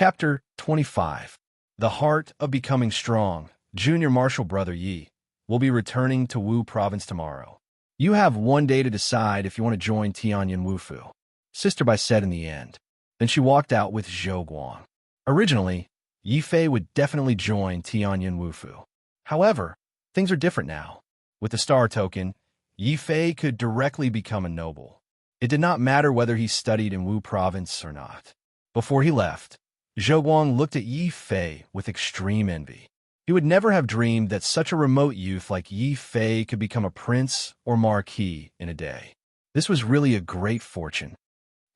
Chapter 25. The Heart of Becoming Strong. Junior Martial Brother Yi will be returning to Wu Province tomorrow. You have one day to decide if you want to join Tianyan Wufu. Sister Bai said in the end. Then she walked out with Zhou Guang. Originally, Yi Fei would definitely join Tianyan Wufu. However, things are different now. With the star token, Yi Fei could directly become a noble. It did not matter whether he studied in Wu Province or not. Before he left, Zhou Guang looked at Yi Fei with extreme envy. He would never have dreamed that such a remote youth like Yi Fei could become a prince or marquis in a day. This was really a great fortune.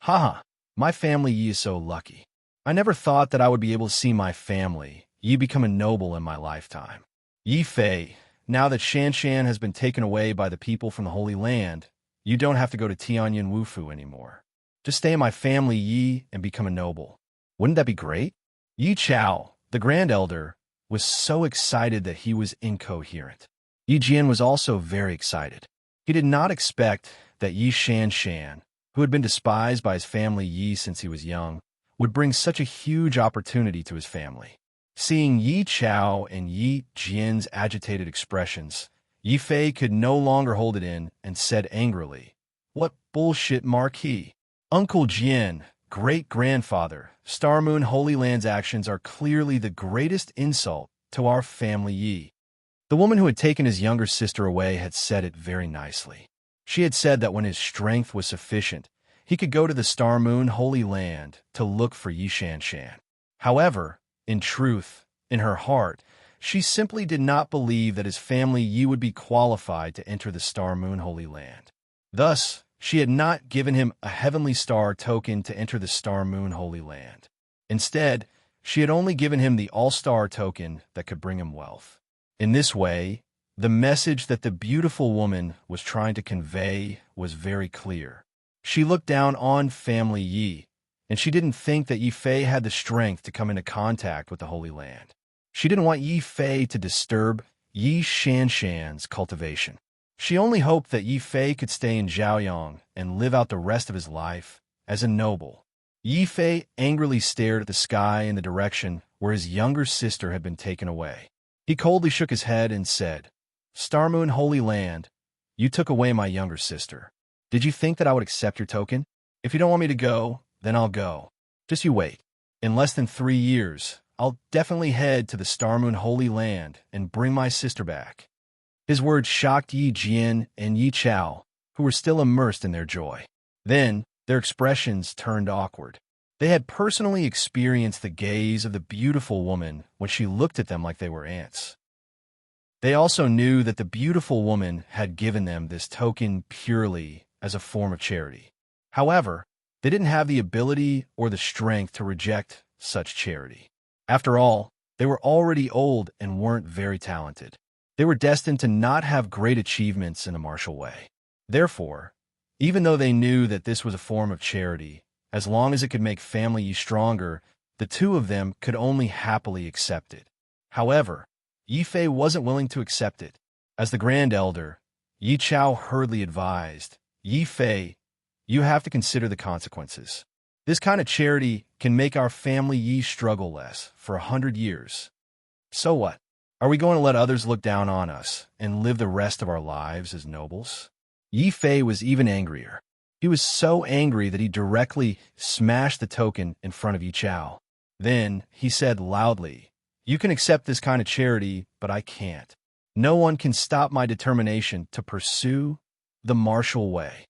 Haha, my family Yi is so lucky. I never thought that I would be able to see my family, Yi, become a noble in my lifetime. Yi Fei, now that Shanshan has been taken away by the people from the Holy Land, you don't have to go to Tianyan Wufu anymore. Just stay in my family Yi and become a noble. Wouldn't that be great? Yi Chao, the Grand Elder, was so excited that he was incoherent. Yi Jian was also very excited. He did not expect that Yi Shanshan, who had been despised by his family Yi since he was young, would bring such a huge opportunity to his family. Seeing Yi Chao and Yi Jian's agitated expressions, Yi Fei could no longer hold it in and said angrily, "What bullshit, Marquis? Uncle Jian, great-grandfather, Star Moon Holy Land's actions are clearly the greatest insult to our family Yi." The woman who had taken his younger sister away had said it very nicely. She had said that when his strength was sufficient, he could go to the Star Moon Holy Land to look for Yi Shanshan. However, in truth, in her heart, she simply did not believe that his family Yi would be qualified to enter the Star Moon Holy Land. Thus, she had not given him a heavenly star token to enter the Star Moon Holy Land. Instead, she had only given him the all-star token that could bring him wealth. In this way, the message that the beautiful woman was trying to convey was very clear. She looked down on family Yi, and she didn't think that Yi Fei had the strength to come into contact with the Holy Land. She didn't want Yi Fei to disturb Yi Shanshan's cultivation. She only hoped that Yi Fei could stay in Zhaoyang and live out the rest of his life as a noble. Yi Fei angrily stared at the sky in the direction where his younger sister had been taken away. He coldly shook his head and said, "Star Moon Holy Land, you took away my younger sister. Did you think that I would accept your token? If you don't want me to go, then I'll go. Just you wait. In less than 3 years, I'll definitely head to the Star Moon Holy Land and bring my sister back." His words shocked Yi Jian and Yi Chao, who were still immersed in their joy. Then, their expressions turned awkward. They had personally experienced the gaze of the beautiful woman when she looked at them like they were ants. They also knew that the beautiful woman had given them this token purely as a form of charity. However, they didn't have the ability or the strength to reject such charity. After all, they were already old and weren't very talented. They were destined to not have great achievements in a martial way. Therefore, even though they knew that this was a form of charity, as long as it could make family Yi stronger, the two of them could only happily accept it. However, Yi Fei wasn't willing to accept it. As the Grand Elder, Yi Chao hurriedly advised, "Yi Fei, you have to consider the consequences. This kind of charity can make our family Yi struggle less for 100 years. So what? Are we going to let others look down on us and live the rest of our lives as nobles?" Yi Fei was even angrier. He was so angry that he directly smashed the token in front of Yi Chao. Then he said loudly, "You can accept this kind of charity, but I can't. No one can stop my determination to pursue the martial way."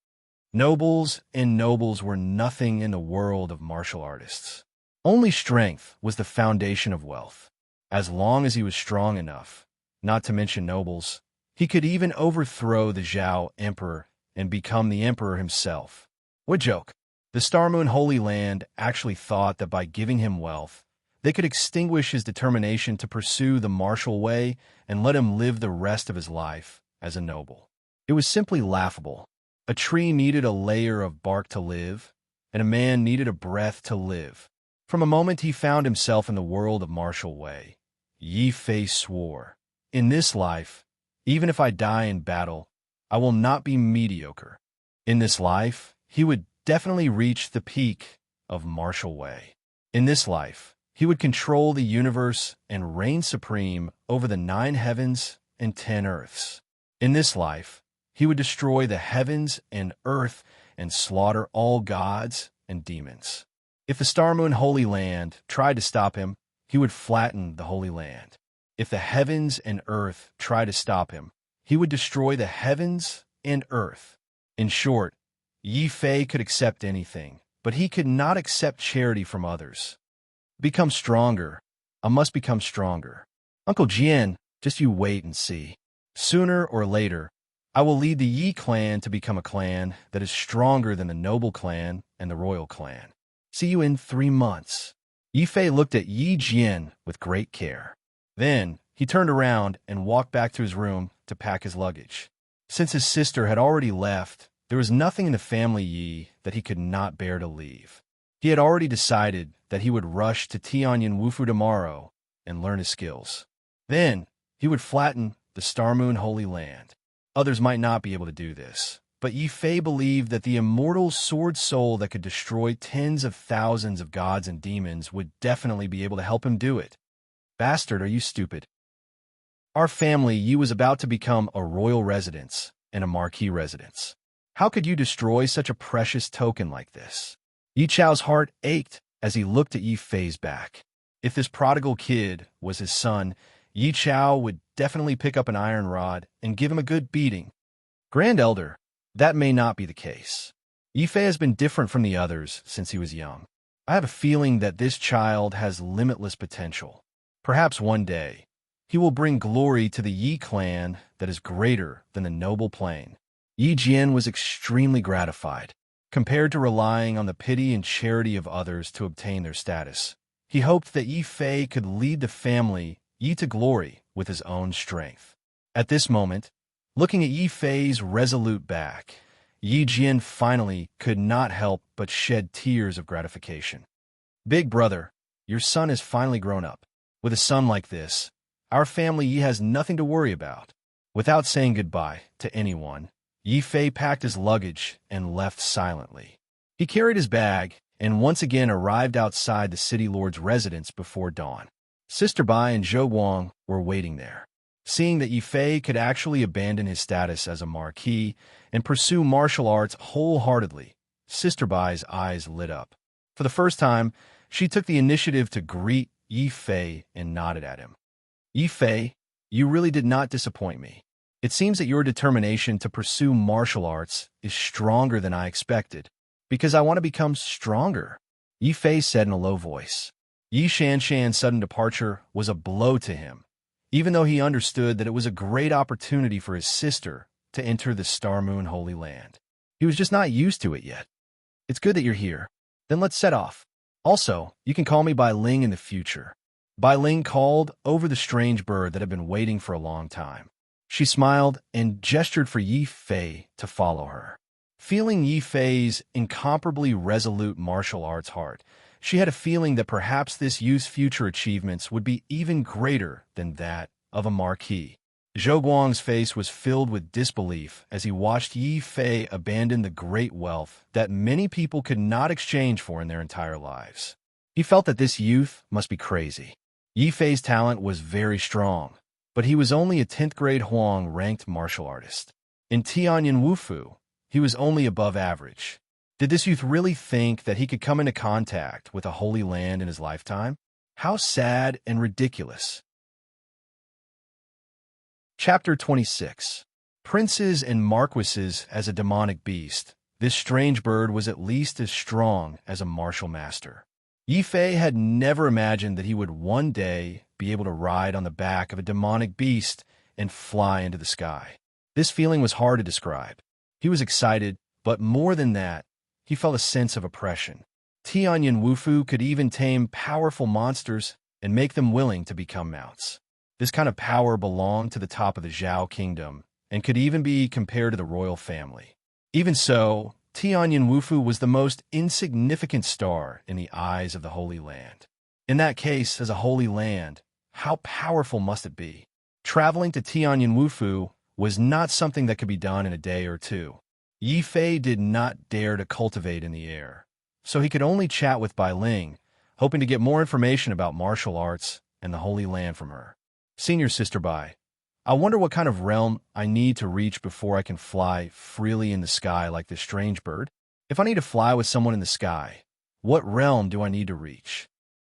Nobles and nobles were nothing in the world of martial artists. Only strength was the foundation of wealth. As long as he was strong enough, not to mention nobles, he could even overthrow the Zhao Emperor and become the emperor himself. What joke! The Star Moon Holy Land actually thought that by giving him wealth, they could extinguish his determination to pursue the martial way and let him live the rest of his life as a noble. It was simply laughable. A tree needed a layer of bark to live, and a man needed a breath to live. From a moment he found himself in the world of martial way, Yi Fei swore, "In this life, even if I die in battle, I will not be mediocre." In this life, he would definitely reach the peak of martial way. In this life, He would control the universe and reign supreme over the 9 heavens and 10 earths. In this life, he would destroy the heavens and earth and slaughter all gods and demons. If the Star Moon Holy Land tried to stop him, he would flatten the Holy Land. If the heavens and earth tried to stop him, he would destroy the heavens and earth. In short, Yi Fei could accept anything, but he could not accept charity from others. Become stronger. I must become stronger. Uncle Jian, just you wait and see. Sooner or later, I will lead the Yi clan to become a clan that is stronger than the noble clan and the royal clan. See you in 3 months. Yi Fei looked at Yi Jian with great care. Then, he turned around and walked back to his room to pack his luggage. Since his sister had already left, there was nothing in the family Yi that he could not bear to leave. He had already decided that he would rush to Tianyan Wufu tomorrow and learn his skills. Then, he would flatten the Star Moon Holy Land. Others might not be able to do this, but Yi Fei believed that the immortal sword soul that could destroy tens of thousands of gods and demons would definitely be able to help him do it. Bastard, are you stupid? Our family Yi was about to become a royal residence and a marquee residence. How could you destroy such a precious token like this? Yi Chao's heart ached as he looked at Yi Fei's back. If this prodigal kid was his son, Yi Chao would definitely pick up an iron rod and give him a good beating. Grand Elder, that may not be the case. Yi Fei has been different from the others since he was young. I have a feeling that this child has limitless potential. Perhaps one day, he will bring glory to the Yi clan that is greater than the noble plane. Yi Jian was extremely gratified. Compared to relying on the pity and charity of others to obtain their status, he hoped that Yi Fei could lead the family Yi to glory with his own strength. At this moment, looking at Yi Fei's resolute back, Yi Jian finally could not help but shed tears of gratification. Big brother, your son has finally grown up. With a son like this, our family Yi has nothing to worry about. Without saying goodbye to anyone, Yi Fei packed his luggage and left silently. He carried his bag and once again arrived outside the city lord's residence before dawn. Sister Bai and Zhou Guang were waiting there. Seeing that Yi Fei could actually abandon his status as a marquis and pursue martial arts wholeheartedly, Sister Bai's eyes lit up. For the first time, she took the initiative to greet Yi Fei and nodded at him. Yi Fei, you really did not disappoint me. It seems that your determination to pursue martial arts is stronger than I expected, because I want to become stronger, Yi Fei said in a low voice. Yi Shanshan's sudden departure was a blow to him, even though he understood that it was a great opportunity for his sister to enter the Star Moon Holy Land. He was just not used to it yet. It's good that you're here. Then let's set off. Also, you can call me Bai Ling in the future. Bai Ling called over the strange bird that had been waiting for a long time. She smiled and gestured for Yi Fei to follow her. Feeling Yi Fei's incomparably resolute martial arts heart, she had a feeling that perhaps this youth's future achievements would be even greater than that of a marquis. Zhou Guang's face was filled with disbelief as he watched Yi Fei abandon the great wealth that many people could not exchange for in their entire lives. He felt that this youth must be crazy. Yi Fei's talent was very strong, but he was only a 10th grade Huang-ranked martial artist. In Tianyan Wufu, he was only above average. Did this youth really think that he could come into contact with a holy land in his lifetime? How sad and ridiculous. Chapter 26. Princes and marquises as a demonic beast, this strange bird was at least as strong as a martial master. Yi Fei had never imagined that he would one day be able to ride on the back of a demonic beast and fly into the sky. This feeling was hard to describe. He was excited, but more than that, he felt a sense of oppression. Tianyan Wufu could even tame powerful monsters and make them willing to become mounts. This kind of power belonged to the top of the Zhao kingdom and could even be compared to the royal family. Even so, Tianyan Wufu was the most insignificant star in the eyes of the Holy Land. In that case, as a holy land, how powerful must it be? Traveling to Tianyan Wufu was not something that could be done in a day or two. Yi Fei did not dare to cultivate in the air, so he could only chat with Bai Ling, hoping to get more information about martial arts and the Holy Land from her. Senior Sister Bai, I wonder what kind of realm I need to reach before I can fly freely in the sky like this strange bird. If I need to fly with someone in the sky, what realm do I need to reach?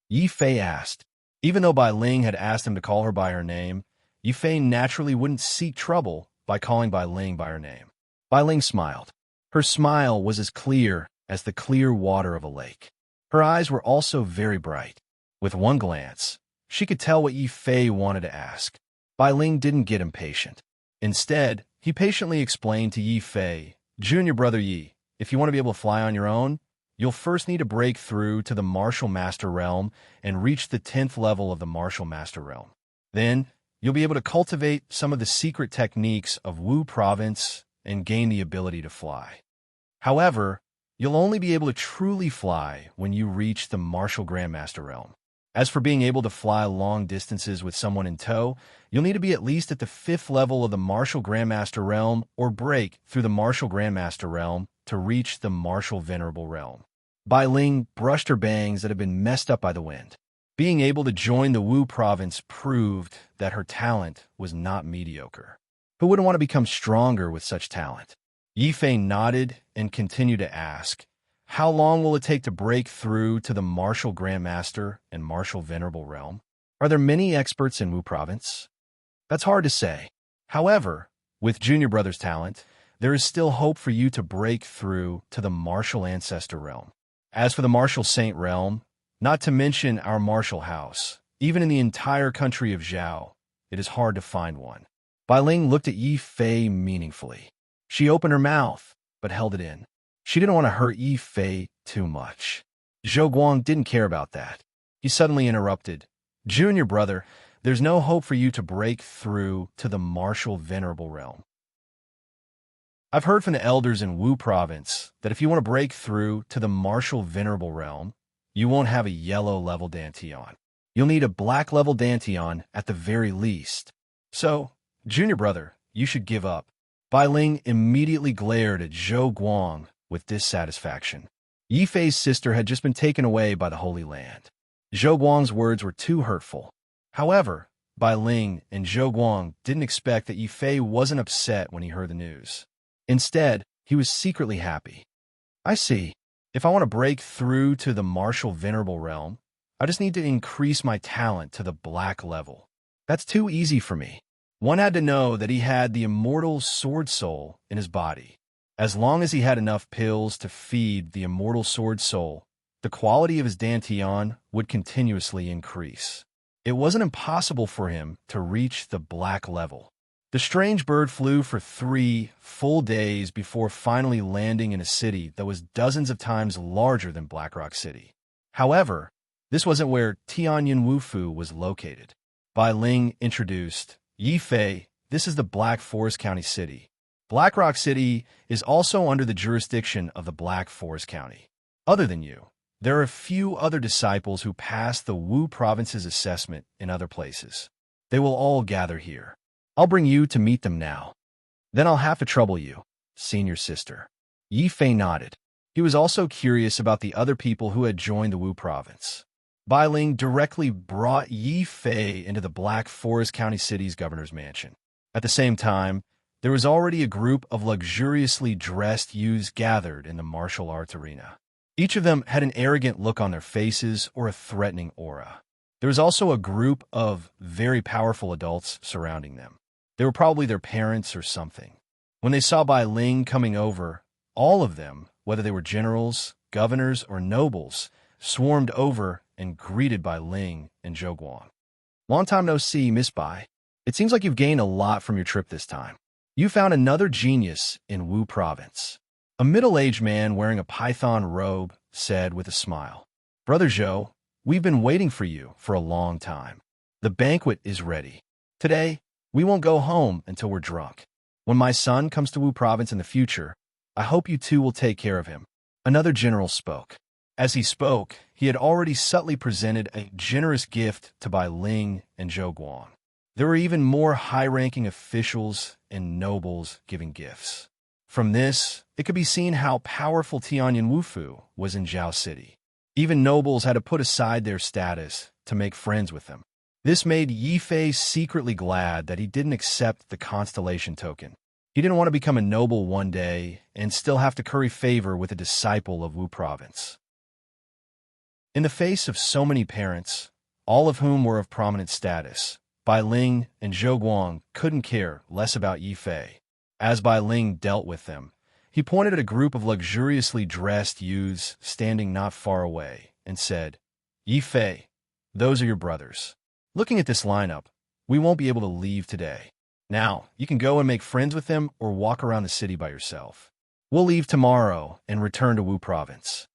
Yi Fei asked. Even though Bai Ling had asked him to call her by her name, Yi Fei naturally wouldn't seek trouble by calling Bai Ling by her name. Bai Ling smiled. Her smile was as clear as the clear water of a lake. Her eyes were also very bright. With one glance, she could tell what Yi Fei wanted to ask. Bai Ling didn't get impatient. Instead, he patiently explained to Yi Fei, Junior brother Yi, if you want to be able to fly on your own, you'll first need to break through to the Martial Master Realm and reach the 10th level of the Martial Master Realm. Then, you'll be able to cultivate some of the secret techniques of Wu Province and gain the ability to fly. However, you'll only be able to truly fly when you reach the Martial Grandmaster Realm. As for being able to fly long distances with someone in tow, you'll need to be at least at the 5th level of the Martial Grandmaster Realm or break through the Martial Grandmaster Realm to reach the Martial Venerable Realm. Bai Ling brushed her bangs that had been messed up by the wind. Being able to join the Wu Province proved that her talent was not mediocre. Who wouldn't want to become stronger with such talent? Yi Fei nodded and continued to ask, how long will it take to break through to the Martial Grandmaster and Martial Venerable Realm? Are there many experts in Wu Province? That's hard to say. However, with Junior Brother's talent, there is still hope for you to break through to the Martial Ancestor Realm. As for the Martial Saint Realm, not to mention our Martial House, even in the entire country of Zhao, it is hard to find one. Bai Ling looked at Yi Fei meaningfully. She opened her mouth, but held it in. She didn't want to hurt Yi Fei too much. Zhou Guang didn't care about that. He suddenly interrupted. Junior brother, there's no hope for you to break through to the Martial Venerable Realm. I've heard from the elders in Wu Province that if you want to break through to the Martial Venerable Realm, you won't have a yellow level Dantian. You'll need a black level Dantian at the very least. So, Junior brother, you should give up. Bai Ling immediately glared at Zhou Guang with dissatisfaction. Yi Fei's sister had just been taken away by the Holy Land. Zhou Guang's words were too hurtful. However, Bai Ling and Zhou Guang didn't expect that Yi Fei wasn't upset when he heard the news. Instead, he was secretly happy. I see. If I want to break through to the Martial Venerable Realm, I just need to increase my talent to the black level. That's too easy for me. One had to know that he had the immortal sword soul in his body. As long as he had enough pills to feed the immortal sword soul, the quality of his Dantian would continuously increase. It wasn't impossible for him to reach the black level. The strange bird flew for 3 full days before finally landing in a city that was dozens of times larger than Blackrock City. However, this wasn't where Tianyan Wufu was located. Bai Ling introduced, Yi Fei, this is the Black Forest County City. Blackrock City is also under the jurisdiction of the Black Forest County. Other than you, there are a few other disciples who passed the Wu Province's assessment in other places. They will all gather here. I'll bring you to meet them now. Then I'll have to trouble you, senior sister. Yi Fei nodded. He was also curious about the other people who had joined the Wu Province. Bai Ling directly brought Yi Fei into the Black Forest County City's governor's mansion. At the same time, there was already a group of luxuriously dressed youths gathered in the martial arts arena. Each of them had an arrogant look on their faces or a threatening aura. There was also a group of very powerful adults surrounding them. They were probably their parents or something. When they saw Bai Ling coming over, all of them, whether they were generals, governors, or nobles, swarmed over and greeted Bai Ling and Zhou Guang. Long time no see, Miss Bai. It seems like you've gained a lot from your trip this time. You found another genius in Wu Province. A middle-aged man wearing a python robe said with a smile, Brother Zhou, we've been waiting for you for a long time. The banquet is ready. Today, we won't go home until we're drunk. When my son comes to Wu Province in the future, I hope you two will take care of him. Another general spoke. As he spoke, he had already subtly presented a generous gift to Bai Ling and Zhou Guang. There were even more high-ranking officials and nobles giving gifts. From this, it could be seen how powerful Tianyan Wufu was in Zhao City. Even nobles had to put aside their status to make friends with them. This made Yi Fei secretly glad that he didn't accept the constellation token. He didn't want to become a noble one day and still have to curry favor with a disciple of Wu province. In the face of so many parents, all of whom were of prominent status, Bai Ling and Zhou Guang couldn't care less about Yi Fei. As Bai Ling dealt with them, he pointed at a group of luxuriously dressed youths standing not far away and said, "Yi Fei, those are your brothers. Looking at this lineup, we won't be able to leave today. Now, you can go and make friends with them or walk around the city by yourself. We'll leave tomorrow and return to Wu province."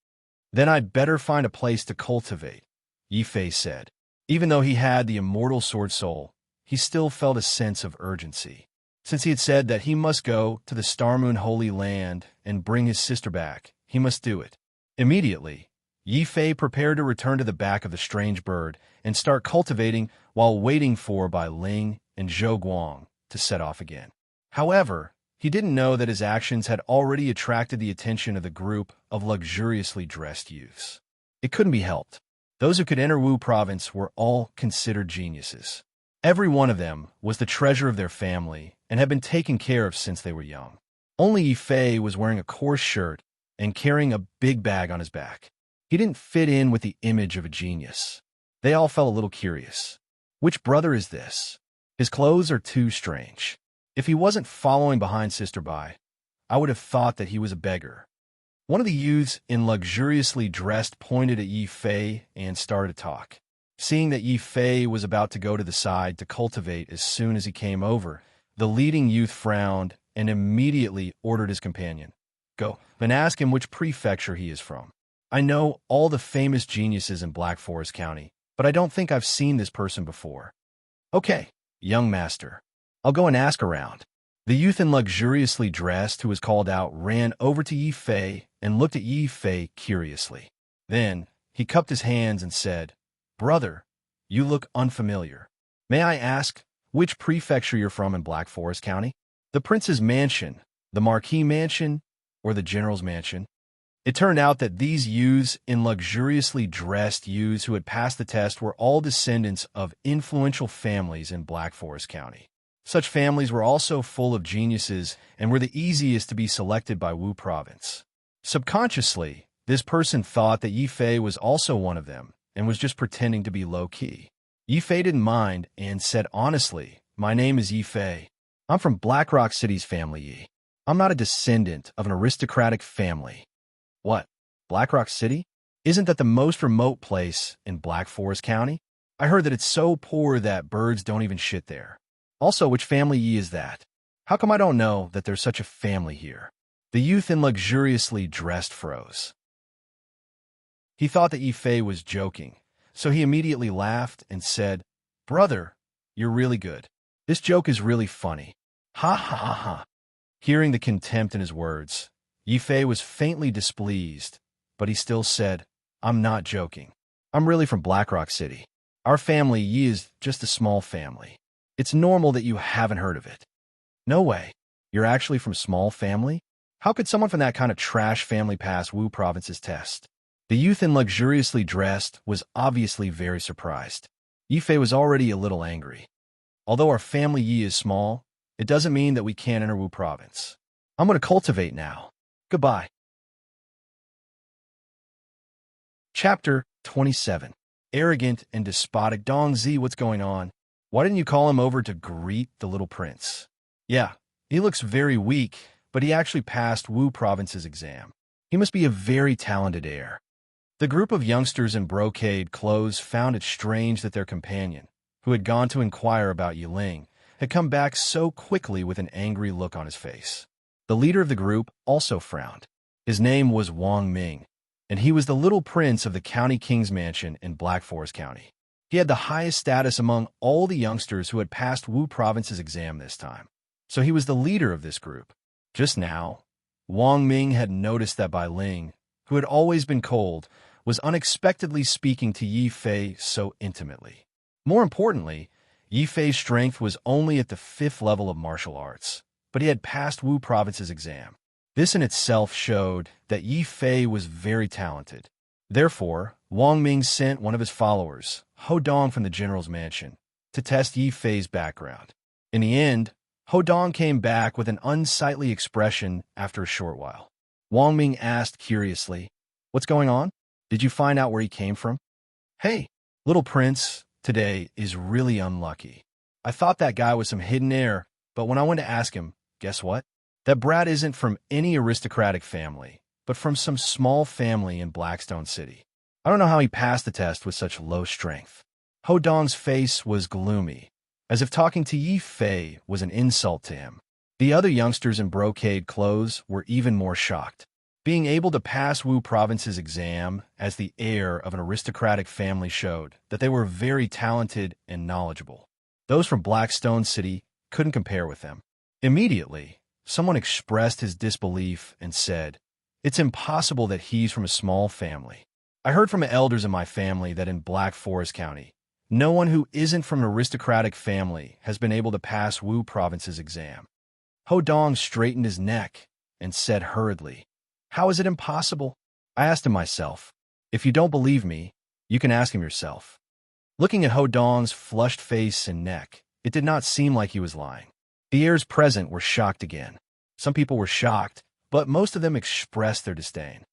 "Then I'd better find a place to cultivate," Yi Fei said. Even though he had the immortal sword soul, he still felt a sense of urgency. Since he had said that he must go to the Star Moon Holy Land and bring his sister back, he must do it. Immediately, Yi Fei prepared to return to the back of the strange bird and start cultivating while waiting for Bai Ling and Zhou Guang to set off again. However, he didn't know that his actions had already attracted the attention of the group of luxuriously dressed youths. It couldn't be helped. Those who could enter Wu province were all considered geniuses. Every one of them was the treasure of their family and had been taken care of since they were young. Only Yi Fei was wearing a coarse shirt and carrying a big bag on his back. He didn't fit in with the image of a genius. They all felt a little curious. Which brother is this? His clothes are too strange. If he wasn't following behind Sister Bai, I would have thought that he was a beggar. One of the youths in luxuriously dressed pointed at Yi Fei and started to talk. Seeing that Yi Fei was about to go to the side to cultivate as soon as he came over, the leading youth frowned and immediately ordered his companion, "Go and ask him which prefecture he is from. I know all the famous geniuses in Black Forest County, but I don't think I've seen this person before." "Okay, young master. I'll go and ask around." The youth in luxuriously dressed who was called out ran over to Yi Fei and looked at Yi Fei curiously. Then he cupped his hands and said, "Brother, you look unfamiliar. May I ask which prefecture you're from in Black Forest County? The prince's mansion, the marquis mansion, or the general's mansion?" It turned out that these youths in luxuriously dressed youths who had passed the test were all descendants of influential families in Black Forest County. Such families were also full of geniuses and were the easiest to be selected by Wu province. Subconsciously, this person thought that Yi Fei was also one of them and was just pretending to be low-key. Yi Fei didn't mind and said honestly, "My name is Yi Fei. I'm from Black Rock City's family Yi. I'm not a descendant of an aristocratic family." "What? Black Rock City? Isn't that the most remote place in Black Forest County? I heard that it's so poor that birds don't even shit there. Also, which family Yi is that? How come I don't know that there's such a family here?" The youth in luxuriously dressed froze. He thought that Yi Fei was joking, so he immediately laughed and said, "Brother, you're really good. This joke is really funny. Ha ha ha ha." Hearing the contempt in his words, Yi Fei was faintly displeased, but he still said, "I'm not joking. I'm really from Black Rock City. Our family Yi is just a small family. It's normal that you haven't heard of it." "No way. You're actually from small family? How could someone from that kind of trash family pass Wu province's test?" The youth in luxuriously dressed was obviously very surprised. Yi Fei was already a little angry. "Although our family Yi is small, it doesn't mean that we can't enter Wu province. I'm going to cultivate now. Goodbye." Chapter 27. Arrogant and despotic Dong Zi, what's going on? Why didn't you call him over to greet the little prince? Yeah, he looks very weak, but he actually passed Wu province's exam. He must be a very talented heir. The group of youngsters in brocade clothes found it strange that their companion, who had gone to inquire about Yiling, had come back so quickly with an angry look on his face. The leader of the group also frowned. His name was Wang Ming, and he was the little prince of the county king's mansion in Black Forest County. He had the highest status among all the youngsters who had passed Wu province's exam this time, so he was the leader of this group. Just now, Wang Ming had noticed that Bai Ling, who had always been cold, was unexpectedly speaking to Yi Fei so intimately. More importantly, Yi Fei's strength was only at the 5th level of martial arts, but he had passed Wu province's exam. This in itself showed that Yi Fei was very talented. Therefore, Wang Ming sent one of his followers, Ho Dong from the general's mansion, to test Yi Fei's background. In the end, Ho Dong came back with an unsightly expression after a short while. Wang Ming asked curiously, "What's going on? Did you find out where he came from?" "Hey, little prince, today is really unlucky. I thought that guy was some hidden heir, but when I went to ask him, guess what? That brat isn't from any aristocratic family, but from some small family in Blackstone City. I don't know how he passed the test with such low strength." Ho Dong's face was gloomy, as if talking to Yi Fei was an insult to him. The other youngsters in brocade clothes were even more shocked. Being able to pass Wu Province's exam as the heir of an aristocratic family showed that they were very talented and knowledgeable. Those from Blackstone City couldn't compare with them. Immediately, someone expressed his disbelief and said, "It's impossible that he's from a small family. I heard from elders in my family that in Black Forest County, no one who isn't from an aristocratic family has been able to pass Wu Province's exam." Ho Dong straightened his neck and said hurriedly, "How is it impossible?" I asked him myself. If you don't believe me, you can ask him yourself. Looking at Ho Dong's flushed face and neck, it did not seem like he was lying. The heirs present were shocked again. Some people were shocked, but most of them expressed their disdain.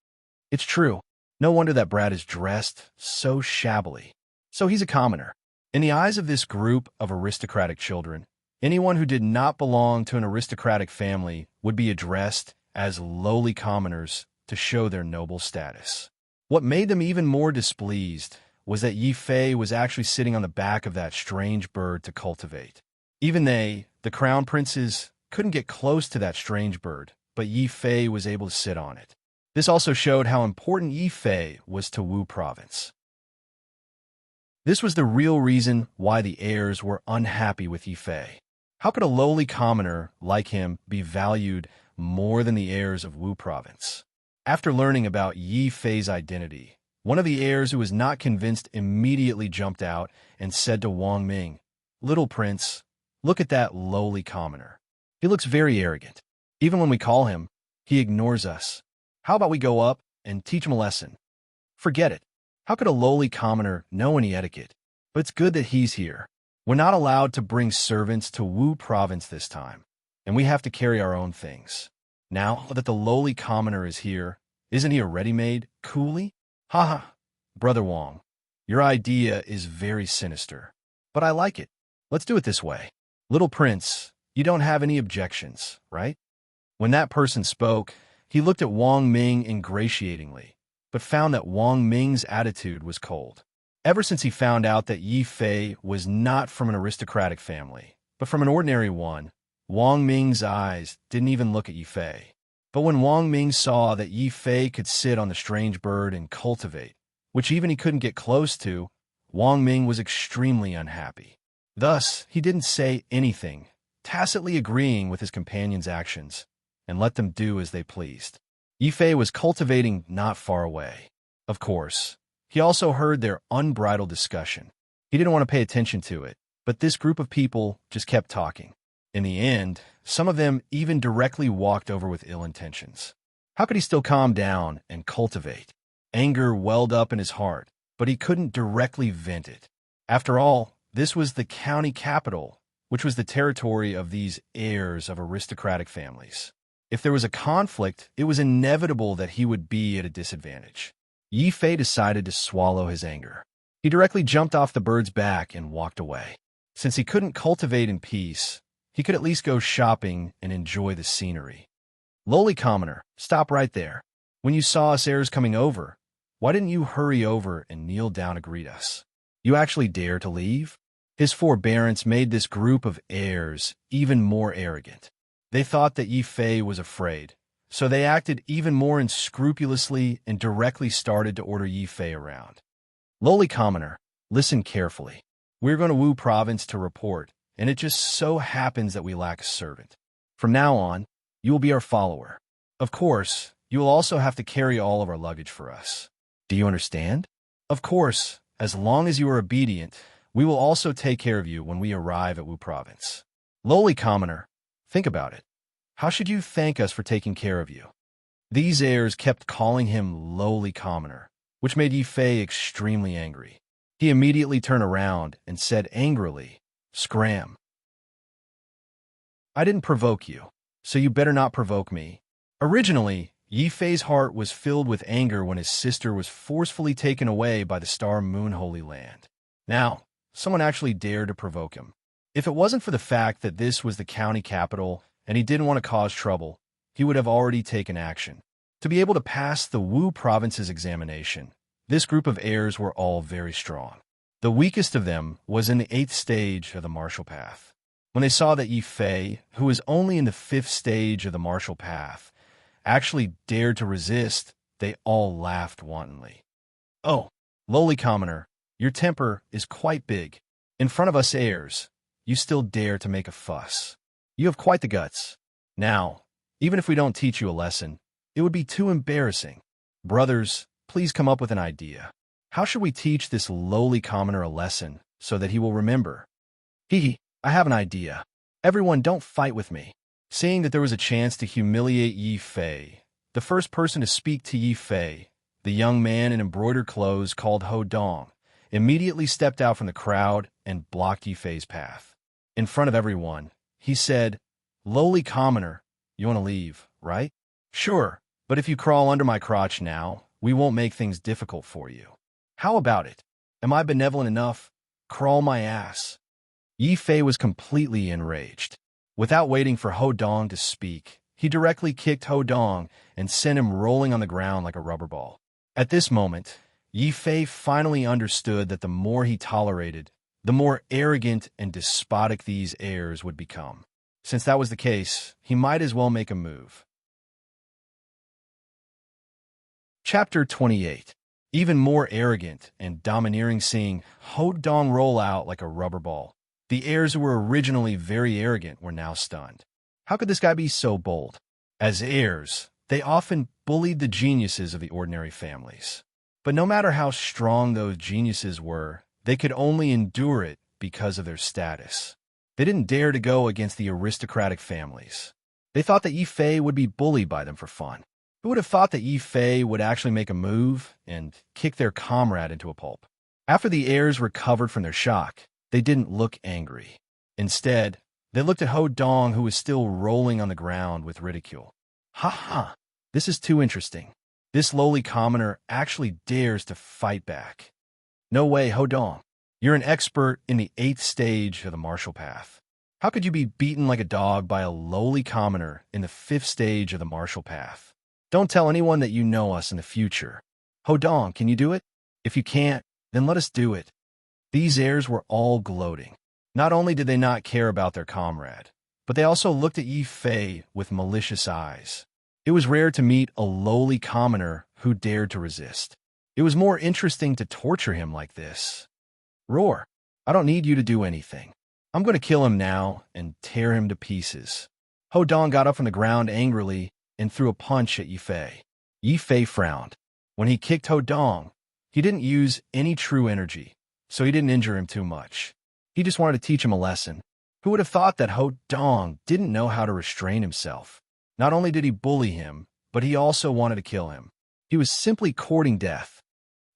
It's true. No wonder that brat is dressed so shabbily. So he's a commoner. In the eyes of this group of aristocratic children, anyone who did not belong to an aristocratic family would be addressed as lowly commoners to show their noble status. What made them even more displeased was that Yi Fei was actually sitting on the back of that strange bird to cultivate. Even they, the crown princes, couldn't get close to that strange bird, but Yi Fei was able to sit on it. This also showed how important Yi Fei was to Wu Province. This was the real reason why the heirs were unhappy with Yi Fei. How could a lowly commoner like him be valued more than the heirs of Wu Province? After learning about Yi Fei's identity, one of the heirs who was not convinced immediately jumped out and said to Wang Ming, "Little prince, look at that lowly commoner. He looks very arrogant. Even when we call him, he ignores us. How about we go up and teach him a lesson?" "Forget it. How could a lowly commoner know any etiquette? But it's good that he's here. We're not allowed to bring servants to Wu Province this time, and we have to carry our own things. Now that the lowly commoner is here, isn't he a ready-made coolie? Ha ha, Brother Wang, your idea is very sinister, but I like it. Let's do it this way. Little prince, you don't have any objections, right?" When that person spoke, he looked at Wang Ming ingratiatingly, but found that Wang Ming's attitude was cold. Ever since he found out that Yi Fei was not from an aristocratic family, but from an ordinary one, Wang Ming's eyes didn't even look at Yi Fei. But when Wang Ming saw that Yi Fei could sit on the strange bird and cultivate, which even he couldn't get close to, Wang Ming was extremely unhappy. Thus, he didn't say anything, tacitly agreeing with his companion's actions, and let them do as they pleased. Yi Fei was cultivating not far away. Of course, he also heard their unbridled discussion. He didn't want to pay attention to it, but this group of people just kept talking. In the end, some of them even directly walked over with ill intentions. How could he still calm down and cultivate? Anger welled up in his heart, but he couldn't directly vent it. After all, this was the county capital, which was the territory of these heirs of aristocratic families. If there was a conflict, it was inevitable that he would be at a disadvantage. Yi Fei decided to swallow his anger. He directly jumped off the bird's back and walked away. Since he couldn't cultivate in peace, he could at least go shopping and enjoy the scenery. "Lowly commoner, stop right there. When you saw us heirs coming over, why didn't you hurry over and kneel down to greet us? You actually dare to leave?" His forbearance made this group of heirs even more arrogant. They thought that Yi Fei was afraid, so they acted even more unscrupulously and directly started to order Yi Fei around. "Lowly commoner, listen carefully. We're going to Wu Province to report, and it just so happens that we lack a servant. From now on, you will be our follower. Of course, you will also have to carry all of our luggage for us. Do you understand? Of course, as long as you are obedient, we will also take care of you when we arrive at Wu Province. Lowly commoner, think about it. How should you thank us for taking care of you?" These heirs kept calling him lowly commoner, which made Yi Fei extremely angry. He immediately turned around and said angrily, "Scram! I didn't provoke you, so you better not provoke me." Originally, Yi Fei's heart was filled with anger when his sister was forcefully taken away by the Star Moon Holy Land. Now, someone actually dared to provoke him. If it wasn't for the fact that this was the county capital and he didn't want to cause trouble, he would have already taken action. To be able to pass the Wu province's examination, this group of heirs were all very strong. The weakest of them was in the 8th stage of the martial path. When they saw that Yi Fei, who was only in the 5th stage of the martial path, actually dared to resist, they all laughed wantonly. "Oh, lowly commoner, your temper is quite big. In front of us heirs, you still dare to make a fuss. You have quite the guts. Now, even if we don't teach you a lesson, it would be too embarrassing. Brothers, please come up with an idea. How should we teach this lowly commoner a lesson so that he will remember?" I have an idea. Everyone, don't fight with me." Seeing that there was a chance to humiliate Yi Fei, the first person to speak to Yi Fei, the young man in embroidered clothes called Ho Dong, immediately stepped out from the crowd and blocked Yi Fei's path. In front of everyone, he said, "Lowly commoner, you want to leave, right? Sure, but if you crawl under my crotch now, we won't make things difficult for you. How about it? Am I benevolent enough? Crawl my ass." Yi Fei was completely enraged. Without waiting for Ho Dong to speak, he directly kicked Ho Dong and sent him rolling on the ground like a rubber ball. At this moment, Yi Fei finally understood that the more he tolerated, the more arrogant and despotic these heirs would become. Since that was the case, he might as well make a move. Chapter 28. Even more arrogant and domineering, seeing Ho Dong roll out like a rubber ball. The heirs who were originally very arrogant were now stunned. How could this guy be so bold? As heirs, they often bullied the geniuses of the ordinary families. But no matter how strong those geniuses were, they could only endure it because of their status. They didn't dare to go against the aristocratic families. They thought that Yi Fei would be bullied by them for fun. Who would have thought that Yi Fei would actually make a move and kick their comrade into a pulp? After the heirs recovered from their shock, they didn't look angry. Instead, they looked at Ho Dong, who was still rolling on the ground, with ridicule. "Ha ha! This is too interesting. This lowly commoner actually dares to fight back. No way, Ho Dong. You're an expert in the 8th stage of the martial path. How could you be beaten like a dog by a lowly commoner in the 5th stage of the martial path? Don't tell anyone that you know us in the future. Ho Dong, can you do it? If you can't, then let us do it." These heirs were all gloating. Not only did they not care about their comrade, but they also looked at Yi Fei with malicious eyes. It was rare to meet a lowly commoner who dared to resist. It was more interesting to torture him like this. "Roar! I don't need you to do anything. I'm going to kill him now and tear him to pieces." Ho Dong got up from the ground angrily and threw a punch at Yi Fei. Yi Fei frowned. When he kicked Ho Dong, he didn't use any true energy, so he didn't injure him too much. He just wanted to teach him a lesson. Who would have thought that Ho Dong didn't know how to restrain himself? Not only did he bully him, but he also wanted to kill him. He was simply courting death.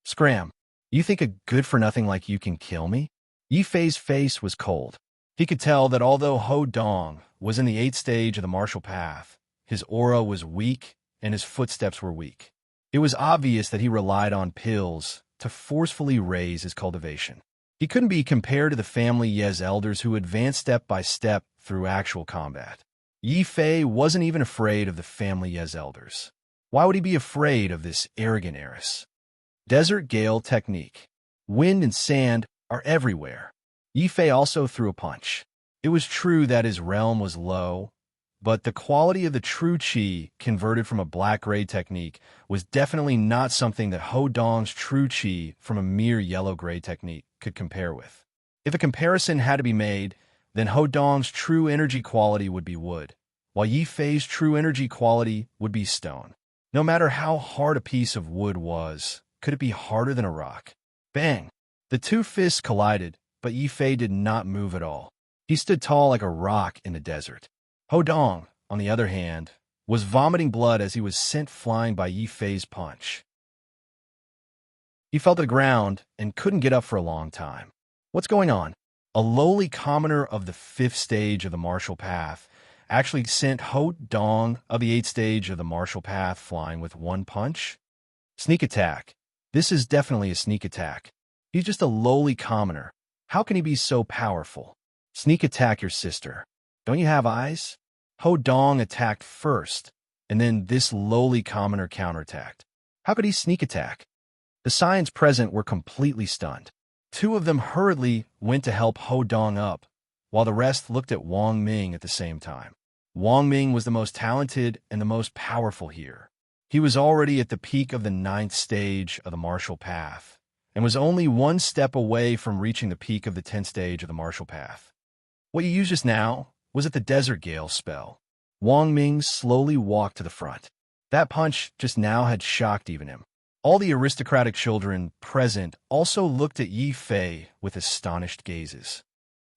"Scram, you think a good-for-nothing like you can kill me?" Yi Fei's face was cold. He could tell that although Ho Dong was in the 8th stage of the martial path, his aura was weak and his footsteps were weak. It was obvious that he relied on pills to forcefully raise his cultivation. He couldn't be compared to the family Yez elders who advanced step by step through actual combat. Yi Fei wasn't even afraid of the family Yez elders. Why would he be afraid of this arrogant heiress? Desert Gale Technique. Wind and sand are everywhere. Yi Fei also threw a punch. It was true that his realm was low, but the quality of the true Qi converted from a black-gray technique was definitely not something that Ho Dong's true Qi from a mere yellow-gray technique could compare with. If a comparison had to be made, then Ho Dong's true energy quality would be wood, while Yi Fei's true energy quality would be stone. No matter how hard a piece of wood was, could it be harder than a rock? Bang! The two fists collided, but Yi Fei did not move at all. He stood tall like a rock in the desert. Ho Dong, on the other hand, was vomiting blood as he was sent flying by Yi Fei's punch. He fell to the ground and couldn't get up for a long time. What's going on? A lowly commoner of the 5th stage of the martial path actually sent Ho Dong of the 8th stage of the martial path flying with one punch? Sneak attack. This is definitely a sneak attack. He's just a lowly commoner. How can he be so powerful? Sneak attack your sister. Don't you have eyes? Ho Dong attacked first, and then this lowly commoner counterattacked. How could he sneak attack? The Scions present were completely stunned. 2 of them hurriedly went to help Ho Dong up, while the rest looked at Wang Ming at the same time. Wang Ming was the most talented and the most powerful here. He was already at the peak of the 9th stage of the martial path, and was only one step away from reaching the peak of the 10th stage of the martial path. What you used just now, was it the Desert Gale spell? Wang Ming slowly walked to the front. That punch just now had shocked even him. All the aristocratic children present also looked at Yi Fei with astonished gazes.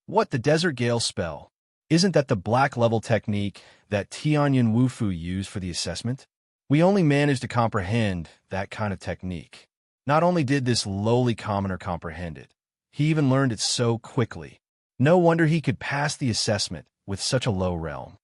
What, the Desert Gale spell? Isn't that the black level technique that Tianyan Wufu used for the assessment? We only managed to comprehend that kind of technique. Not only did this lowly commoner comprehend it, he even learned it so quickly. No wonder he could pass the assessment with such a low realm.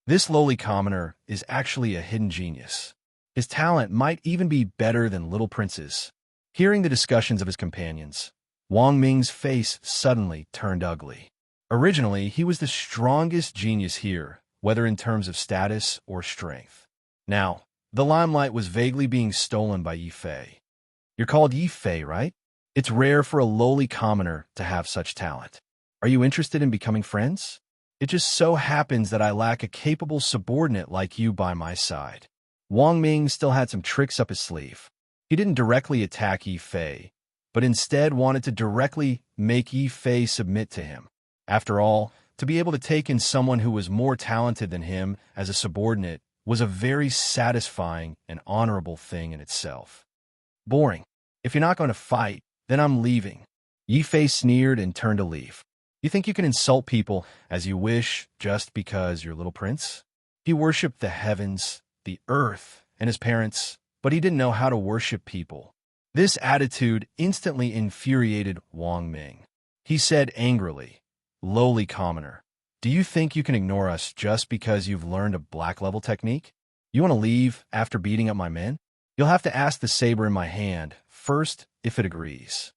This lowly commoner is actually a hidden genius. His talent might even be better than Little Prince's. Hearing the discussions of his companions, Wang Ming's face suddenly turned ugly. Originally, he was the strongest genius here, whether in terms of status or strength. Now, the limelight was vaguely being stolen by Yi Fei. You're called Yi Fei, right? It's rare for a lowly commoner to have such talent. Are you interested in becoming friends? It just so happens that I lack a capable subordinate like you by my side. Wang Ming still had some tricks up his sleeve. He didn't directly attack Yi Fei, but instead wanted to directly make Yi Fei submit to him. After all, to be able to take in someone who was more talented than him as a subordinate was a very satisfying and honorable thing in itself. Boring. If you're not going to fight, then I'm leaving. Yi Fei sneered and turned to leave. You think you can insult people as you wish just because you're Little Prince? He worshipped the heavens, the earth, and his parents, but he didn't know how to worship people. This attitude instantly infuriated Wang Ming. He said angrily, "Lowly commoner, do you think you can ignore us just because you've learned a black level technique? You want to leave after beating up my men? You'll have to ask the saber in my hand first if it agrees."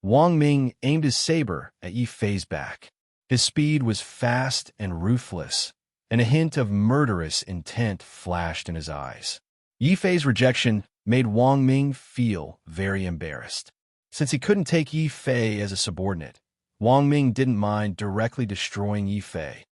Wang Ming aimed his saber at Yi Fei's back. His speed was fast and ruthless, and a hint of murderous intent flashed in his eyes. Yi Fei's rejection made Wang Ming feel very embarrassed. Since he couldn't take Yi Fei as a subordinate, Wang Ming didn't mind directly destroying Yi Fei.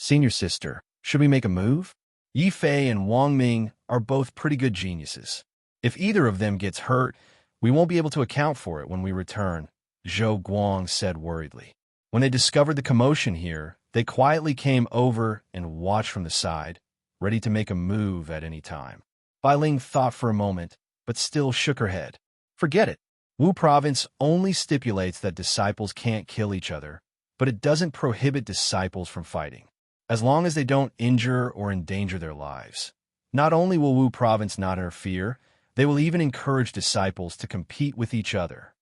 Senior sister, should we make a move? Yi Fei and Wang Ming are both pretty good geniuses. If either of them gets hurt, we won't be able to account for it when we return, Zhou Guang said worriedly. When they discovered the commotion here, they quietly came over and watched from the side, ready to make a move at any time. Bai Ling thought for a moment, but still shook her head. Forget it. Wu Province only stipulates that disciples can't kill each other, but it doesn't prohibit disciples from fighting, as long as they don't injure or endanger their lives. Not only will Wu Province not interfere, they will even encourage disciples to compete with each other.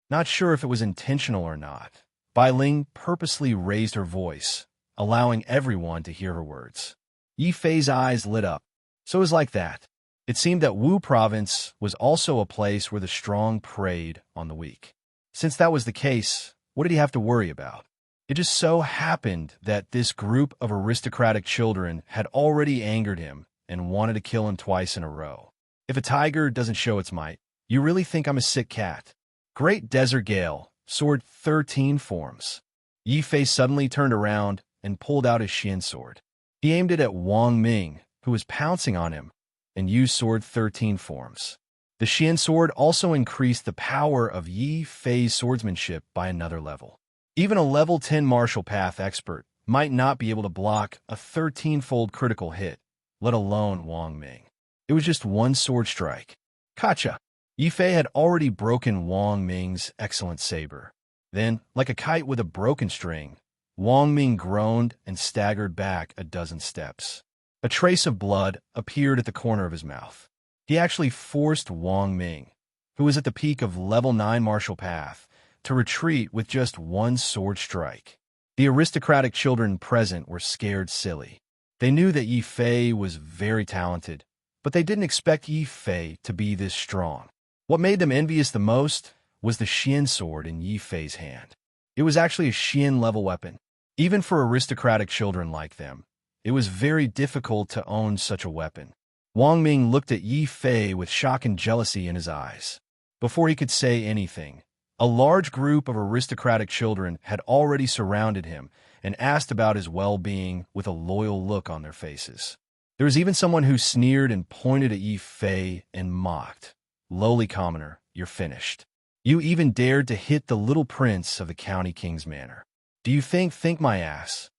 Not sure if it was intentional or not, Bai Ling purposely raised her voice, allowing everyone to hear her words. Yi Fei's eyes lit up. So it was like that. It seemed that Wu Province was also a place where the strong preyed on the weak. Since that was the case, what did he have to worry about? It just so happened that this group of aristocratic children had already angered him and wanted to kill him twice in a row. If a tiger doesn't show its might, you really think I'm a sick cat? Great Desert Gale, sword 13 forms. Yi Fei suddenly turned around and pulled out his Xian sword. He aimed it at Wang Ming, who was pouncing on him, and used sword 13 forms. The Xian sword also increased the power of Yi Fei's swordsmanship by another level. Even a level 10 martial path expert might not be able to block a 13-fold critical hit, let alone Wang Ming. It was just one sword strike. Gotcha! Yi Fei had already broken Wang Ming's excellent saber. Then, like a kite with a broken string, Wang Ming groaned and staggered back a dozen steps. A trace of blood appeared at the corner of his mouth. He actually forced Wang Ming who was at the peak of level 9 martial path, to retreat with just one sword strike. The aristocratic children present were scared silly. They knew that Yi Fei was very talented, but they didn't expect Yi Fei to be this strong. What made them envious the most was the Xian sword in Yi Fei's hand. It was actually a Xian-level weapon. Even for aristocratic children like them, it was very difficult to own such a weapon. Wang Ming looked at Yi Fei with shock and jealousy in his eyes. Before he could say anything, a large group of aristocratic children had already surrounded him and asked about his well-being with a loyal look on their faces. There was even someone who sneered and pointed at Yi Fei and mocked. "Lowly commoner, you're finished. You even dared to hit the little prince of the county king's manor. Do you think my ass?"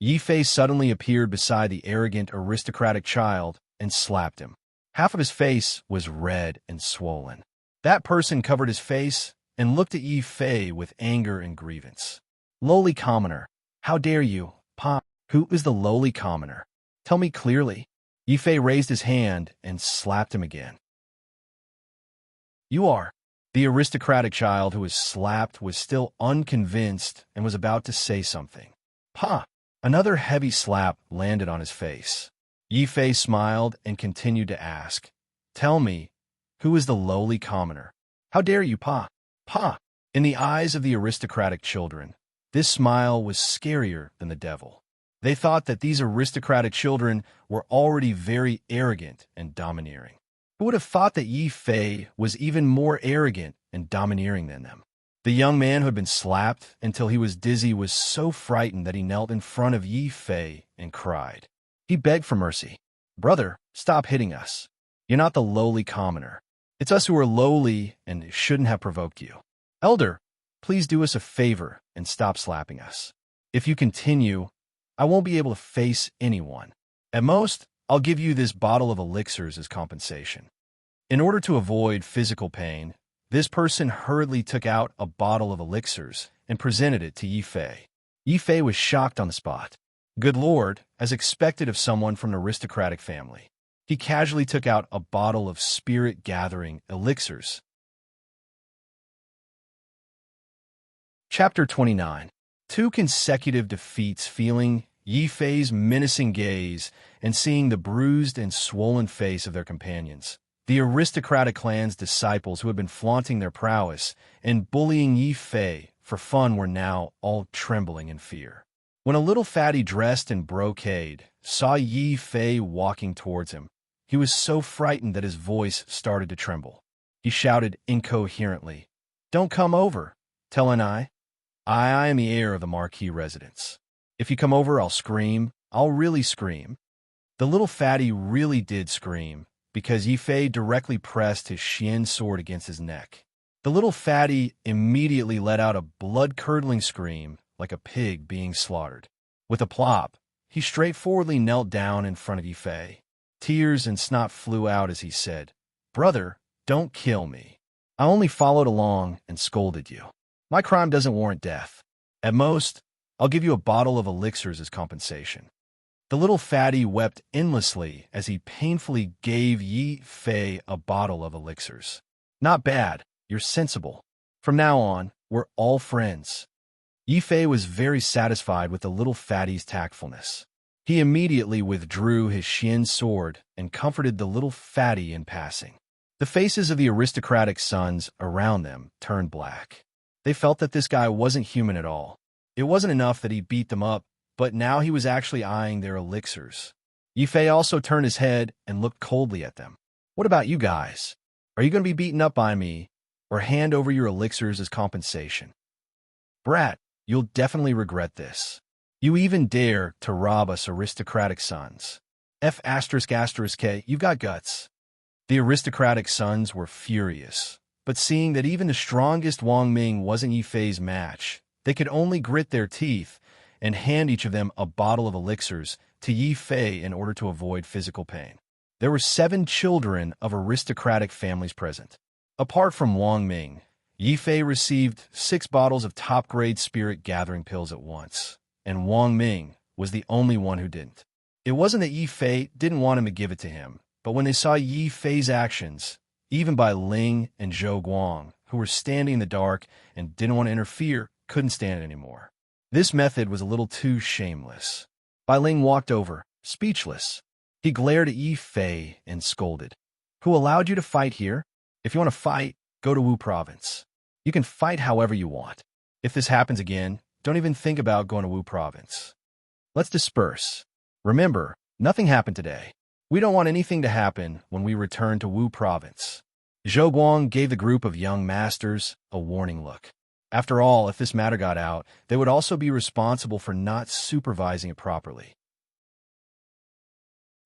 Yi Fei suddenly appeared beside the arrogant aristocratic child and slapped him. Half of his face was red and swollen. That person covered his face and looked at Yi Fei with anger and grievance. "Lowly commoner, how dare you, Pa? Who is the lowly commoner? Tell me clearly." Yi Fei raised his hand and slapped him again. "You are." The aristocratic child who was slapped was still unconvinced and was about to say something. "Pa!" Another heavy slap landed on his face. Yi Fei smiled and continued to ask, "Tell me, who is the lowly commoner? How dare you, Pa? Pa!" In the eyes of the aristocratic children, this smile was scarier than the devil. They thought that these aristocratic children were already very arrogant and domineering. Who would have thought that Yi Fei was even more arrogant and domineering than them? The young man who had been slapped until he was dizzy was so frightened that he knelt in front of Yi Fei and cried. He begged for mercy. "Brother, stop hitting us. You're not the lowly commoner. It's us who are lowly and shouldn't have provoked you. Elder, please do us a favor and stop slapping us. If you continue, I won't be able to face anyone. At most, I'll give you this bottle of elixirs as compensation." In order to avoid physical pain, this person hurriedly took out a bottle of elixirs and presented it to Yi Fei. Yi Fei was shocked on the spot. Good Lord, as expected of someone from an aristocratic family, he casually took out a bottle of spirit-gathering elixirs. Chapter 29. 2 consecutive defeats. Feeling Yi Fei's menacing gaze and seeing the bruised and swollen face of their companions, the aristocratic clan's disciples who had been flaunting their prowess and bullying Yi Fei for fun were now all trembling in fear. When a little fatty dressed in brocade saw Yi Fei walking towards him, he was so frightened that his voice started to tremble. He shouted incoherently, "Don't come over, telling I am the heir of the Marquis residence. If you come over, I'll scream. I'll really scream." The little fatty really did scream, because Yi Fei directly pressed his Xian sword against his neck. The little fatty immediately let out a blood-curdling scream like a pig being slaughtered. With a plop, he straightforwardly knelt down in front of Yi Fei. Tears and snot flew out as he said, "Brother, don't kill me. I only followed along and scolded you. My crime doesn't warrant death. At most, I'll give you a bottle of elixirs as compensation." The little fatty wept endlessly as he painfully gave Yi Fei a bottle of elixirs. "Not bad. You're sensible. From now on, we're all friends." Yi Fei was very satisfied with the little fatty's tactfulness. He immediately withdrew his Xian sword and comforted the little fatty in passing. The faces of the aristocratic sons around them turned black. They felt that this guy wasn't human at all. It wasn't enough that he beat them up, but now he was actually eyeing their elixirs. Yi Fei also turned his head and looked coldly at them. "What about you guys? Are you going to be beaten up by me, or hand over your elixirs as compensation? Brat, you'll definitely regret this. You even dare to rob us aristocratic sons. F***K, you've got guts." The aristocratic sons were furious, but seeing that even the strongest Wang Ming wasn't Yi Fei's match, they could only grit their teeth and hand each of them a bottle of elixirs to Yi Fei in order to avoid physical pain. There were 7 children of aristocratic families present. Apart from Wang Ming, Yi Fei received 6 bottles of top-grade spirit-gathering pills at once, and Wang Ming was the only one who didn't. It wasn't that Yi Fei didn't want him to give it to him, but when they saw Yi Fei's actions, Even Bai Ling and Zhou Guang, who were standing in the dark and didn't want to interfere, couldn't stand it anymore. This method was a little too shameless. Bai Ling walked over, speechless. He glared at Yi Fei and scolded. Who allowed you to fight here? If you want to fight, go to Wu Province. You can fight however you want. If this happens again, don't even think about going to Wu Province. Let's disperse. Remember, nothing happened today. We don't want anything to happen when we return to Wu Province. Zhou Guang gave the group of young masters a warning look. After all, if this matter got out, they would also be responsible for not supervising it properly.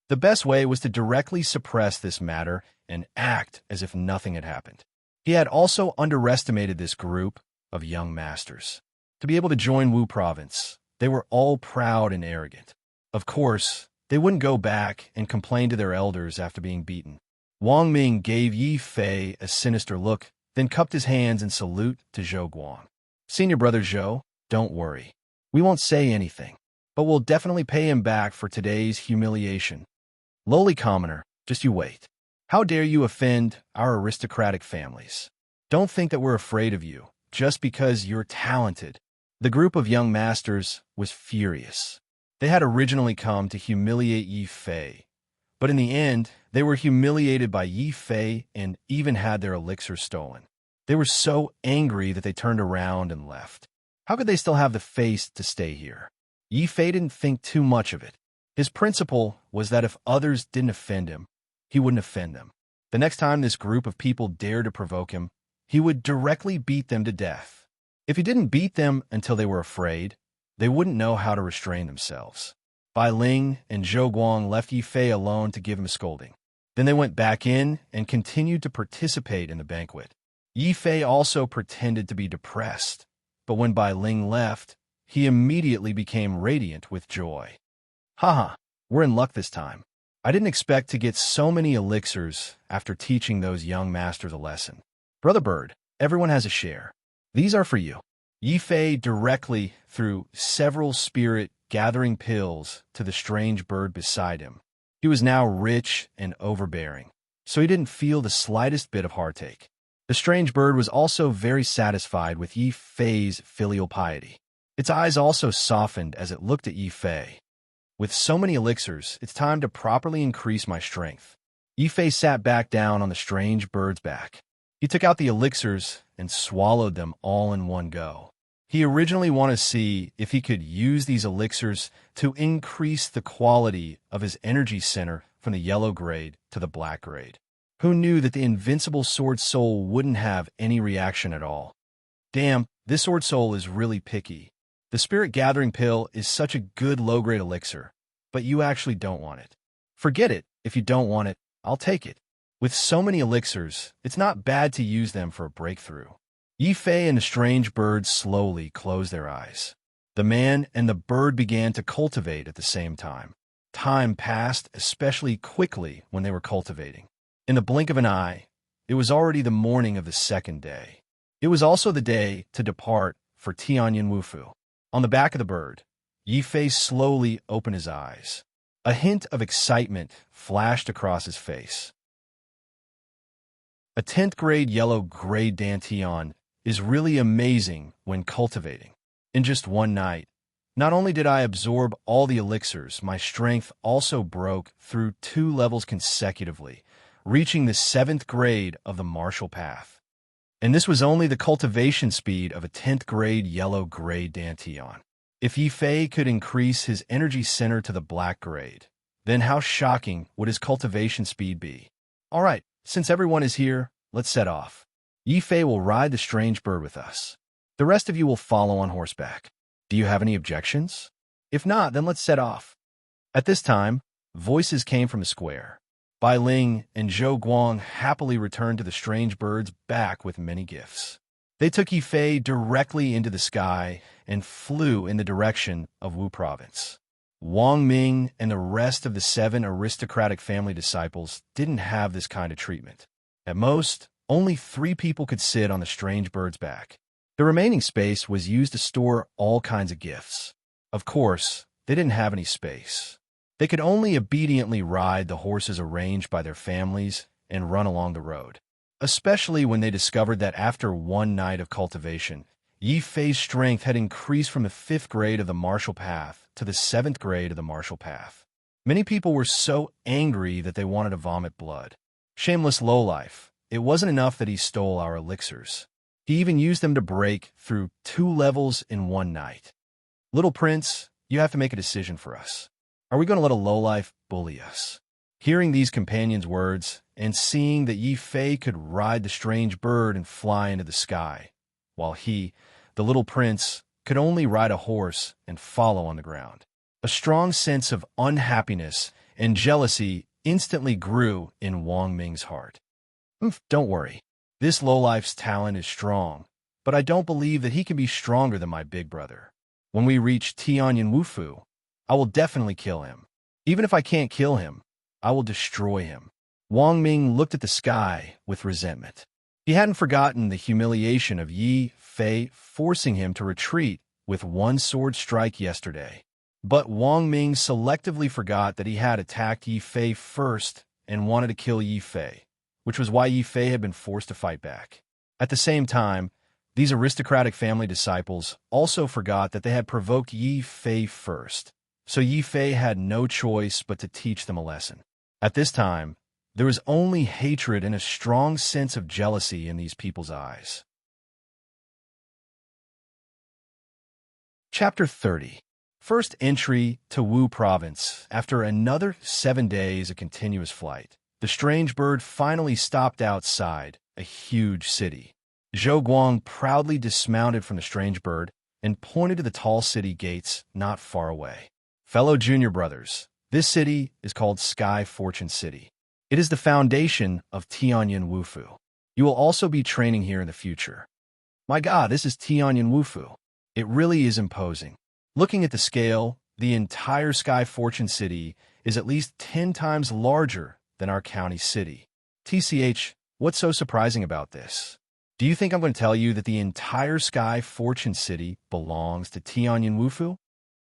The best way was to directly suppress this matter and act as if nothing had happened. He had also underestimated this group of young masters. To be able to join Wu Province, they were all proud and arrogant. Of course, they wouldn't go back and complain to their elders after being beaten. Wang Ming gave Yi Fei a sinister look, then cupped his hands in salute to Zhou Guang. Senior brother Zhou, don't worry. We won't say anything, but we'll definitely pay him back for today's humiliation. Lowly commoner, just you wait. How dare you offend our aristocratic families? Don't think that we're afraid of you, just because you're talented. The group of young masters was furious. They had originally come to humiliate Yi Fei, but in the end, they were humiliated by Yi Fei and even had their elixir stolen. They were so angry that they turned around and left. How could they still have the face to stay here? Yi Fei didn't think too much of it. His principle was that if others didn't offend him, he wouldn't offend them. The next time this group of people dared to provoke him, he would directly beat them to death. If he didn't beat them until they were afraid, they wouldn't know how to restrain themselves. Bai Ling and Zhou Guang left Yi Fei alone to give him a scolding. Then they went back in and continued to participate in the banquet. Yi Fei also pretended to be depressed, but when Bai Ling left, he immediately became radiant with joy. Haha, we're in luck this time. I didn't expect to get so many elixirs after teaching those young masters a lesson. Brother Bird, everyone has a share. These are for you. Yi Fei directly threw several spirit-gathering pills to the strange bird beside him. He was now rich and overbearing, so he didn't feel the slightest bit of heartache. The strange bird was also very satisfied with Yi Fei's filial piety. Its eyes also softened as it looked at Yi Fei. With so many elixirs, it's time to properly increase my strength. Yi Fei sat back down on the strange bird's back. He took out the elixirs and swallowed them all in one go. He originally wanted to see if he could use these elixirs to increase the quality of his energy center from the yellow grade to the black grade. Who knew that the invincible sword soul wouldn't have any reaction at all? Damn, this sword soul is really picky. The spirit gathering pill is such a good low-grade elixir, but you actually don't want it. Forget it. If you don't want it, I'll take it. With so many elixirs, it's not bad to use them for a breakthrough. Yi Fei and the strange bird slowly closed their eyes. The man and the bird began to cultivate at the same time. Time passed especially quickly when they were cultivating. In the blink of an eye, it was already the morning of the second day. It was also the day to depart for Tianyan Wufu. On the back of the bird, Yi Fei slowly opened his eyes. A hint of excitement flashed across his face. A 10th grade yellow grade dantian is really amazing when cultivating. In just one night, not only did I absorb all the elixirs, my strength also broke through 2 levels consecutively, reaching the 7th grade of the martial path. And this was only the cultivation speed of a 10th grade yellow grade dantian. If Yi Fei could increase his energy center to the black grade, then how shocking would his cultivation speed be? All right, since everyone is here, let's set off. Yi Fei will ride the strange bird with us. The rest of you will follow on horseback. Do you have any objections? If not, then let's set off. At this time, voices came from the square. Bai Ling and Zhou Guang happily returned to the strange bird's back with many gifts. They took Yi Fei directly into the sky and flew in the direction of Wu Province. Wang Ming and the rest of the 7 aristocratic family disciples didn't have this kind of treatment. At most, only 3 people could sit on the strange bird's back. The remaining space was used to store all kinds of gifts. Of course, they didn't have any space. They could only obediently ride the horses arranged by their families and run along the road. especially when they discovered that after one night of cultivation, Yi Fei's strength had increased from the 5th grade of the martial path to the 7th grade of the martial path. Many people were so angry that they wanted to vomit blood. Shameless lowlife. It wasn't enough that he stole our elixirs. He even used them to break through 2 levels in one night. Little Prince, you have to make a decision for us. Are we going to let a lowlife bully us? Hearing these companions' words and seeing that Yi Fei could ride the strange bird and fly into the sky, while he, the little prince, could only ride a horse and follow on the ground. A strong sense of unhappiness and jealousy instantly grew in Wang Ming's heart. Don't worry. This lowlife's talent is strong, but I don't believe that he can be stronger than my big brother. When we reach Tianyan Wufu, I will definitely kill him. Even if I can't kill him, I will destroy him. Wang Ming looked at the sky with resentment. He hadn't forgotten the humiliation of Yi Fei forcing him to retreat with one sword strike yesterday. But Wang Ming selectively forgot that he had attacked Yi Fei first and wanted to kill Yi Fei, which was why Yi Fei had been forced to fight back. At the same time, these aristocratic family disciples also forgot that they had provoked Yi Fei first, so Yi Fei had no choice but to teach them a lesson. At this time, there was only hatred and a strong sense of jealousy in these people's eyes. Chapter 30. First entry to Wu Province. After another 7 days of continuous flight, the strange bird finally stopped outside a huge city. Zhou Guang proudly dismounted from the strange bird and pointed to the tall city gates not far away. Fellow junior brothers, this city is called Sky Fortune City. It is the foundation of Tianyan Wufu. You will also be training here in the future. My God, this is Tianyan Wufu. It really is imposing. Looking at the scale, the entire Sky Fortune City is at least 10 times larger than our county city. TCH, what's so surprising about this? Do you think I'm going to tell you that the entire Sky Fortune City belongs to Tianyan Wufu?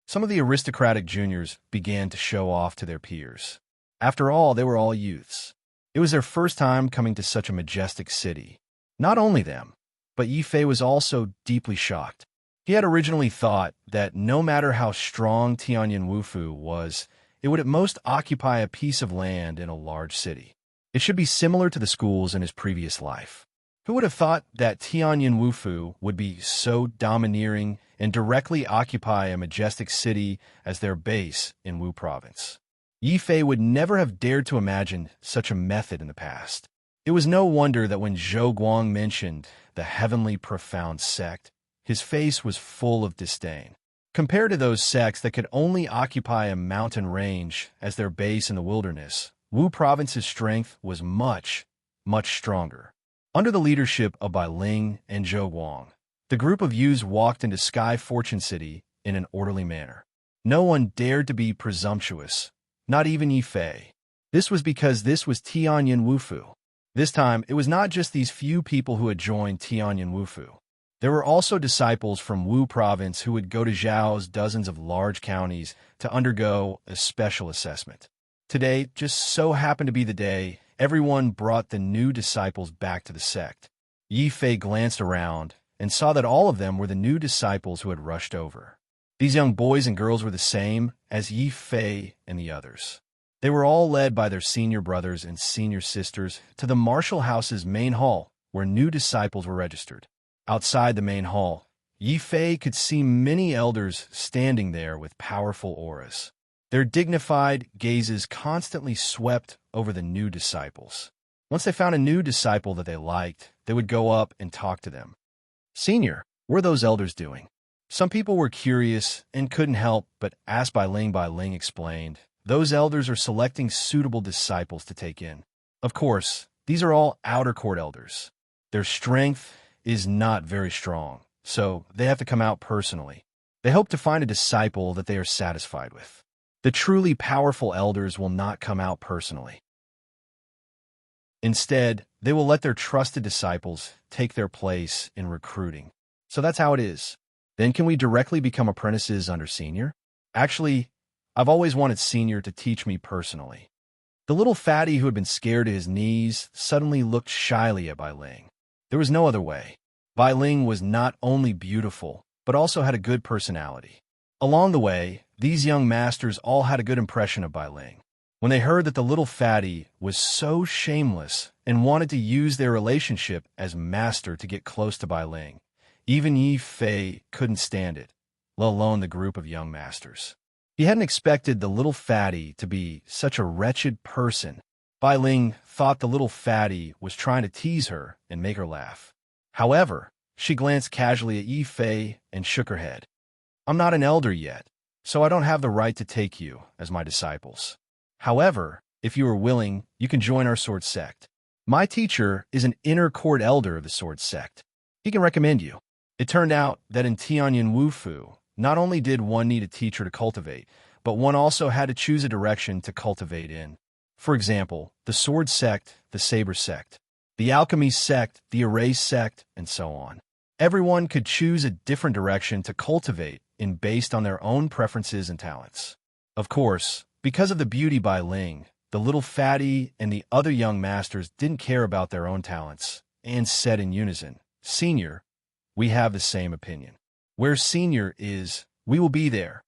Some of the aristocratic juniors began to show off to their peers. After all, they were all youths. It was their first time coming to such a majestic city. Not only them, but Yi Fei was also deeply shocked. He had originally thought that no matter how strong Tianyan Wufu was, it would at most occupy a piece of land in a large city. It should be similar to the schools in his previous life. Who would have thought that Tianyan Wufu would be so domineering and directly occupy a majestic city as their base in Wu Province? Yi Fei would never have dared to imagine such a method in the past. It was no wonder that when Zhou Guang mentioned the heavenly profound sect, his face was full of disdain. Compared to those sects that could only occupy a mountain range as their base in the wilderness, Wu Province's strength was much, much stronger. Under the leadership of Bai Ling and Zhou Guang, the group of youths walked into Sky Fortune City in an orderly manner. No one dared to be presumptuous, not even Yi Fei. This was because this was Tianyan Wufu. This time, it was not just these few people who had joined Tianyan Wufu. There were also disciples from Wu Province who would go to Zhao's dozens of large counties to undergo a special assessment. Today just so happened to be the day everyone brought the new disciples back to the sect. Yi Fei glanced around and saw that all of them were the new disciples who had rushed over. These young boys and girls were the same as Yi Fei and the others. They were all led by their senior brothers and senior sisters to the martial house's main hall, where new disciples were registered. Outside the main hall, Yi Fei could see many elders standing there with powerful auras. Their dignified gazes constantly swept over the new disciples. Once they found a new disciple that they liked, they would go up and talk to them. "Senior, what are those elders doing?" Some people were curious and couldn't help but ask Bai Ling. Bai Ling explained, "Those elders are selecting suitable disciples to take in. Of course, these are all outer court elders. Their strength is not very strong, so they have to come out personally. They hope to find a disciple that they are satisfied with. The truly powerful elders will not come out personally. Instead, they will let their trusted disciples take their place in recruiting. So that's how it is. Then can we directly become apprentices under senior? Actually, I've always wanted senior to teach me personally." The little fatty who had been scared to his knees suddenly looked shyly at Bai Ling. There was no other way. Bai Ling was not only beautiful, but also had a good personality. Along the way, these young masters all had a good impression of Bai Ling. When they heard that the little fatty was so shameless and wanted to use their relationship as master to get close to Bai Ling, even Yi Fei couldn't stand it, let alone the group of young masters. He hadn't expected the little fatty to be such a wretched person. Bai Ling thought the little fatty was trying to tease her and make her laugh. However, she glanced casually at Yi Fei and shook her head. I'm not an elder yet, so I don't have the right to take you as my disciples. However, if you are willing, you can join our sword sect. My teacher is an inner court elder of the sword sect. He can recommend you. It turned out that in Tianyin Wufu, not only did one need a teacher to cultivate, but one also had to choose a direction to cultivate in. For example, the sword sect, the saber sect, the alchemy sect, the erase sect, and so on. Everyone could choose a different direction to cultivate in based on their own preferences and talents. Of course, because of the beauty Bai Ling, the little fatty and the other young masters didn't care about their own talents and said in unison, Senior, we have the same opinion. Where Senior is, we will be there.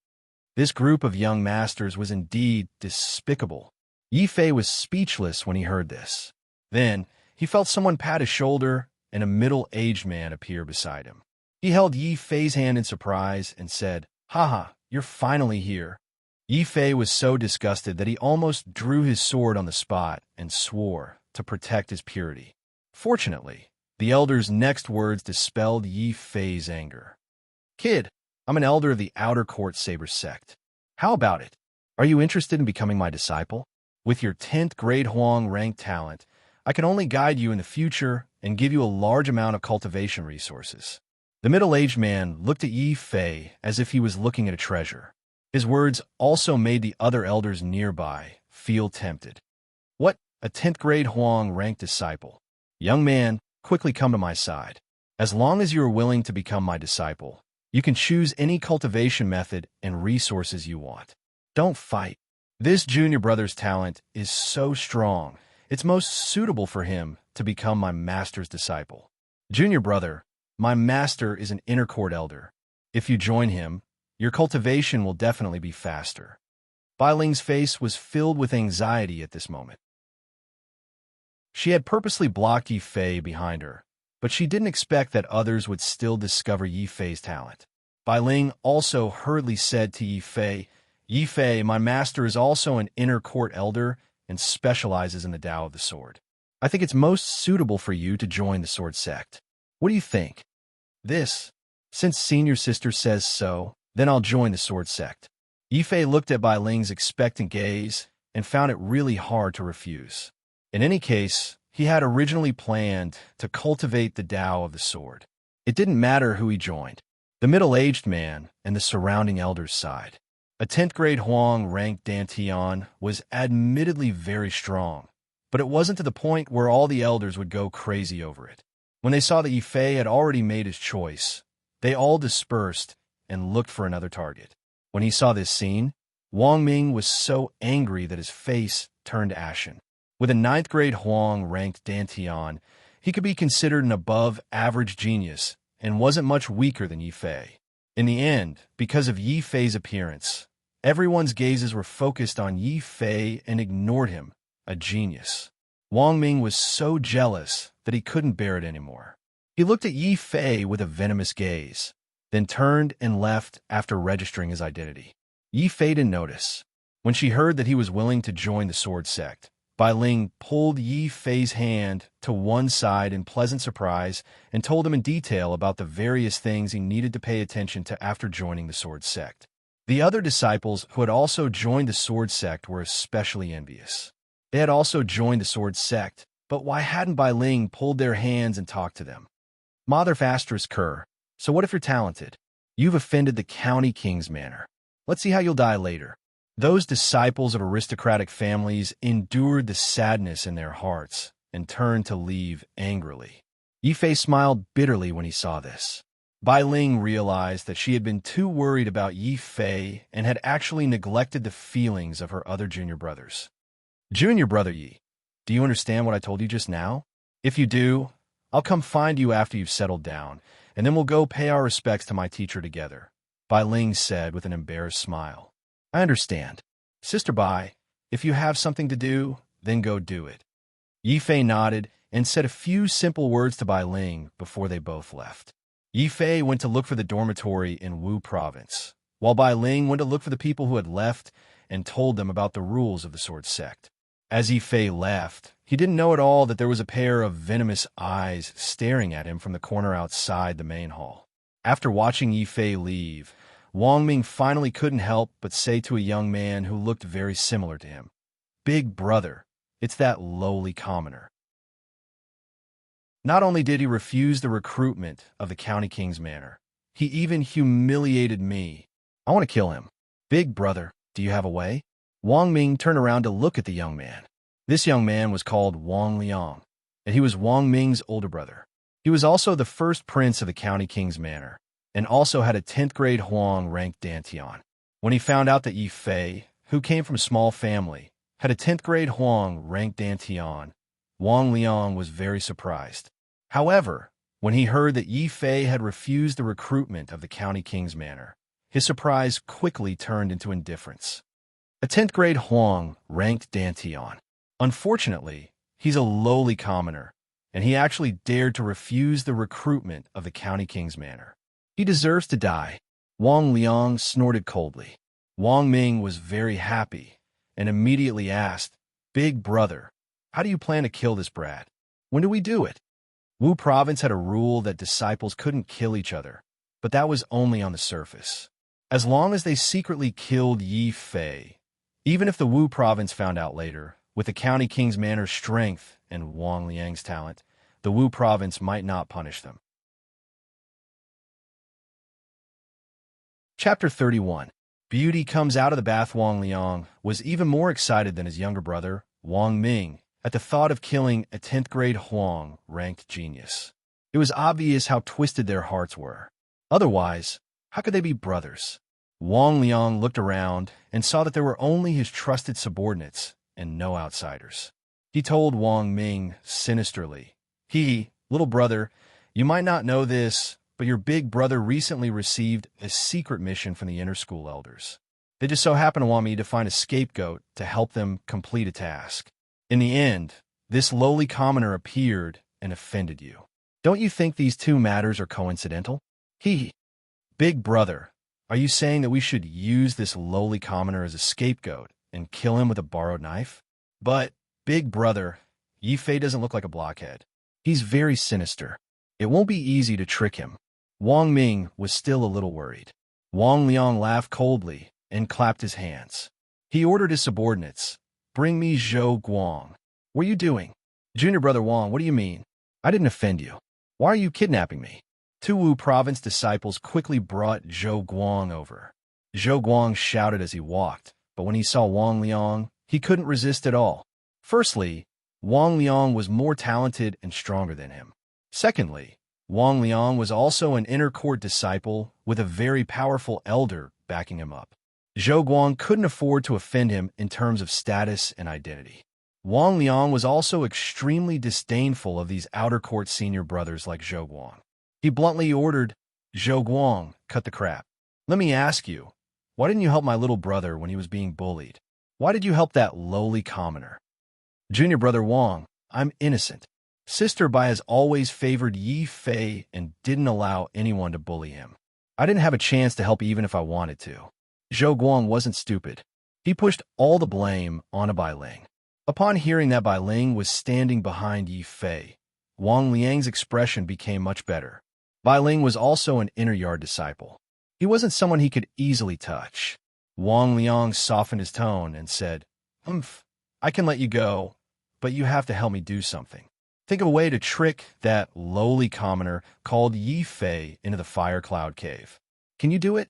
This group of young masters was indeed despicable. Yi Fei was speechless when he heard this. Then, he felt someone pat his shoulder and a middle-aged man appear beside him. He held Yi Fei's hand in surprise and said, Haha, you're finally here. Yi Fei was so disgusted that he almost drew his sword on the spot and swore to protect his purity. Fortunately, the elder's next words dispelled Yi Fei's anger. Kid, I'm an elder of the Outer Court Saber sect. How about it? Are you interested in becoming my disciple? With your 10th grade Huang rank talent, I can only guide you in the future and give you a large amount of cultivation resources. The middle-aged man looked at Yi Fei as if he was looking at a treasure. His words also made the other elders nearby feel tempted. What? A 10th grade Huang ranked disciple? Young man, quickly come to my side. As long as you are willing to become my disciple, you can choose any cultivation method and resources you want. Don't fight. This junior brother's talent is so strong, it's most suitable for him to become my master's disciple. Junior brother, my master is an inner court elder. If you join him, your cultivation will definitely be faster. Bai Ling's face was filled with anxiety at this moment. She had purposely blocked Yi Fei behind her, but she didn't expect that others would still discover Yi Fei's talent. Bai Ling also hurriedly said to Yi Fei, my master is also an inner court elder and specializes in the Tao of the sword. I think it's most suitable for you to join the sword sect. What do you think? Since senior sister says so, then I'll join the sword sect. Yi Fei looked at Bai Ling's expectant gaze and found it really hard to refuse. In any case, he had originally planned to cultivate the Tao of the sword. It didn't matter who he joined, the middle-aged man and the surrounding elders' side. A 10th grade Huang ranked Dantian was admittedly very strong, but it wasn't to the point where all the elders would go crazy over it. When they saw that Yi Fei had already made his choice, they all dispersed and looked for another target. When he saw this scene, Wang Ming was so angry that his face turned ashen. With a 9th grade Huang ranked Dantian, he could be considered an above-average genius and wasn't much weaker than Yi Fei. In the end, because of Yi Fei's appearance, everyone's gazes were focused on Yi Fei and ignored him, a genius. Wang Ming was so jealous that he couldn't bear it anymore. He looked at Yi Fei with a venomous gaze, then turned and left after registering his identity. Yi Fei didn't notice. When she heard that he was willing to join the sword sect, Bai Ling pulled Yi Fei's hand to one side in pleasant surprise and told him in detail about the various things he needed to pay attention to after joining the sword sect. The other disciples who had also joined the sword sect were especially envious. They had also joined the sword sect, but why hadn't Bai Ling pulled their hands and talked to them? Mother Fastris Kerr, so what if you're talented? You've offended the county king's manor. Let's see how you'll die later. Those disciples of aristocratic families endured the sadness in their hearts and turned to leave angrily. Yi Fei smiled bitterly when he saw this. Bai Ling realized that she had been too worried about Yi Fei and had actually neglected the feelings of her other junior brothers. Junior brother Yi, do you understand what I told you just now? If you do, I'll come find you after you've settled down, and then we'll go pay our respects to my teacher together, Bai Ling said with an embarrassed smile. I understand. Sister Bai, if you have something to do, then go do it. Yi Fei nodded and said a few simple words to Bai Ling before they both left. Yi Fei went to look for the dormitory in Wu Province, while Bai Ling went to look for the people who had left and told them about the rules of the sword sect. As Yi Fei left, he didn't know at all that there was a pair of venomous eyes staring at him from the corner outside the main hall. After watching Yi Fei leave, Wang Ming finally couldn't help but say to a young man who looked very similar to him, "Big brother, it's that lowly commoner." Not only did he refuse the recruitment of the County King's Manor, he even humiliated me. I want to kill him. Big brother, do you have a way? Wang Ming turned around to look at the young man. This young man was called Wang Liang, and he was Wang Ming's older brother. He was also the first prince of the County King's Manor, and also had a 10th grade Huang ranked Dantian. When he found out that Yi Fei, who came from a small family, had a 10th grade Huang ranked Dantian, Wang Liang was very surprised. However, when he heard that Yi Fei had refused the recruitment of the County King's Manor, his surprise quickly turned into indifference. A 10th grade Huang ranked Dantian. Unfortunately, he's a lowly commoner, and he actually dared to refuse the recruitment of the County King's Manor. He deserves to die. Wang Liang snorted coldly. Wang Ming was very happy and immediately asked, "Big brother, how do you plan to kill this brat? When do we do it?" Wu Province had a rule that disciples couldn't kill each other, but that was only on the surface. As long as they secretly killed Yi Fei, even if the Wu Province found out later, with the County King's Manor's strength and Wang Liang's talent, the Wu Province might not punish them. Chapter 31. Beauty comes out of the bath. Wang Liang was even more excited than his younger brother, Wang Ming, at the thought of killing a 10th grade Huang ranked genius. It was obvious how twisted their hearts were. Otherwise, how could they be brothers? Wang Liang looked around and saw that there were only his trusted subordinates and no outsiders. He told Wang Ming sinisterly, "Little brother, you might not know this, but your big brother recently received a secret mission from the inner school elders. They just so happen to want me to find a scapegoat to help them complete a task. In the end, this lowly commoner appeared and offended you. Don't you think these two matters are coincidental?" Big brother, are you saying that we should use this lowly commoner as a scapegoat and kill him with a borrowed knife? But, big brother, Yi Fei doesn't look like a blockhead. He's very sinister. It won't be easy to trick him. Wang Ming was still a little worried. Wang Liang laughed coldly and clapped his hands. He ordered his subordinates, "Bring me Zhou Guang." "What are you doing?" "Junior brother Wang, what do you mean? I didn't offend you. Why are you kidnapping me?" Two Wu Province disciples quickly brought Zhou Guang over. Zhou Guang shouted as he walked, but when he saw Wang Liang, he couldn't resist at all. Firstly, Wang Liang was more talented and stronger than him. Secondly, Wang Liang was also an inner court disciple with a very powerful elder backing him up. Zhou Guang couldn't afford to offend him in terms of status and identity. Wang Liang was also extremely disdainful of these outer court senior brothers like Zhou Guang. He bluntly ordered, "Zhou Guang, cut the crap. Let me ask you, why didn't you help my little brother when he was being bullied? Why did you help that lowly commoner?" "Junior brother Wang, I'm innocent. Sister Bai has always favored Yi Fei and didn't allow anyone to bully him. I didn't have a chance to help even if I wanted to." Zhou Guang wasn't stupid. He pushed all the blame on Bai Ling. Upon hearing that Bai Ling was standing behind Yi Fei, Wang Liang's expression became much better. Bai Ling was also an inner yard disciple. He wasn't someone he could easily touch. Wang Liang softened his tone and said, I can let you go, but you have to help me do something. Think of a way to trick that lowly commoner called Yi Fei into the Fire Cloud Cave. Can you do it?"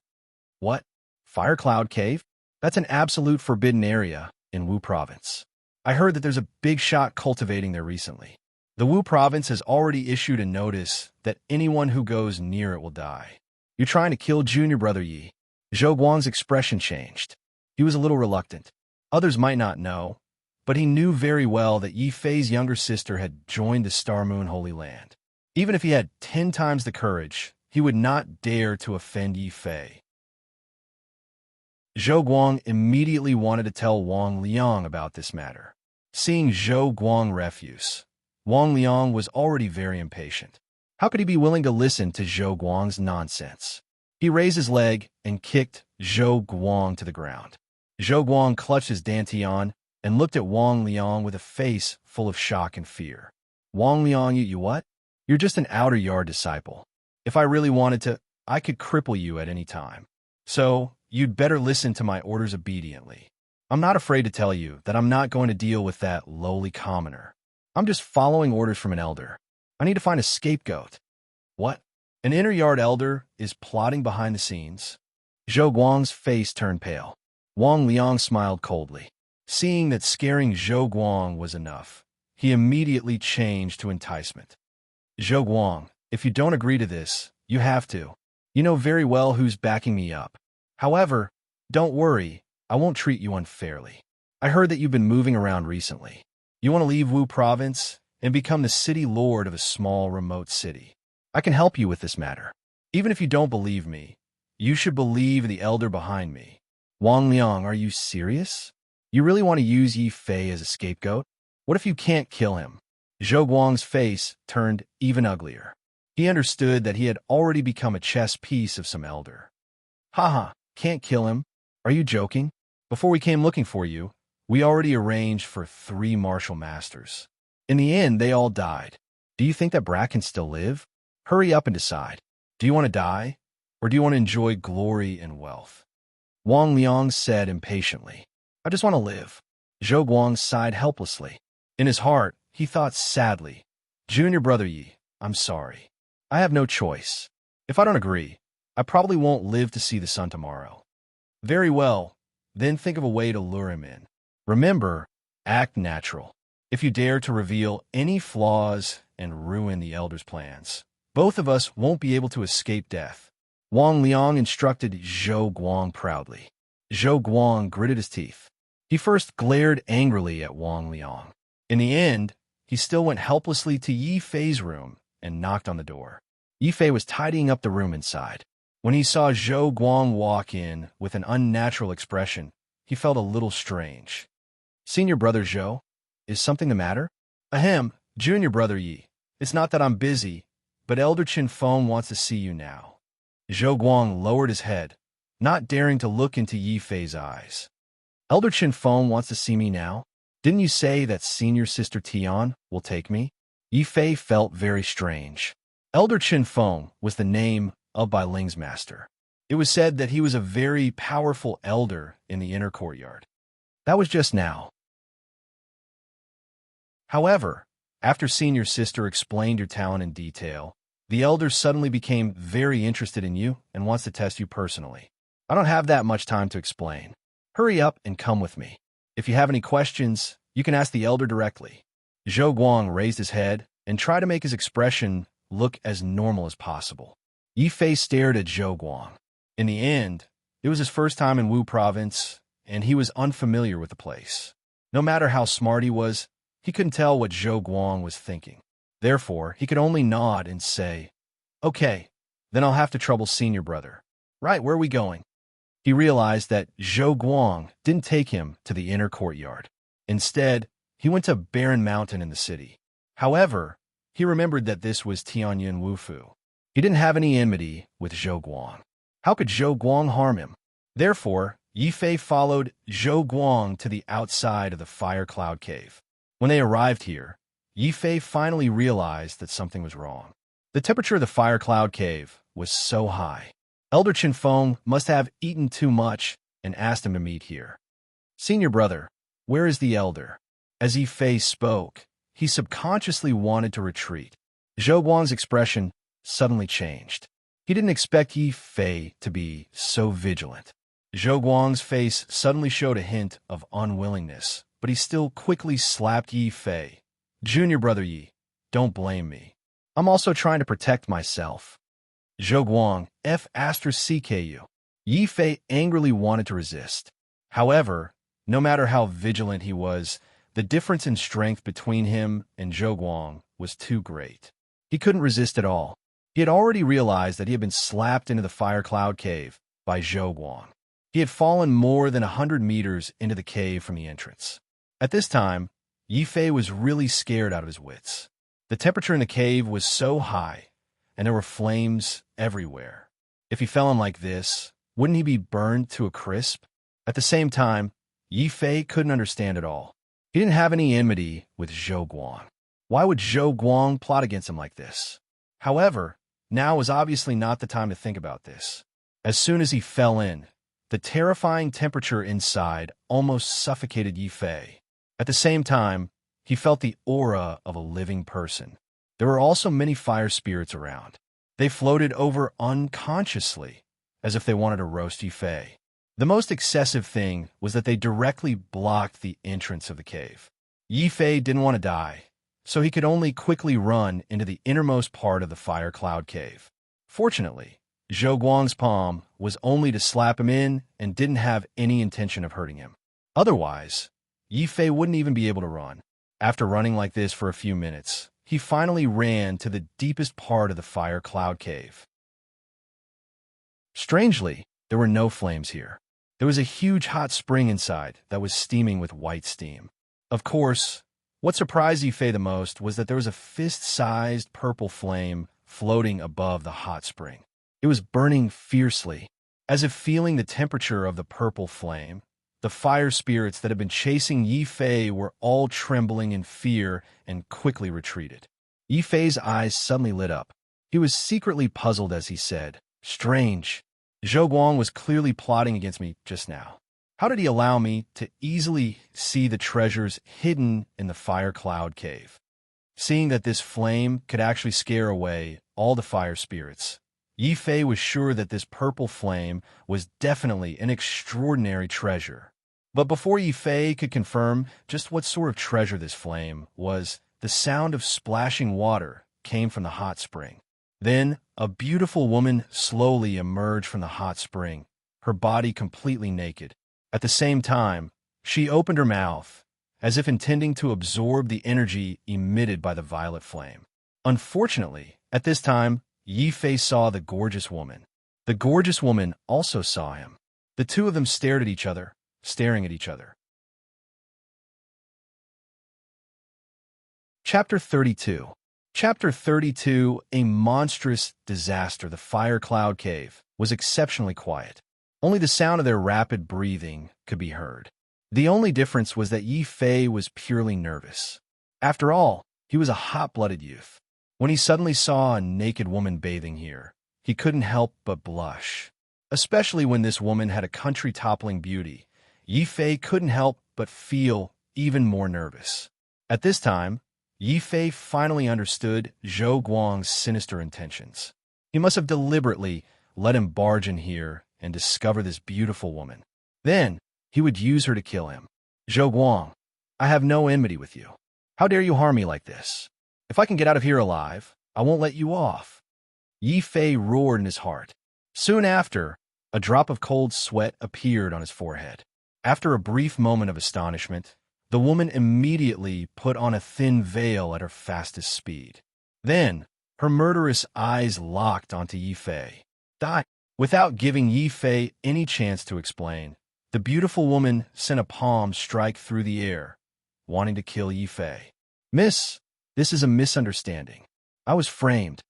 "What? Fire Cloud Cave? That's an absolute forbidden area in Wu Province. I heard that there's a big shot cultivating there recently. The Wu Province has already issued a notice that anyone who goes near it will die. You're trying to kill junior brother Yi." Zhou Guang's expression changed. He was a little reluctant. Others might not know, but he knew very well that Yi Fei's younger sister had joined the Star Moon Holy Land. Even if he had 10 times the courage, he would not dare to offend Yi Fei. Zhou Guang immediately wanted to tell Wang Liang about this matter. Seeing Zhou Guang refuse, Wang Liang was already very impatient. How could he be willing to listen to Zhou Guang's nonsense? He raised his leg and kicked Zhou Guang to the ground. Zhou Guang clutched his dantian and looked at Wang Liang with a face full of shock and fear. Wang Liang, you what? You're just an outer yard disciple. If I really wanted to, I could cripple you at any time. So, you'd better listen to my orders obediently. I'm not afraid to tell you that I'm not going to deal with that lowly commoner. I'm just following orders from an elder. I need to find a scapegoat. What? An inner yard elder is plotting behind the scenes? Zhou Guang's face turned pale. Wang Liang smiled coldly. Seeing that scaring Zhou Guang was enough, he immediately changed to enticement. Zhou Guang, if you don't agree to this, you have to. You know very well who's backing me up. However, don't worry, I won't treat you unfairly. I heard that you've been moving around recently. You want to leave Wu Province and become the city lord of a small, remote city. I can help you with this matter. Even if you don't believe me, you should believe the elder behind me. Wang Liang, are you serious? You really want to use Yi Fei as a scapegoat? What if you can't kill him? Zhou Guang's face turned even uglier. He understood that he had already become a chess piece of some elder. Haha, can't kill him? Are you joking? Before we came looking for you, we already arranged for 3 martial masters. In the end, they all died. Do you think that brat can still live? Hurry up and decide. Do you want to die, or do you want to enjoy glory and wealth? Wang Liang said impatiently. I just want to live. Zhou Guang sighed helplessly. In his heart, he thought sadly, Junior brother Yi, I'm sorry. I have no choice. If I don't agree, I probably won't live to see the sun tomorrow. Very well, then think of a way to lure him in. Remember, act natural. If you dare to reveal any flaws and ruin the elder's plans, both of us won't be able to escape death. Wang Liang instructed Zhou Guang proudly. Zhou Guang gritted his teeth. He first glared angrily at Wang Liang. In the end, he still went helplessly to Yi Fei's room and knocked on the door. Yi Fei was tidying up the room inside. When he saw Zhou Guang walk in with an unnatural expression, he felt a little strange. Senior brother Zhou, is something the matter? Ahem, junior brother Yi. It's not that I'm busy, but Elder Qin Feng wants to see you now. Zhou Guang lowered his head, not daring to look into Yi Fei's eyes. Elder Qin Feng wants to see me now? Didn't you say that senior sister Tian will take me? Yi Fei felt very strange. Elder Qin Feng was the name of Bai Ling's master. It was said that he was a very powerful elder in the inner courtyard. That was just now. However, after senior sister explained your talent in detail, the elder suddenly became very interested in you and wants to test you personally. I don't have that much time to explain. Hurry up and come with me. If you have any questions, you can ask the elder directly. Zhou Guang raised his head and tried to make his expression look as normal as possible. Yi Fei stared at Zhou Guang. In the end, it was his first time in Wu Province, and he was unfamiliar with the place. No matter how smart he was, he couldn't tell what Zhou Guang was thinking. Therefore, he could only nod and say, Okay, then I'll have to trouble senior brother. Right, where are we going? He realized that Zhou Guang didn't take him to the inner courtyard. Instead, he went to Barren Mountain in the city. However, he remembered that this was Tianyin Wufu. He didn't have any enmity with Zhou Guang. How could Zhou Guang harm him? Therefore, Yi Fei followed Zhou Guang to the outside of the Fire Cloud Cave. When they arrived here, Yi Fei finally realized that something was wrong. The temperature of the Fire Cloud Cave was so high. Elder Qin Feng must have eaten too much and asked him to meet here. Senior brother, where is the elder? As Yi Fei spoke, he subconsciously wanted to retreat. Zhou Guang's expression suddenly changed. He didn't expect Yi Fei to be so vigilant. Zhou Guang's face suddenly showed a hint of unwillingness, but he still quickly slapped Yi Fei. Junior brother Yi, don't blame me. I'm also trying to protect myself. Zhou Guang, CKU. Yi Fei angrily wanted to resist. However, no matter how vigilant he was, The difference in strength between him and Zhou Guang was too great. He couldn't resist at all. He had already realized that he had been slapped into the fire cloud cave by Zhou Guang. He had fallen more than 100 meters into the cave from the entrance. At this time, Yi Fei was really scared out of his wits. The temperature in the cave was so high, and there were flames everywhere. If he fell in like this, wouldn't he be burned to a crisp? At the same time, Yi Fei couldn't understand it all. He didn't have any enmity with Zhou Guang. Why would Zhou Guang plot against him like this? However, now was obviously not the time to think about this. As soon as he fell in, the terrifying temperature inside almost suffocated Yi Fei. At the same time, he felt the aura of a living person. There were also many fire spirits around. They floated over unconsciously, as if they wanted to roast Yi Fei. The most excessive thing was that they directly blocked the entrance of the cave. Yi Fei didn't want to die, so he could only quickly run into the innermost part of the fire cloud cave. Fortunately, Zhou Guang's palm was only to slap him in and didn't have any intention of hurting him. Otherwise, Yi Fei wouldn't even be able to run. After running like this for a few minutes, he finally ran to the deepest part of the fire cloud cave. Strangely, there were no flames here. There was a huge hot spring inside that was steaming with white steam. Of course, what surprised Yi Fei the most was that there was a fist-sized purple flame floating above the hot spring. It was burning fiercely. As if feeling the temperature of the purple flame, the fire spirits that had been chasing Yi Fei were all trembling in fear and quickly retreated. Yi Fei's eyes suddenly lit up. He was secretly puzzled as he said, "Strange. Zhou Guang was clearly plotting against me just now. How did he allow me to easily see the treasures hidden in the fire cloud cave?" Seeing that this flame could actually scare away all the fire spirits, Yi Fei was sure that this purple flame was definitely an extraordinary treasure. But before Yi Fei could confirm just what sort of treasure this flame was, the sound of splashing water came from the hot spring. Then, a beautiful woman slowly emerged from the hot spring, her body completely naked. At the same time, she opened her mouth, as if intending to absorb the energy emitted by the violet flame. Unfortunately, at this time, Yi Fei saw the gorgeous woman. The gorgeous woman also saw him. The two of them stared at each other, staring at each other. Chapter 32. Chapter 32, A Monstrous Disaster. The fire cloud cave was exceptionally quiet. Only the sound of their rapid breathing could be heard. The only difference was that Yi Fei was purely nervous. After all, he was a hot-blooded youth. When he suddenly saw a naked woman bathing here, he couldn't help but blush. Especially when this woman had a country-toppling beauty, Yi Fei couldn't help but feel even more nervous. At this time, Yi Fei finally understood Zhou Guang's sinister intentions. He must have deliberately let him barge in here and discover this beautiful woman. Then, he would use her to kill him. "Zhou Guang, I have no enmity with you. How dare you harm me like this? If I can get out of here alive, I won't let you off." Yi Fei roared in his heart. Soon after, a drop of cold sweat appeared on his forehead. After a brief moment of astonishment, the woman immediately put on a thin veil at her fastest speed. Then, her murderous eyes locked onto Yi Fei. Without giving Yi Fei any chance to explain, the beautiful woman sent a palm strike through the air, wanting to kill Yi Fei. "Miss, this is a misunderstanding. I was framed."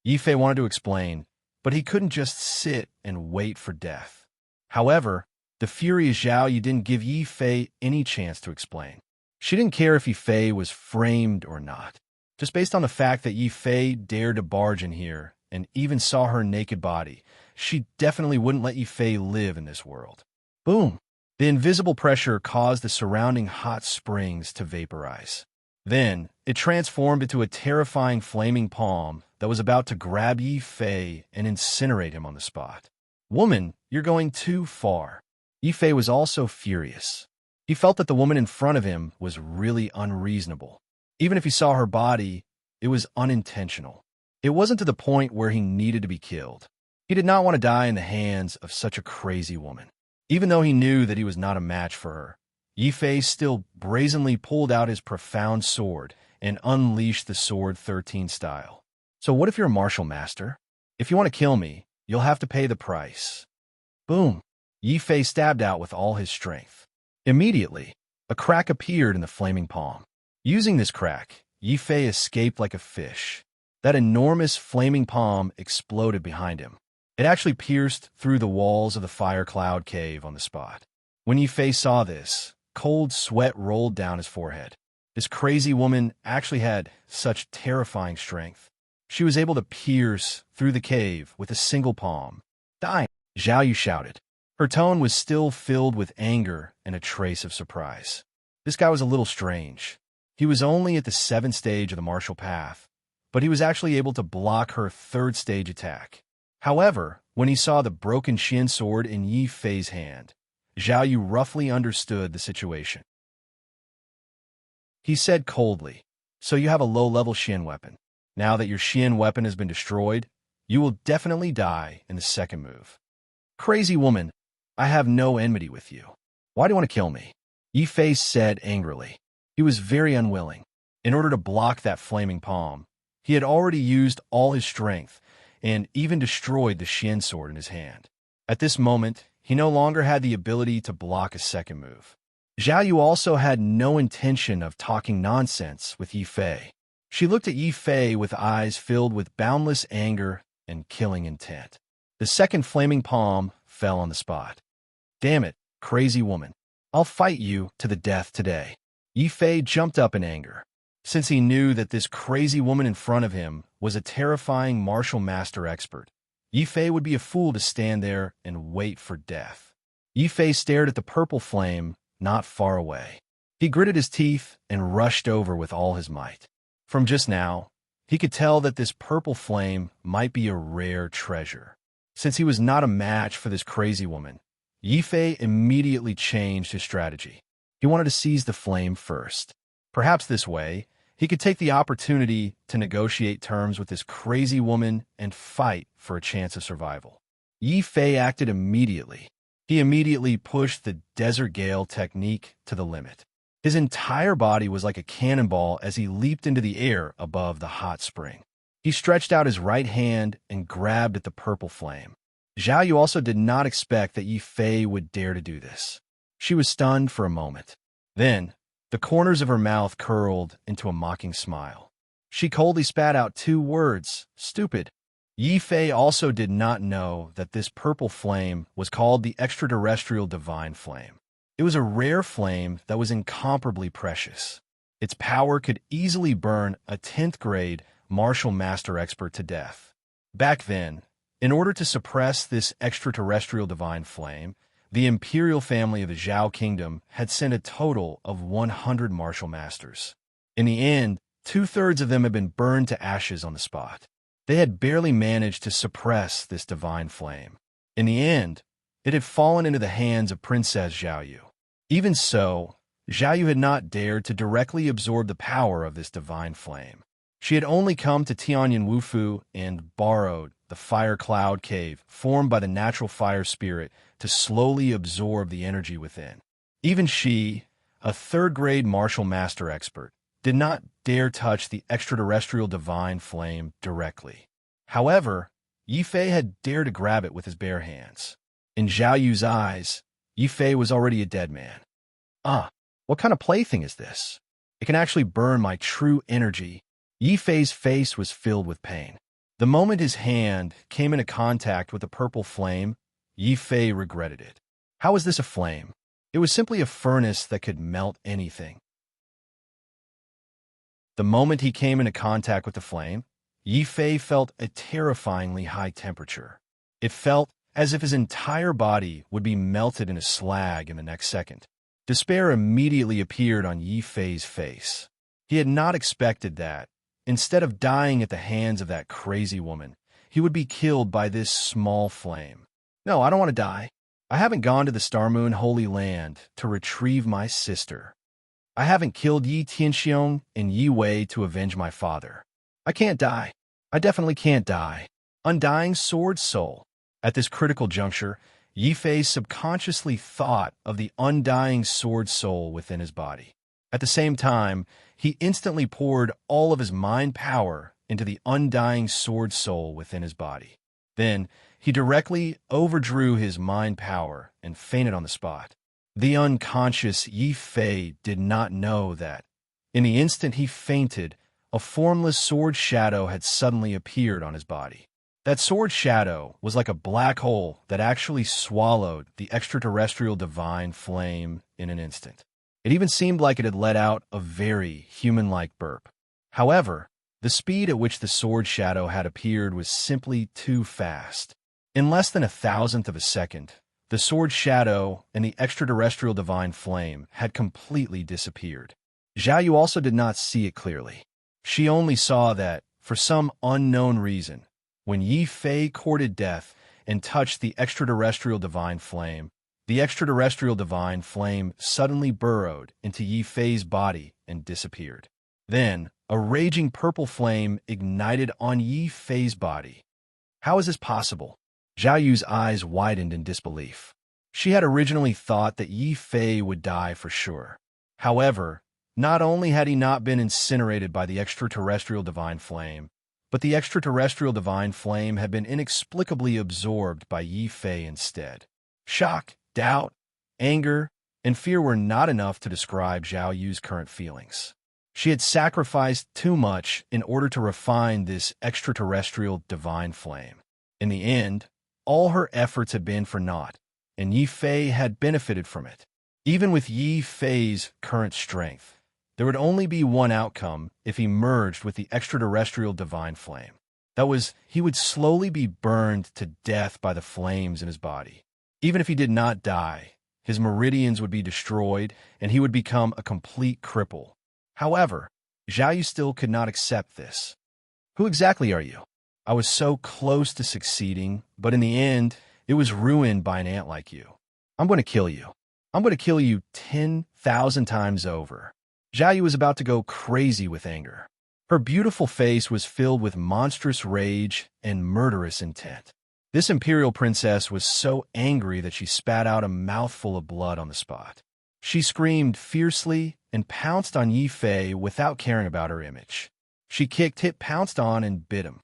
Yi Fei wanted to explain, but he couldn't just sit and wait for death. However, the furious Zhao Yi didn't give Yi Fei any chance to explain. She didn't care if Yi Fei was framed or not. Just based on the fact that Yi Fei dared to barge in here and even saw her naked body, she definitely wouldn't let Yi Fei live in this world. Boom! The invisible pressure caused the surrounding hot springs to vaporize. Then, it transformed into a terrifying flaming palm that was about to grab Yi Fei and incinerate him on the spot. "Woman, you're going too far." Yi Fei was also furious. He felt that the woman in front of him was really unreasonable. Even if he saw her body, it was unintentional. It wasn't to the point where he needed to be killed. He did not want to die in the hands of such a crazy woman. Even though he knew that he was not a match for her, Yi Fei still brazenly pulled out his profound sword and unleashed the sword 13 style. So what if you're a martial master? If you want to kill me, you'll have to pay the price. Boom! Yi Fei stabbed out with all his strength. Immediately, a crack appeared in the flaming palm. Using this crack, Yi Fei escaped like a fish. That enormous flaming palm exploded behind him. It actually pierced through the walls of the fire cloud cave on the spot. When Yi Fei saw this, cold sweat rolled down his forehead. This crazy woman actually had such terrifying strength. She was able to pierce through the cave with a single palm. "Dying!" Zhao Yu shouted. Her tone was still filled with anger and a trace of surprise. This guy was a little strange. He was only at the 7th stage of the martial path, but he was actually able to block her 3rd stage attack. However, when he saw the broken Xian sword in Yi Fei's hand, Zhao Yu roughly understood the situation. He said coldly, "So you have a low-level Xian weapon. Now that your Xian weapon has been destroyed, you will definitely die in the second move. Crazy woman, I have no enmity with you. Why do you want to kill me?" Yi Fei said angrily. He was very unwilling. In order to block that flaming palm, he had already used all his strength and even destroyed the Xian sword in his hand. At this moment, he no longer had the ability to block a second move. Zhao Yu also had no intention of talking nonsense with Yi Fei. She looked at Yi Fei with eyes filled with boundless anger and killing intent. The second flaming palm fell on the spot. "Damn it, crazy woman. I'll fight you to the death today." Yi Fei jumped up in anger. Since he knew that this crazy woman in front of him was a terrifying martial master expert, Yi Fei would be a fool to stand there and wait for death. Yi Fei stared at the purple flame not far away. He gritted his teeth and rushed over with all his might. From just now, he could tell that this purple flame might be a rare treasure. Since he was not a match for this crazy woman, Yi Fei immediately changed his strategy. He wanted to seize the flame first. Perhaps this way, he could take the opportunity to negotiate terms with this crazy woman and fight for a chance of survival. Yi Fei acted immediately. He immediately pushed the Desert Gale technique to the limit. His entire body was like a cannonball as he leaped into the air above the hot spring. He stretched out his right hand and grabbed at the purple flame. Zhao Yu also did not expect that Yi Fei would dare to do this. She was stunned for a moment. Then, the corners of her mouth curled into a mocking smile. She coldly spat out 2 words, "Stupid." Yi Fei also did not know that this purple flame was called the extraterrestrial divine flame. It was a rare flame that was incomparably precious. Its power could easily burn a 10th grade martial master expert to death. Back then, in order to suppress this extraterrestrial divine flame, the imperial family of the Zhao Kingdom had sent a total of 100 martial masters. In the end, 2/3 of them had been burned to ashes on the spot. They had barely managed to suppress this divine flame. In the end, it had fallen into the hands of Princess Zhao Yu. Even so, Zhao Yu had not dared to directly absorb the power of this divine flame. She had only come to Tianyan Wufu and borrowed the fire cloud cave formed by the natural fire spirit to slowly absorb the energy within. Even she, a 3rd grade martial master expert, did not dare touch the extraterrestrial divine flame directly. However, Yi Fei had dared to grab it with his bare hands. In Zhao Yu's eyes, Yi Fei was already a dead man. What kind of plaything is this? It can actually burn my true energy. Yi Fei's face was filled with pain. The moment his hand came into contact with the purple flame, Yi Fei regretted it. How was this a flame? It was simply a furnace that could melt anything. The moment he came into contact with the flame, Yi Fei felt a terrifyingly high temperature. It felt as if his entire body would be melted in a slag in the next second. Despair immediately appeared on Yi Fei's face. He had not expected that, instead of dying at the hands of that crazy woman, he would be killed by this small flame. No, I don't want to die. I haven't gone to the Star Moon Holy Land to retrieve my sister. I haven't killed Yi Tianxiong and Yi Wei to avenge my father. I can't die. I definitely can't die. Undying sword soul. At this critical juncture, Yifei subconsciously thought of the undying sword soul within his body. At the same time, he instantly poured all of his mind power into the undying sword soul within his body. Then, he directly overdrew his mind power and fainted on the spot. The unconscious Yifei did not know that, in the instant he fainted, a formless sword shadow had suddenly appeared on his body. That sword shadow was like a black hole that actually swallowed the extraterrestrial divine flame in an instant. It even seemed like it had let out a very human-like burp. However, the speed at which the sword shadow had appeared was simply too fast. In less than 1,000th of a second, the sword shadow and the extraterrestrial divine flame had completely disappeared. Zhao Yu also did not see it clearly. She only saw that, for some unknown reason, when Yifei courted death and touched the extraterrestrial divine flame, the extraterrestrial divine flame suddenly burrowed into Yifei's body and disappeared. Then, a raging purple flame ignited on Yifei's body. How is this possible? Zhao Yu's eyes widened in disbelief. She had originally thought that Yifei would die for sure. However, not only had he not been incinerated by the extraterrestrial divine flame, but the extraterrestrial divine flame had been inexplicably absorbed by Yifei instead. Shock, doubt, anger, and fear were not enough to describe Zhao Yu's current feelings. She had sacrificed too much in order to refine this extraterrestrial divine flame. In the end, all her efforts had been for naught, and Yifei had benefited from it. Even with Yifei's current strength, there would only be one outcome if he merged with the extraterrestrial divine flame. That was, he would slowly be burned to death by the flames in his body. Even if he did not die, his meridians would be destroyed and he would become a complete cripple. However, Zhao Yu still could not accept this. Who exactly are you? I was so close to succeeding, but in the end, it was ruined by an ant like you. I'm going to kill you. I'm going to kill you 10,000 times over. Zhao Yu was about to go crazy with anger. Her beautiful face was filled with monstrous rage and murderous intent. This imperial princess was so angry that she spat out a mouthful of blood on the spot. She screamed fiercely and pounced on Yifei without caring about her image. She kicked, hit, pounced on, and bit him.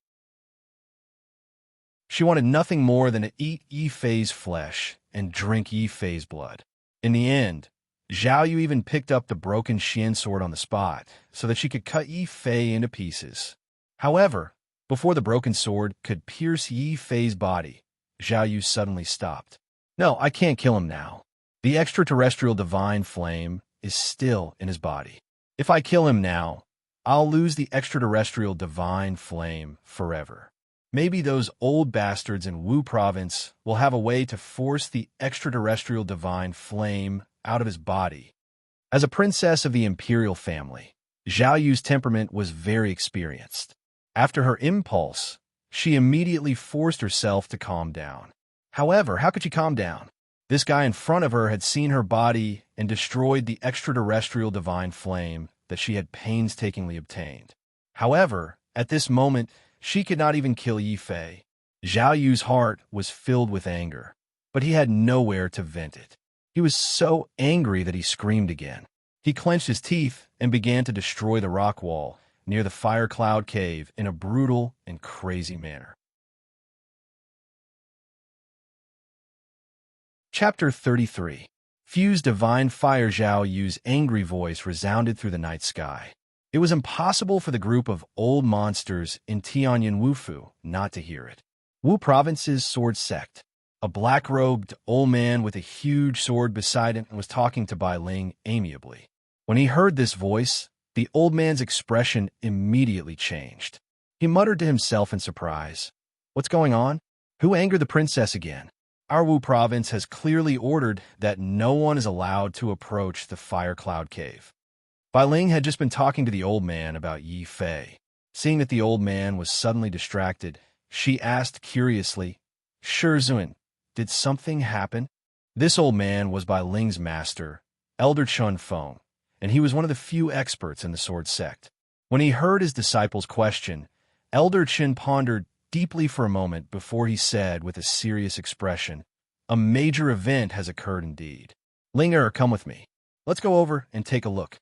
She wanted nothing more than to eat Yifei's flesh and drink Yifei's blood. In the end, Zhao Yu even picked up the broken Xian sword on the spot so that she could cut Yifei into pieces. However, before the broken sword could pierce Yifei's body, Zhao Yu suddenly stopped. No, I can't kill him now. The extraterrestrial divine flame is still in his body. If I kill him now, I'll lose the extraterrestrial divine flame forever. Maybe those old bastards in Wu province will have a way to force the extraterrestrial divine flame out of his body. As a princess of the imperial family, Zhao Yu's temperament was very experienced. After her impulse, she immediately forced herself to calm down. However, how could she calm down? This guy in front of her had seen her body and destroyed the extraterrestrial divine flame that she had painstakingly obtained. However, at this moment, she could not even kill Yifei. Zhao Yu's heart was filled with anger, but he had nowhere to vent it. He was so angry that he screamed again. He clenched his teeth and began to destroy the rock wall near the fire cloud cave in a brutal and crazy manner. Chapter 33. Fuse divine fire. Zhao Yu's angry voice resounded through the night sky. It was impossible for the group of old monsters in Tianyan Wufu not to hear it. Wu Province's sword sect. A black-robed old man with a huge sword beside him was talking to Bai Ling amiably. When he heard this voice, the old man's expression immediately changed. He muttered to himself in surprise. What's going on? Who angered the princess again? Our Wu province has clearly ordered that no one is allowed to approach the Fire Cloud Cave. Bai Ling had just been talking to the old man about Yifei. Seeing that the old man was suddenly distracted, she asked curiously, Shizun, did something happen? This old man was Bai Ling's master, Elder Chun Feng, and he was one of the few experts in the sword sect. When he heard his disciple's question, Elder Chin pondered deeply for a moment before he said with a serious expression, A major event has occurred indeed. Linger, come with me. Let's go over and take a look.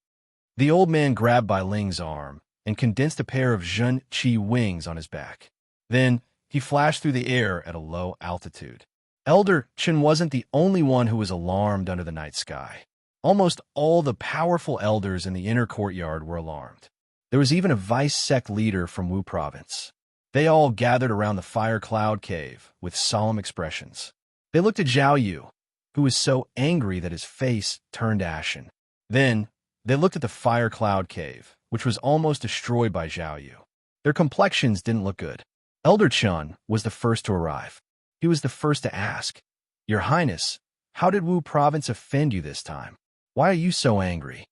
The old man grabbed Bai Ling's arm and condensed a pair of Zhen Qi wings on his back. Then he flashed through the air at a low altitude. Elder Chen wasn't the only one who was alarmed under the night sky. Almost all the powerful elders in the inner courtyard were alarmed. There was even a vice sect leader from Wu province. They all gathered around the fire cloud cave with solemn expressions. They looked at Zhao Yu, who was so angry that his face turned ashen. Then they looked at the fire cloud cave, which was almost destroyed by Zhao Yu. Their complexions didn't look good. Elder Chun was the first to arrive. He was the first to ask, "Your Highness, how did Wu province offend you this time? Why are you so angry?"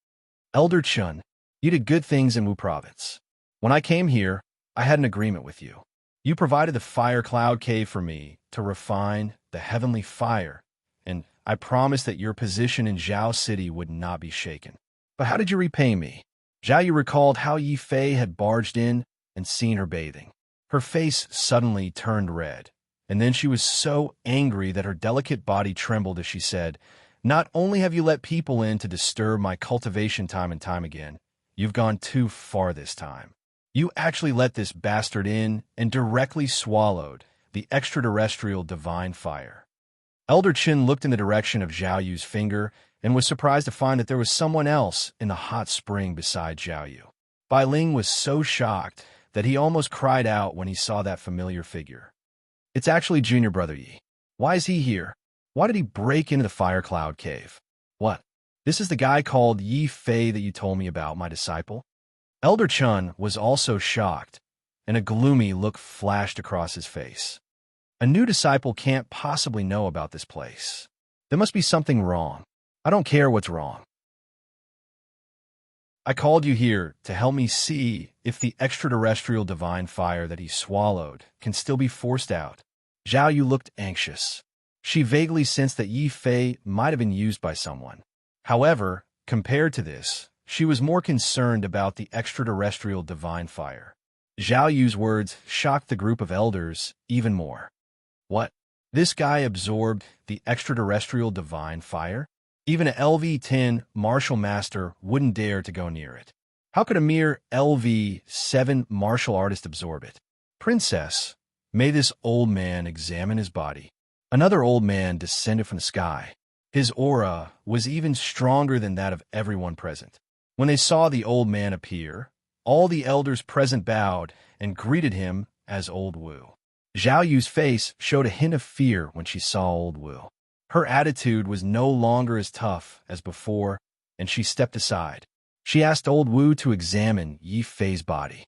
"Elder Chun, you did good things in Wu province. When I came here, I had an agreement with you. You provided the fire cloud cave for me to refine the heavenly fire, and I promised that your position in Zhao City would not be shaken. But how did you repay me?" Zhao Yu recalled how Yi Fei had barged in and seen her bathing. Her face suddenly turned red, and then she was so angry that her delicate body trembled as she said, "Not only have you let people in to disturb my cultivation time and time again, you've gone too far this time. You actually let this bastard in and directly swallowed the extraterrestrial divine fire." Elder Qin looked in the direction of Zhao Yu's finger and was surprised to find that there was someone else in the hot spring beside Zhao Yu. Bai Ling was so shocked that he almost cried out when he saw that familiar figure. "It's actually Junior Brother Yi. Why is he here? Why did he break into the fire cloud cave? What? This is the guy called Yi Fei that you told me about, my disciple?" Elder Chun was also shocked, and a gloomy look flashed across his face. "A new disciple can't possibly know about this place. There must be something wrong. I don't care what's wrong. I called you here to help me see if the extraterrestrial divine fire that he swallowed can still be forced out." Zhao Yu looked anxious. She vaguely sensed that Yi Fei might have been used by someone. However, compared to this, she was more concerned about the extraterrestrial divine fire. Zhao Yu's words shocked the group of elders even more. What? This guy absorbed the extraterrestrial divine fire? Even an LV-10 martial master wouldn't dare to go near it. How could a mere LV-7 martial artist absorb it? "Princess, may this old man examine his body." Another old man descended from the sky. His aura was even stronger than that of everyone present. When they saw the old man appear, all the elders present bowed and greeted him as Old Wu. Zhao Yu's face showed a hint of fear when she saw Old Wu. Her attitude was no longer as tough as before, and she stepped aside. She asked Old Wu to examine Yi Fei's body.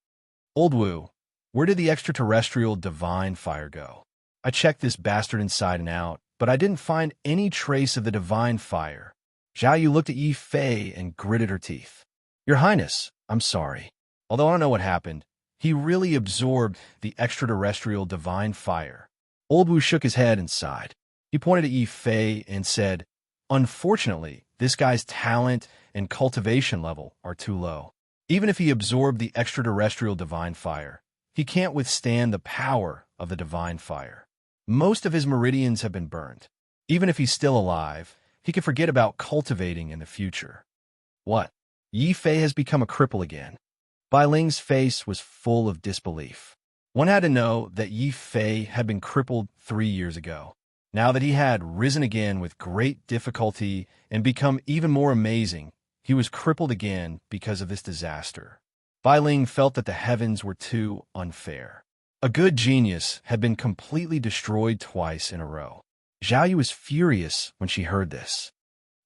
"Old Wu, where did the extraterrestrial divine fire go? I checked this bastard inside and out, but I didn't find any trace of the divine fire." Zhao Yu looked at Yi Fei and gritted her teeth. "Your Highness, I'm sorry. Although I don't know what happened, he really absorbed the extraterrestrial divine fire." Old Wu shook his head and sighed. He pointed at Yi Fei and said, "Unfortunately, this guy's talent and cultivation level are too low. Even if he absorbed the extraterrestrial divine fire, he can't withstand the power of the divine fire. Most of his meridians have been burned. Even if he's still alive, he could forget about cultivating in the future." "What? Yi Fei has become a cripple again?" Bai Ling's face was full of disbelief. One had to know that Yi Fei had been crippled 3 years ago. Now that he had risen again with great difficulty and become even more amazing, he was crippled again because of this disaster. Bai Ling felt that the heavens were too unfair. A good genius had been completely destroyed twice in a row. Zhao Yu was furious when she heard this.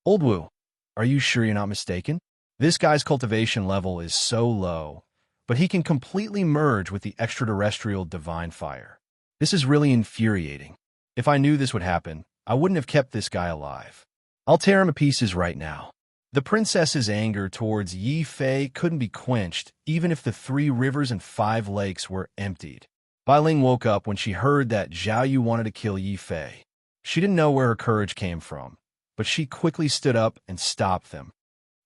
"Old Wu, are you sure you're not mistaken? This guy's cultivation level is so low, but he can completely merge with the extraterrestrial divine fire. This is really infuriating. If I knew this would happen, I wouldn't have kept this guy alive. I'll tear him to pieces right now." The princess's anger towards Yi Fei couldn't be quenched, even if the 3 rivers and 5 lakes were emptied. Bai Ling woke up when she heard that Zhao Yu wanted to kill Yi Fei. She didn't know where her courage came from, but she quickly stood up and stopped them.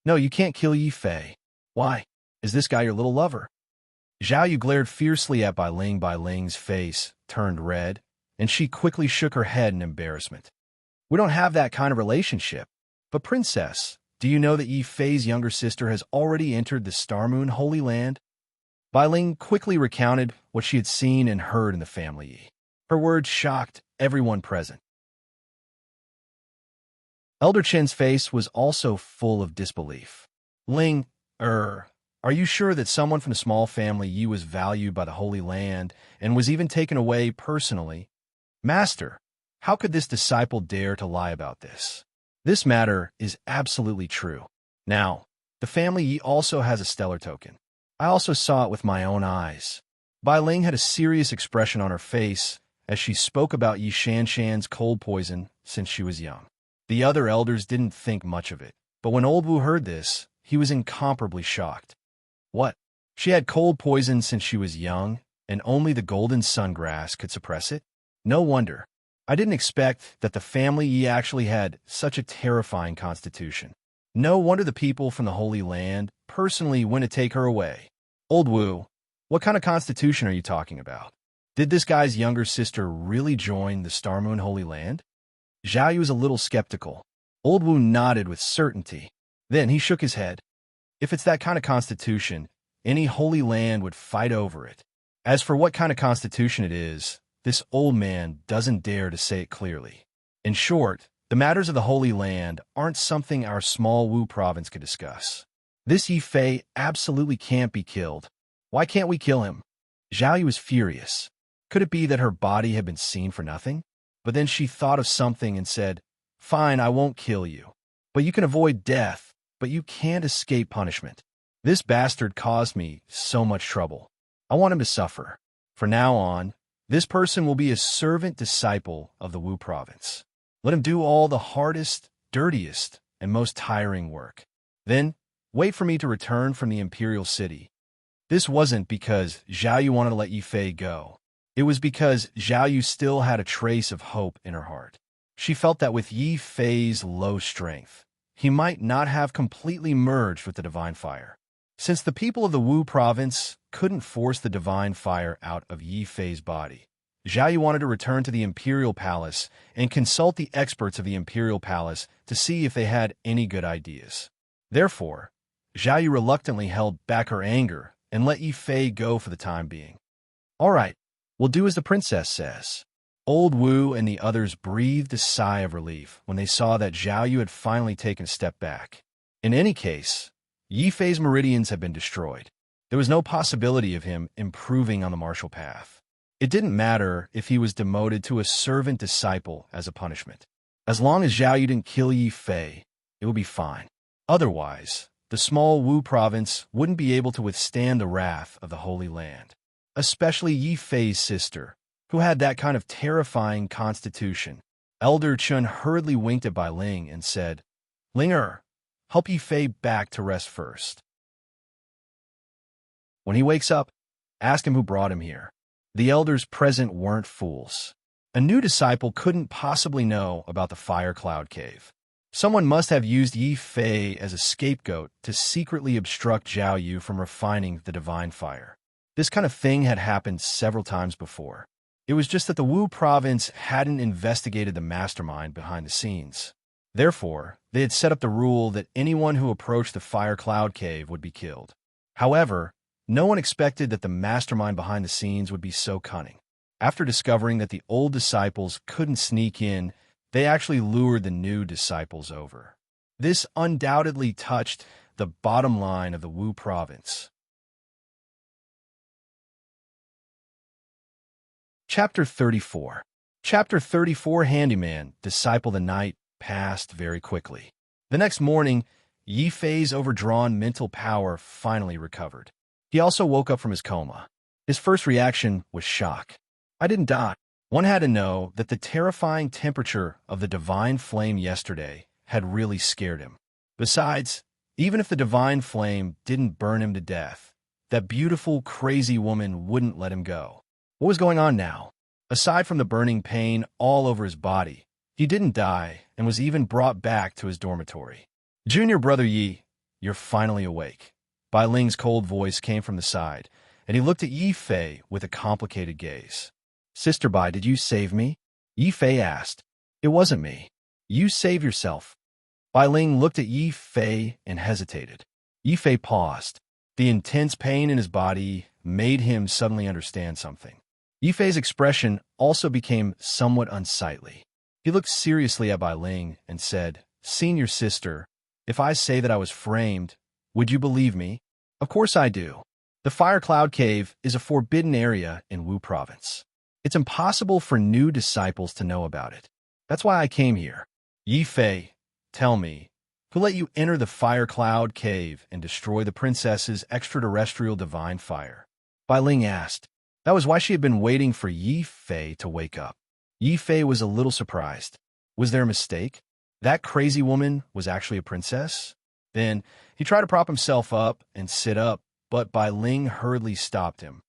"No, you can't kill Yi Fei. Why? Is this guy your little lover?" Zhao Yu glared fiercely at Bai Ling. Bai Ling's face turned red, and she quickly shook her head in embarrassment. We don't have that kind of relationship. But princess, do you know that Yi Fei's younger sister has already entered the Star Moon Holy Land? Bai Ling quickly recounted what she had seen and heard in the family Yi. Her words shocked everyone present. Elder Chen's face was also full of disbelief. Ling, are you sure that someone from the small family Yi was valued by the Holy Land and was even taken away personally? Master, how could this disciple dare to lie about this? This matter is absolutely true. Now, the family Yi also has a stellar token. I also saw it with my own eyes. Bai Ling had a serious expression on her face as she spoke about Yi Shanshan's cold poison since she was young. The other elders didn't think much of it, but when Old Wu heard this, he was incomparably shocked. What? She had cold poison since she was young, and only the golden sungrass could suppress it? No wonder. I didn't expect that the family Yi actually had such a terrifying constitution. No wonder the people from the Holy Land personally went to take her away. Old Wu, what kind of constitution are you talking about? Did this guy's younger sister really join the Star Moon Holy Land? Zhao Yu was a little skeptical. Old Wu nodded with certainty. Then he shook his head. If it's that kind of constitution, any Holy Land would fight over it. As for what kind of constitution it is, this old man doesn't dare to say it clearly. In short, the matters of the Holy Land aren't something our small Wu province could discuss. This Yi Fei absolutely can't be killed. Why can't we kill him? Zhao Yu was furious. Could it be that her body had been seen for nothing? But then she thought of something and said, "Fine, I won't kill you. But you can avoid death, but you can't escape punishment. This bastard caused me so much trouble. I want him to suffer. From now on, this person will be a servant disciple of the Wu province. Let him do all the hardest, dirtiest, and most tiring work. Then, wait for me to return from the imperial city." This wasn't because Zhao Yu wanted to let Yi Fei go. It was because Zhao Yu still had a trace of hope in her heart. She felt that with Yi Fei's low strength, he might not have completely merged with the divine fire. Since the people of the Wu province couldn't force the divine fire out of Yi Fei's body, Zhao Yu wanted to return to the imperial palace and consult the experts of the imperial palace to see if they had any good ideas. Therefore, Zhao Yu reluctantly held back her anger and let Yi Fei go for the time being. All right, we'll do as the princess says. Old Wu and the others breathed a sigh of relief when they saw that Zhao Yu had finally taken a step back. In any case, Yi Fei's meridians had been destroyed. There was no possibility of him improving on the martial path. It didn't matter if he was demoted to a servant disciple as a punishment. As long as Zhao Yu didn't kill Yi Fei, it would be fine. Otherwise, the small Wu province wouldn't be able to withstand the wrath of the Holy Land. Especially Yi Fei's sister, who had that kind of terrifying constitution. Elder Chun hurriedly winked at Bai Ling and said, "Linger, help Yi Fei back to rest first. When he wakes up, ask him who brought him here." The elders present weren't fools. A new disciple couldn't possibly know about the fire cloud cave. Someone must have used Yi Fei as a scapegoat to secretly obstruct Zhao Yu from refining the divine fire. This kind of thing had happened several times before. It was just that the Wu province hadn't investigated the mastermind behind the scenes. Therefore, they had set up the rule that anyone who approached the fire cloud cave would be killed. However, no one expected that the mastermind behind the scenes would be so cunning. After discovering that the old disciples couldn't sneak in, they actually lured the new disciples over. This undoubtedly touched the bottom line of the Wu province. Chapter 34. Chapter 34 Handyman, Disciple the Night, passed very quickly. The next morning, Yi Fei's overdrawn mental power finally recovered. He also woke up from his coma. His first reaction was shock. I didn't die. One had to know that the terrifying temperature of the divine flame yesterday had really scared him. Besides, even if the divine flame didn't burn him to death, that beautiful, crazy woman wouldn't let him go. What was going on now? Aside from the burning pain all over his body, he didn't die and was even brought back to his dormitory. "Junior brother Yi, you're finally awake." Bai Ling's cold voice came from the side, and he looked at Yi Fei with a complicated gaze. "Sister Bai, did you save me?" Yi Fei asked. "It wasn't me. You save yourself. Bai Ling looked at Yi Fei and hesitated. Yi Fei paused. The intense pain in his body made him suddenly understand something. Yi Fei's expression also became somewhat unsightly. He looked seriously at Bai Ling and said, "Senior sister, if I say that I was framed, would you believe me?" "Of course I do. The Fire Cloud Cave is a forbidden area in Wu Province. It's impossible for new disciples to know about it. That's why I came here." "Yi Fei, tell me, who let you enter the Fire Cloud Cave and destroy the princess's extraterrestrial divine fire?" Bai Ling asked. That was why she had been waiting for Yi Fei to wake up. Yi Fei was a little surprised. Was there a mistake? That crazy woman was actually a princess? Then he tried to prop himself up and sit up, but Bai Ling hurriedly stopped him.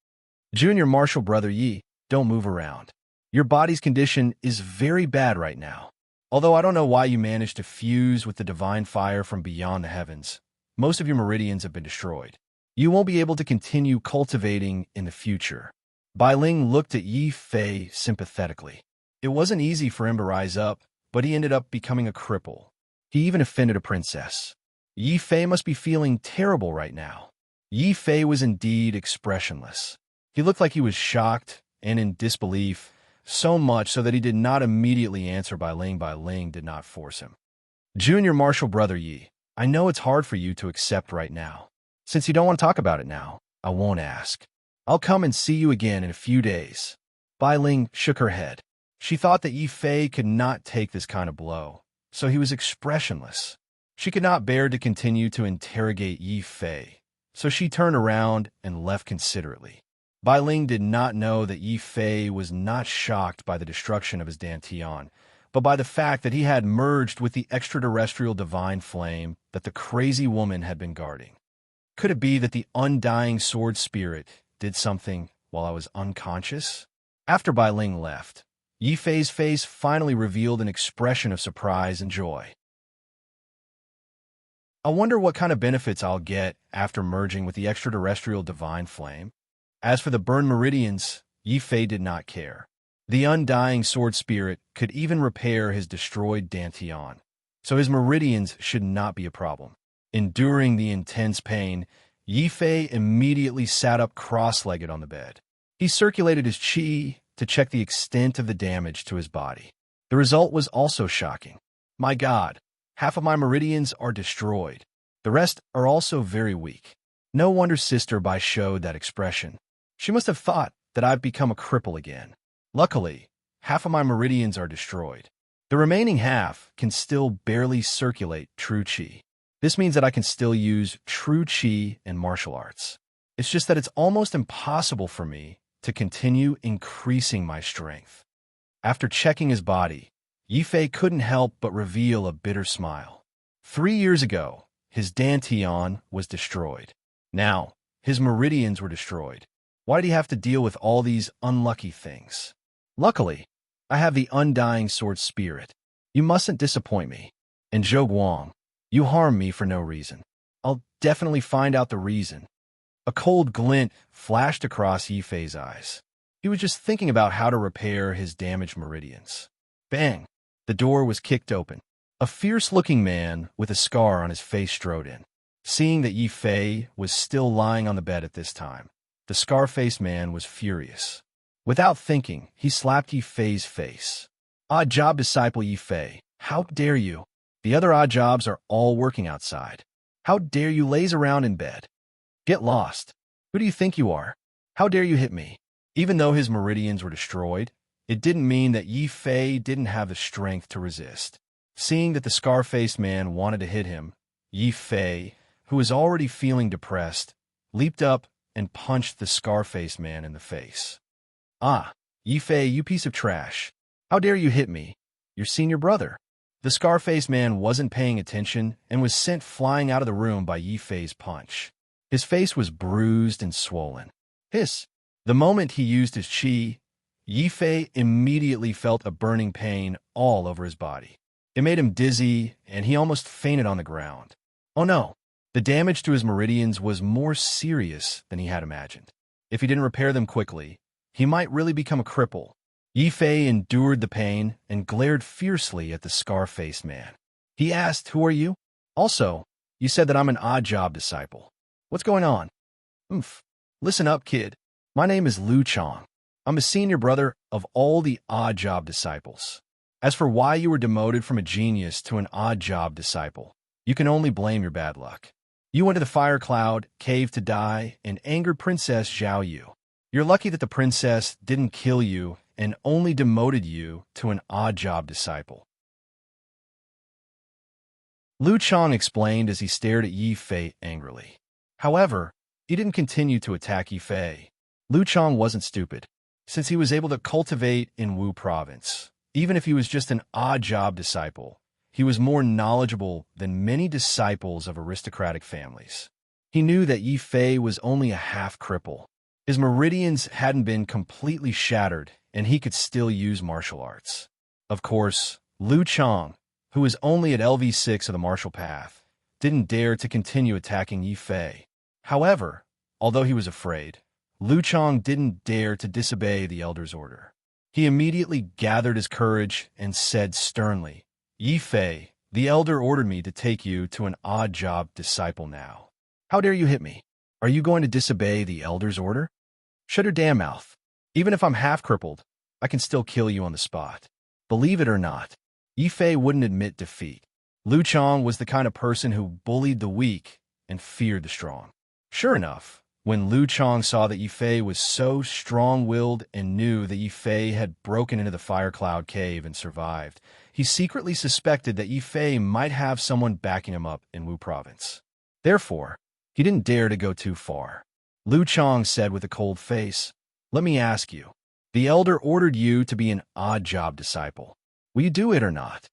"Junior Marshal Brother Yi, don't move around. Your body's condition is very bad right now. Although I don't know why you managed to fuse with the divine fire from beyond the heavens, most of your meridians have been destroyed. You won't be able to continue cultivating in the future." Bai Ling looked at Yi Fei sympathetically. It wasn't easy for him to rise up, but he ended up becoming a cripple. He even offended a princess. Yi Fei must be feeling terrible right now. Yi Fei was indeed expressionless. He looked like he was shocked and in disbelief, so much so that he did not immediately answer Bai Ling. Bai Ling did not force him. "Junior Marshal Brother Yi, I know it's hard for you to accept right now. Since you don't want to talk about it now, I won't ask. I'll come and see you again in a few days." Bai Ling shook her head. She thought that Yi Fei could not take this kind of blow, so he was expressionless. She could not bear to continue to interrogate Yi Fei, so she turned around and left considerately. Bai Ling did not know that Yi Fei was not shocked by the destruction of his Dantian, but by the fact that he had merged with the extraterrestrial divine flame that the crazy woman had been guarding. Could it be that the undying sword spirit did something while I was unconscious? After Bai Ling left, Yi Fei's face finally revealed an expression of surprise and joy. "I wonder what kind of benefits I'll get after merging with the extraterrestrial divine flame." As for the burned meridians, Yi Fei did not care. The undying sword spirit could even repair his destroyed Dantian, so his meridians should not be a problem. Enduring the intense pain, Yi Fei immediately sat up cross-legged on the bed. He circulated his qi to check the extent of the damage to his body. The result was also shocking. "My God, half of my meridians are destroyed. The rest are also very weak." No wonder Sister Bai showed that expression. She must have thought that I've become a cripple again. Luckily, half of my meridians are destroyed. The remaining half can still barely circulate true qi. This means that I can still use true qi in martial arts. It's just that it's almost impossible for me to continue increasing my strength. After checking his body, Yi Fei couldn't help but reveal a bitter smile. 3 years ago, his Dantian was destroyed. Now, his meridians were destroyed. Why did he have to deal with all these unlucky things? Luckily, I have the undying sword spirit. You mustn't disappoint me. And Zhou Guang, you harmed me for no reason. I'll definitely find out the reason. A cold glint flashed across Yi Fei's eyes. He was just thinking about how to repair his damaged meridians. Bang! The door was kicked open. A fierce-looking man with a scar on his face strode in. Seeing that Yi Fei was still lying on the bed at this time, the scar-faced man was furious. Without thinking, he slapped Yi Fei's face. "Odd job disciple Yi Fei, how dare you? The other odd jobs are all working outside. How dare you laze around in bed? Get lost. Who do you think you are? How dare you hit me?" Even though his meridians were destroyed, it didn't mean that Yi Fei didn't have the strength to resist. Seeing that the scar-faced man wanted to hit him, Yi Fei, who was already feeling depressed, leaped up and punched the scar-faced man in the face. "Ah, Yi Fei, you piece of trash. How dare you hit me, your senior brother?" The scar-faced man wasn't paying attention and was sent flying out of the room by Yi Fei's punch. His face was bruised and swollen. Hiss! The moment he used his qi, Yi Fei immediately felt a burning pain all over his body. It made him dizzy, and he almost fainted on the ground. Oh no! The damage to his meridians was more serious than he had imagined. If he didn't repair them quickly, he might really become a cripple. Yifei endured the pain and glared fiercely at the scar-faced man. He asked, "Who are you? Also, you said that I'm an odd job disciple. What's going on?" "Oomph. Listen up, kid. My name is Lu Chong. I'm a senior brother of all the odd job disciples. As for why you were demoted from a genius to an odd job disciple, you can only blame your bad luck. You went to the fire cloud, cave to die, and angered Princess Zhao Yu. You're lucky that the princess didn't kill you and only demoted you to an odd job disciple." Lu Chong explained as he stared at Yi Fei angrily. However, he didn't continue to attack Yi Fei. Lu Chong wasn't stupid, since he was able to cultivate in Wu province. Even if he was just an odd job disciple, he was more knowledgeable than many disciples of aristocratic families. He knew that Yi Fei was only a half cripple. His meridians hadn't been completely shattered, and he could still use martial arts. Of course, Lu Chong, who was only at LV6 of the martial path, didn't dare to continue attacking Yi Fei. However, although he was afraid, Lu Chong didn't dare to disobey the elder's order. He immediately gathered his courage and said sternly, "Yi Fei, the elder ordered me to take you to an odd job disciple now. How dare you hit me? Are you going to disobey the elder's order? Shut your damn mouth. Even if I'm half crippled, I can still kill you on the spot." Believe it or not, Yi Fei wouldn't admit defeat. Lu Chong was the kind of person who bullied the weak and feared the strong. Sure enough, when Lu Chong saw that Yi Fei was so strong-willed and knew that Yi Fei had broken into the Fire Cloud Cave and survived, he secretly suspected that Yi Fei might have someone backing him up in Wu Province. Therefore, he didn't dare to go too far. Lu Chong said with a cold face, "Let me ask you. The elder ordered you to be an odd job disciple. Will you do it or not?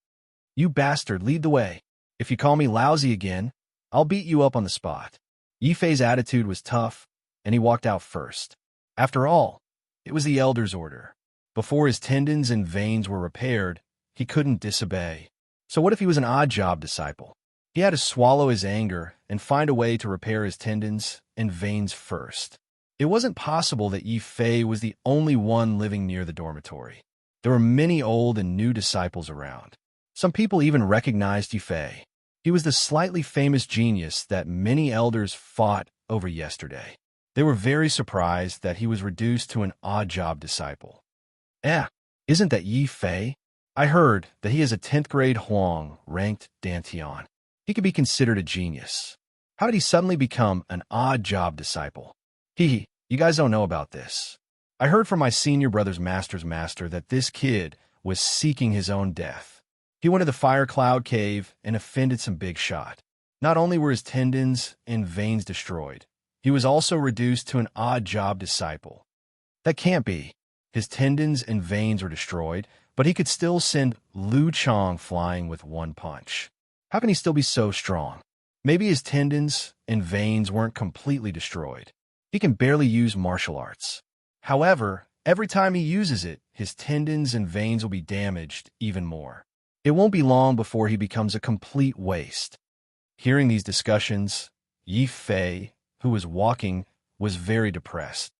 You bastard, lead the way. If you call me lousy again, I'll beat you up on the spot." Yi Fei's attitude was tough, and he walked out first. After all, it was the elder's order. Before his tendons and veins were repaired, he couldn't disobey. So what if he was an odd job disciple? He had to swallow his anger and find a way to repair his tendons and veins first. It wasn't possible that Yi Fei was the only one living near the dormitory. There were many old and new disciples around. Some people even recognized Yi Fei. He was the slightly famous genius that many elders fought over yesterday. They were very surprised that he was reduced to an odd job disciple. Isn't that Yi Fei? I heard that he is a 10th grade Huang ranked Dantian. He could be considered a genius. How did he suddenly become an odd job disciple? You guys don't know about this. I heard from my senior brother's master's master that this kid was seeking his own death. He went to the Fire Cloud Cave and offended some big shot. Not only were his tendons and veins destroyed, he was also reduced to an odd job disciple. That can't be. His tendons and veins were destroyed, but he could still send Lu Chong flying with one punch. How can he still be so strong? Maybe his tendons and veins weren't completely destroyed. He can barely use martial arts. However, every time he uses it, his tendons and veins will be damaged even more. It won't be long before he becomes a complete waste. Hearing these discussions, Yi Fei, who was walking, was very depressed.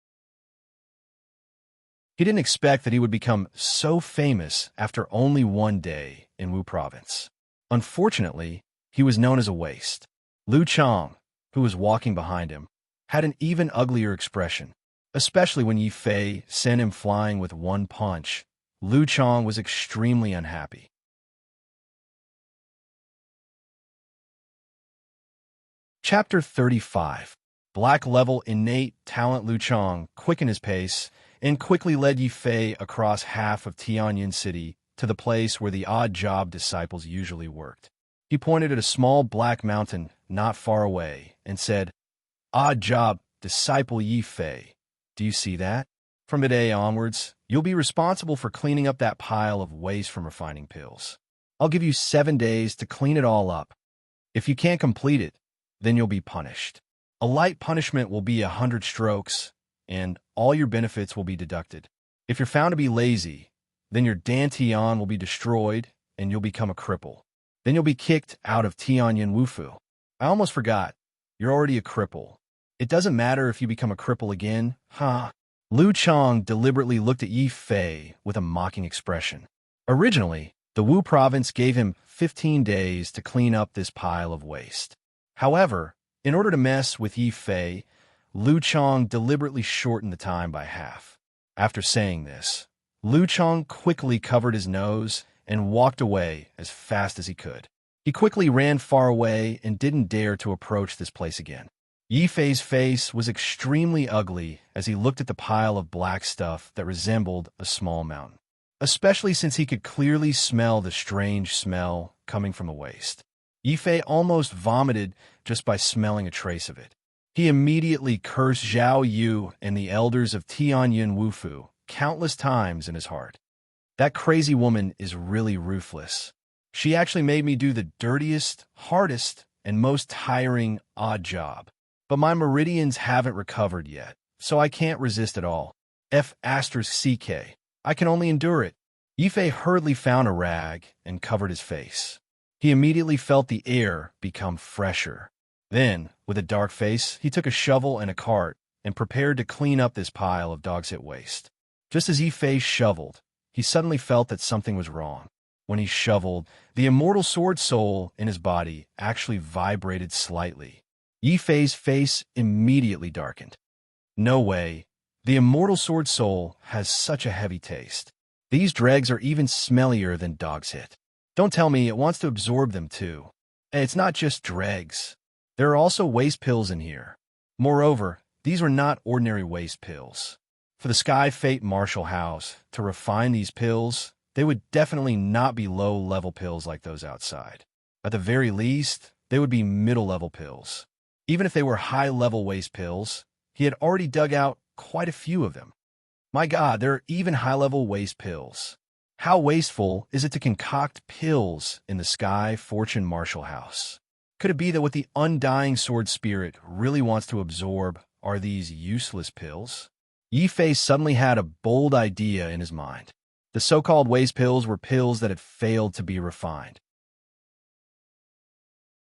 He didn't expect that he would become so famous after only one day in Wu Province. Unfortunately, he was known as a waste. Lu Chong, who was walking behind him, had an even uglier expression, especially when Yi Fei sent him flying with one punch. Lu Chong was extremely unhappy. Chapter 35. Black level innate talent. Lu Chong quickened his pace and quickly led Yi Fei across half of Tianyin City to the place where the odd job disciples usually worked. He pointed at a small black mountain not far away and said, "Odd job disciple Yi Fei. Do you see that? From today onwards, you'll be responsible for cleaning up that pile of waste from refining pills. I'll give you 7 days to clean it all up. If you can't complete it, then you'll be punished. A light punishment will be 100 strokes, and all your benefits will be deducted. If you're found to be lazy, then your Dantian will be destroyed, and you'll become a cripple. Then you'll be kicked out of Tianyin Wufu. I almost forgot, you're already a cripple. It doesn't matter if you become a cripple again, huh? Lu Chang deliberately looked at Yi Fei with a mocking expression. Originally, the Wu province gave him 15 days to clean up this pile of waste. However, in order to mess with Yi Fei, Lu Chang deliberately shortened the time by half. After saying this, Lu Chang quickly covered his nose and walked away as fast as he could. He quickly ran far away and didn't dare to approach this place again. Yi Fei's face was extremely ugly as he looked at the pile of black stuff that resembled a small mountain, especially since he could clearly smell the strange smell coming from the waste. Yi Fei almost vomited just by smelling a trace of it. He immediately cursed Zhao Yu and the elders of Tianyuan Wufu countless times in his heart. That crazy woman is really ruthless. She actually made me do the dirtiest, hardest, and most tiring odd job. But my meridians haven't recovered yet, so I can't resist at all. F*CK. I can only endure it. Yi Fei hurriedly found a rag and covered his face. He immediately felt the air become fresher. Then, with a dark face, he took a shovel and a cart and prepared to clean up this pile of dog-shit waste. Just as Yi Fei shoveled, he suddenly felt that something was wrong. When he shoveled, the immortal sword soul in his body actually vibrated slightly. Yi Fei's face immediately darkened. No way. The immortal sword soul has such a heavy taste. These dregs are even smellier than dog's hit. Don't tell me it wants to absorb them too. And it's not just dregs. There are also waste pills in here. Moreover, these were not ordinary waste pills. For the Sky Fate Marshall House to refine these pills, they would definitely not be low-level pills like those outside. At the very least, they would be middle-level pills. Even if they were high-level waste pills, he had already dug out quite a few of them. My God, there are even high-level waste pills. How wasteful is it to concoct pills in the Sky Fortune Marshall House? Could it be that what the undying sword spirit really wants to absorb are these useless pills? Yi Fei suddenly had a bold idea in his mind. The so-called waste pills were pills that had failed to be refined.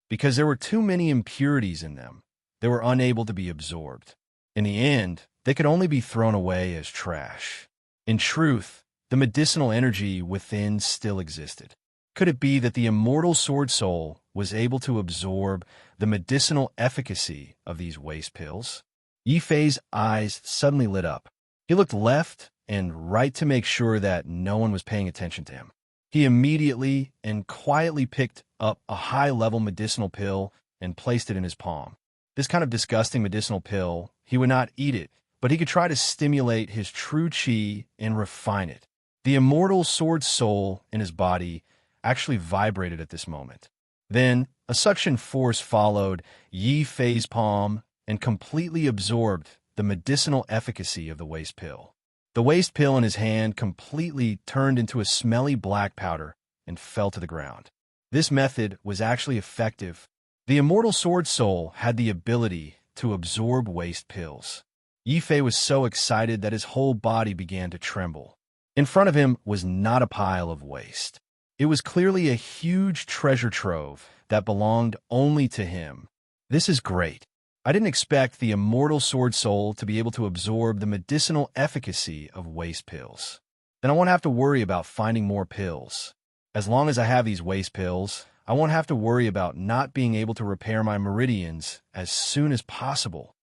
Because there were too many impurities in them, they were unable to be absorbed. In the end, they could only be thrown away as trash. In truth, the medicinal energy within still existed. Could it be that the immortal sword soul was able to absorb the medicinal efficacy of these waste pills? Yi Fei's eyes suddenly lit up. He looked left and right to make sure that no one was paying attention to him. He immediately and quietly picked up a high-level medicinal pill and placed it in his palm. This kind of disgusting medicinal pill, he would not eat it, but he could try to stimulate his true qi and refine it. The immortal sword soul in his body actually vibrated at this moment. Then, a suction force followed Yi Fei's palm and completely absorbed the medicinal efficacy of the waste pill. The waste pill in his hand completely turned into a smelly black powder and fell to the ground. This method was actually effective. The immortal sword soul had the ability to absorb waste pills. Yi Fei was so excited that his whole body began to tremble. In front of him was not a pile of waste. It was clearly a huge treasure trove that belonged only to him. This is great. I didn't expect the immortal sword soul to be able to absorb the medicinal efficacy of waste pills. Then I won't have to worry about finding more pills. As long as I have these waste pills, I won't have to worry about not being able to repair my meridians as soon as possible.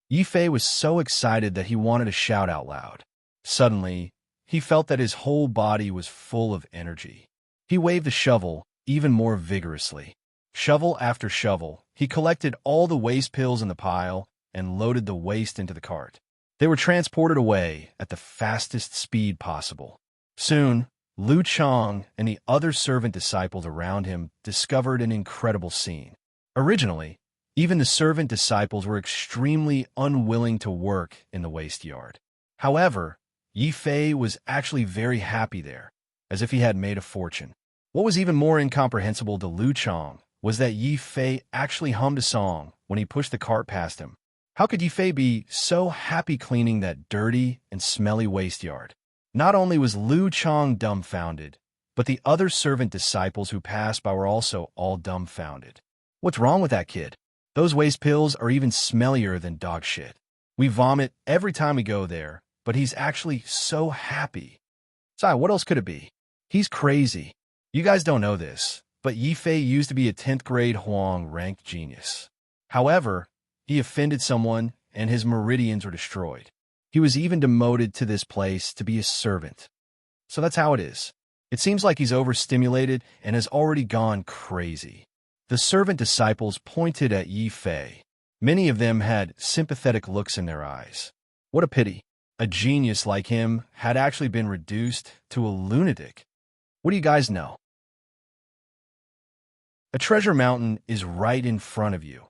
Yi Fei was so excited that he wanted to shout out loud. Suddenly, he felt that his whole body was full of energy. He waved the shovel even more vigorously. Shovel after shovel, he collected all the waste pills in the pile and loaded the waste into the cart. They were transported away at the fastest speed possible. Soon, Lu Chang and the other servant disciples around him discovered an incredible scene. Originally, even the servant disciples were extremely unwilling to work in the waste yard. However, Yi Fei was actually very happy there, as if he had made a fortune. What was even more incomprehensible to Lu Chang was that Yi Fei actually hummed a song when he pushed the cart past him. How could Yi Fei be so happy cleaning that dirty and smelly waste yard? Not only was Lu Chang dumbfounded, but the other servant disciples who passed by were also all dumbfounded. What's wrong with that kid? Those waste pills are even smellier than dog shit. We vomit every time we go there, but he's actually so happy. Sai, what else could it be? He's crazy. You guys don't know this, but Yifei used to be a 10th grade Huang ranked genius. However, he offended someone and his meridians were destroyed. He was even demoted to this place to be a servant. So that's how it is. It seems like he's overstimulated and has already gone crazy. The servant disciples pointed at Yifei. Many of them had sympathetic looks in their eyes. What a pity. A genius like him had actually been reduced to a lunatic. What do you guys know? A treasure mountain is right in front of you,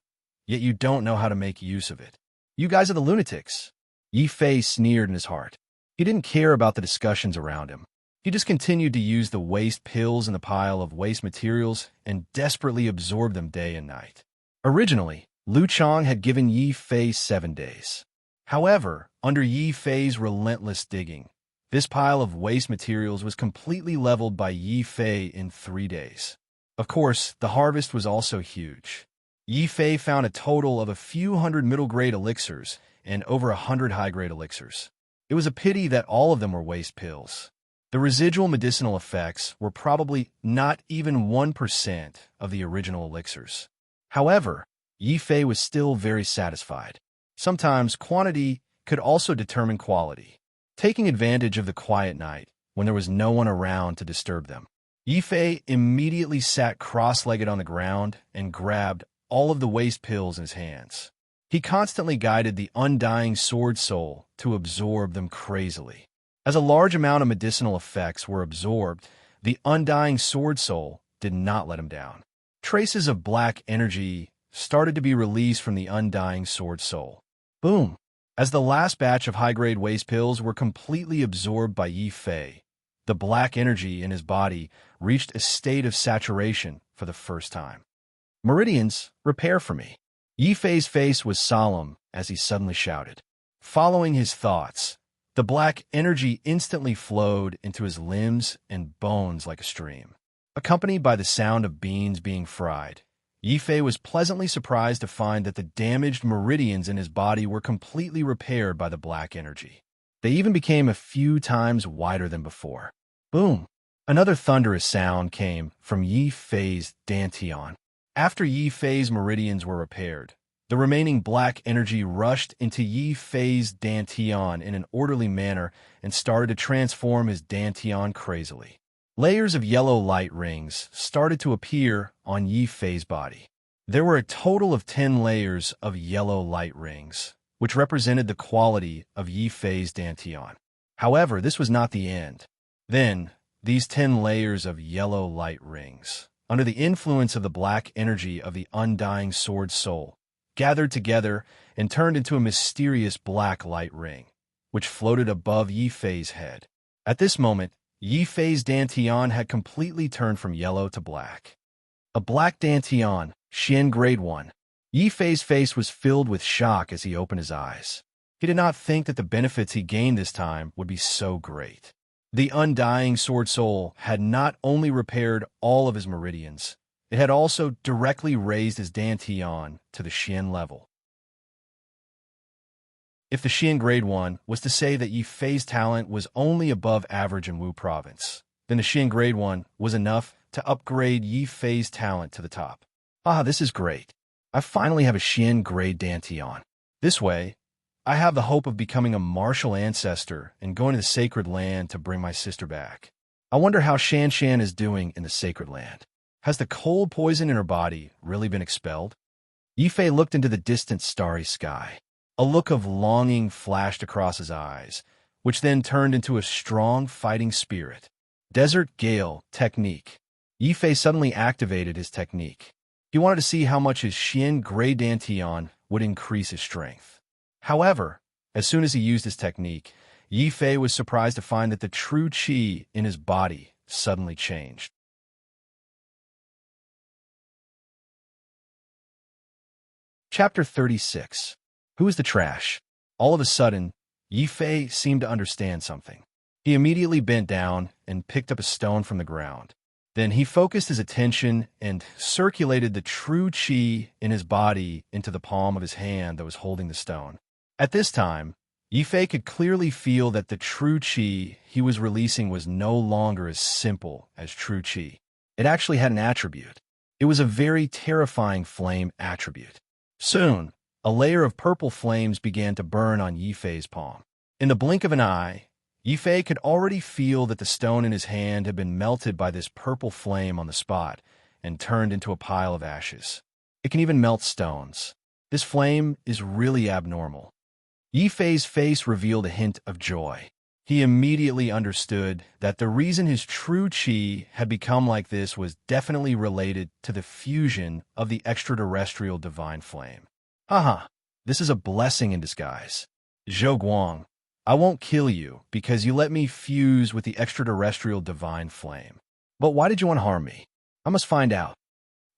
yet you don't know how to make use of it. You guys are the lunatics. Yifei sneered in his heart. He didn't care about the discussions around him. He just continued to use the waste pills in the pile of waste materials and desperately absorb them day and night. Originally, Lu Chang had given Yifei 7 days. However, under Yifei's relentless digging, this pile of waste materials was completely leveled by Yifei in 3 days. Of course, the harvest was also huge. Yifei found a total of a few hundred middle-grade elixirs and over 100 high-grade elixirs. It was a pity that all of them were waste pills. The residual medicinal effects were probably not even 1% of the original elixirs. However, Yifei was still very satisfied. Sometimes quantity could also determine quality. Taking advantage of the quiet night, when there was no one around to disturb them, Yifei immediately sat cross-legged on the ground and grabbed all of the waste pills in his hands. He constantly guided the undying sword soul to absorb them crazily. As a large amount of medicinal effects were absorbed, the undying sword soul did not let him down. Traces of black energy started to be released from the undying sword soul. Boom! As the last batch of high-grade waste pills were completely absorbed by Yifei, the black energy in his body reached a state of saturation for the first time. Meridians, repair for me. Yifei's face was solemn as he suddenly shouted. Following his thoughts, the black energy instantly flowed into his limbs and bones like a stream. Accompanied by the sound of beans being fried, Yifei was pleasantly surprised to find that the damaged meridians in his body were completely repaired by the black energy. They even became a few times wider than before. Boom! Another thunderous sound came from Yifei's dantian. After Yifei's meridians were repaired, the remaining black energy rushed into Yifei's dantian in an orderly manner and started to transform his dantian crazily. Layers of yellow light rings started to appear on Yifei's body. There were a total of 10 layers of yellow light rings, which represented the quality of Yifei's dantian. However, this was not the end. Then, these 10 layers of yellow light rings, under the influence of the black energy of the undying sword soul, gathered together and turned into a mysterious black light ring, which floated above Yifei's head. At this moment, Yifei's dantian had completely turned from yellow to black. A black dantian, Xian Grade 1. Yifei's face was filled with shock as he opened his eyes. He did not think that the benefits he gained this time would be so great. The undying sword soul had not only repaired all of his meridians, it had also directly raised his dantian to the Xian level. If the Xian Grade 1 was to say that Yifei's talent was only above average in Wu Province, then the Xian Grade 1 was enough to upgrade Yifei's talent to the top. Ah, this is great. I finally have a Xian Grade dantian. This way, I have the hope of becoming a martial ancestor and going to the sacred land to bring my sister back. I wonder how Shan Shan is doing in the sacred land. Has the cold poison in her body really been expelled? Yifei looked into the distant starry sky. A look of longing flashed across his eyes, which then turned into a strong fighting spirit. Desert Gale Technique. Yifei suddenly activated his technique. He wanted to see how much his Xian Grade dantian would increase his strength. However, as soon as he used his technique, Yifei was surprised to find that the true qi in his body suddenly changed. Chapter 36. Who is the trash? All of a sudden, Yifei seemed to understand something. He immediately bent down and picked up a stone from the ground. Then he focused his attention and circulated the true qi in his body into the palm of his hand that was holding the stone. At this time, Yi Fei could clearly feel that the true qi he was releasing was no longer as simple as true qi. It actually had an attribute. It was a very terrifying flame attribute. Soon, a layer of purple flames began to burn on Yi Fei's palm. In the blink of an eye, Yi Fei could already feel that the stone in his hand had been melted by this purple flame on the spot and turned into a pile of ashes. It can even melt stones. This flame is really abnormal. Yi Fei's face revealed a hint of joy. He immediately understood that the reason his true qi had become like this was definitely related to the fusion of the extraterrestrial divine flame. Haha, this is a blessing in disguise. Zhou Guang, I won't kill you because you let me fuse with the extraterrestrial divine flame. But why did you want to harm me? I must find out.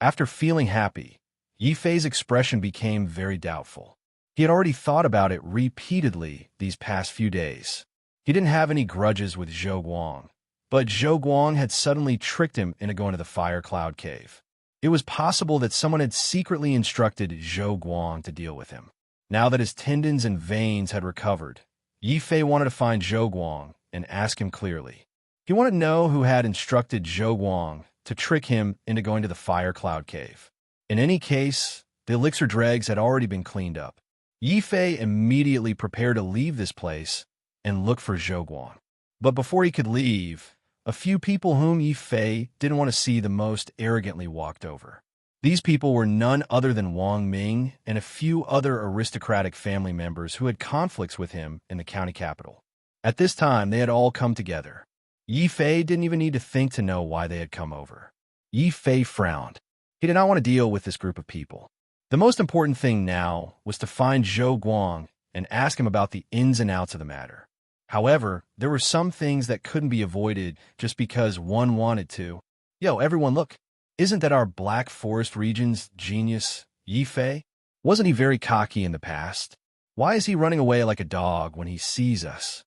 After feeling happy, Yi Fei's expression became very doubtful. He had already thought about it repeatedly these past few days. He didn't have any grudges with Zhou Guang, but Zhou Guang had suddenly tricked him into going to the Fire Cloud Cave. It was possible that someone had secretly instructed Zhou Guang to deal with him. Now that his tendons and veins had recovered, Yi Fei wanted to find Zhou Guang and ask him clearly. He wanted to know who had instructed Zhou Guang to trick him into going to the Fire Cloud Cave. In any case, the elixir dregs had already been cleaned up. Yi Fei immediately prepared to leave this place and look for Zhou Guang. But before he could leave, a few people whom Yi Fei didn't want to see the most arrogantly walked over. These people were none other than Wang Ming and a few other aristocratic family members who had conflicts with him in the county capital. At this time, they had all come together. Yi Fei didn't even need to think to know why they had come over. Yi Fei frowned. He did not want to deal with this group of people. The most important thing now was to find Zhou Guang and ask him about the ins and outs of the matter. However, there were some things that couldn't be avoided just because one wanted to. Yo, everyone look. Isn't that our Black Forest region's genius, Yi Fei? Wasn't he very cocky in the past? Why is he running away like a dog when he sees us?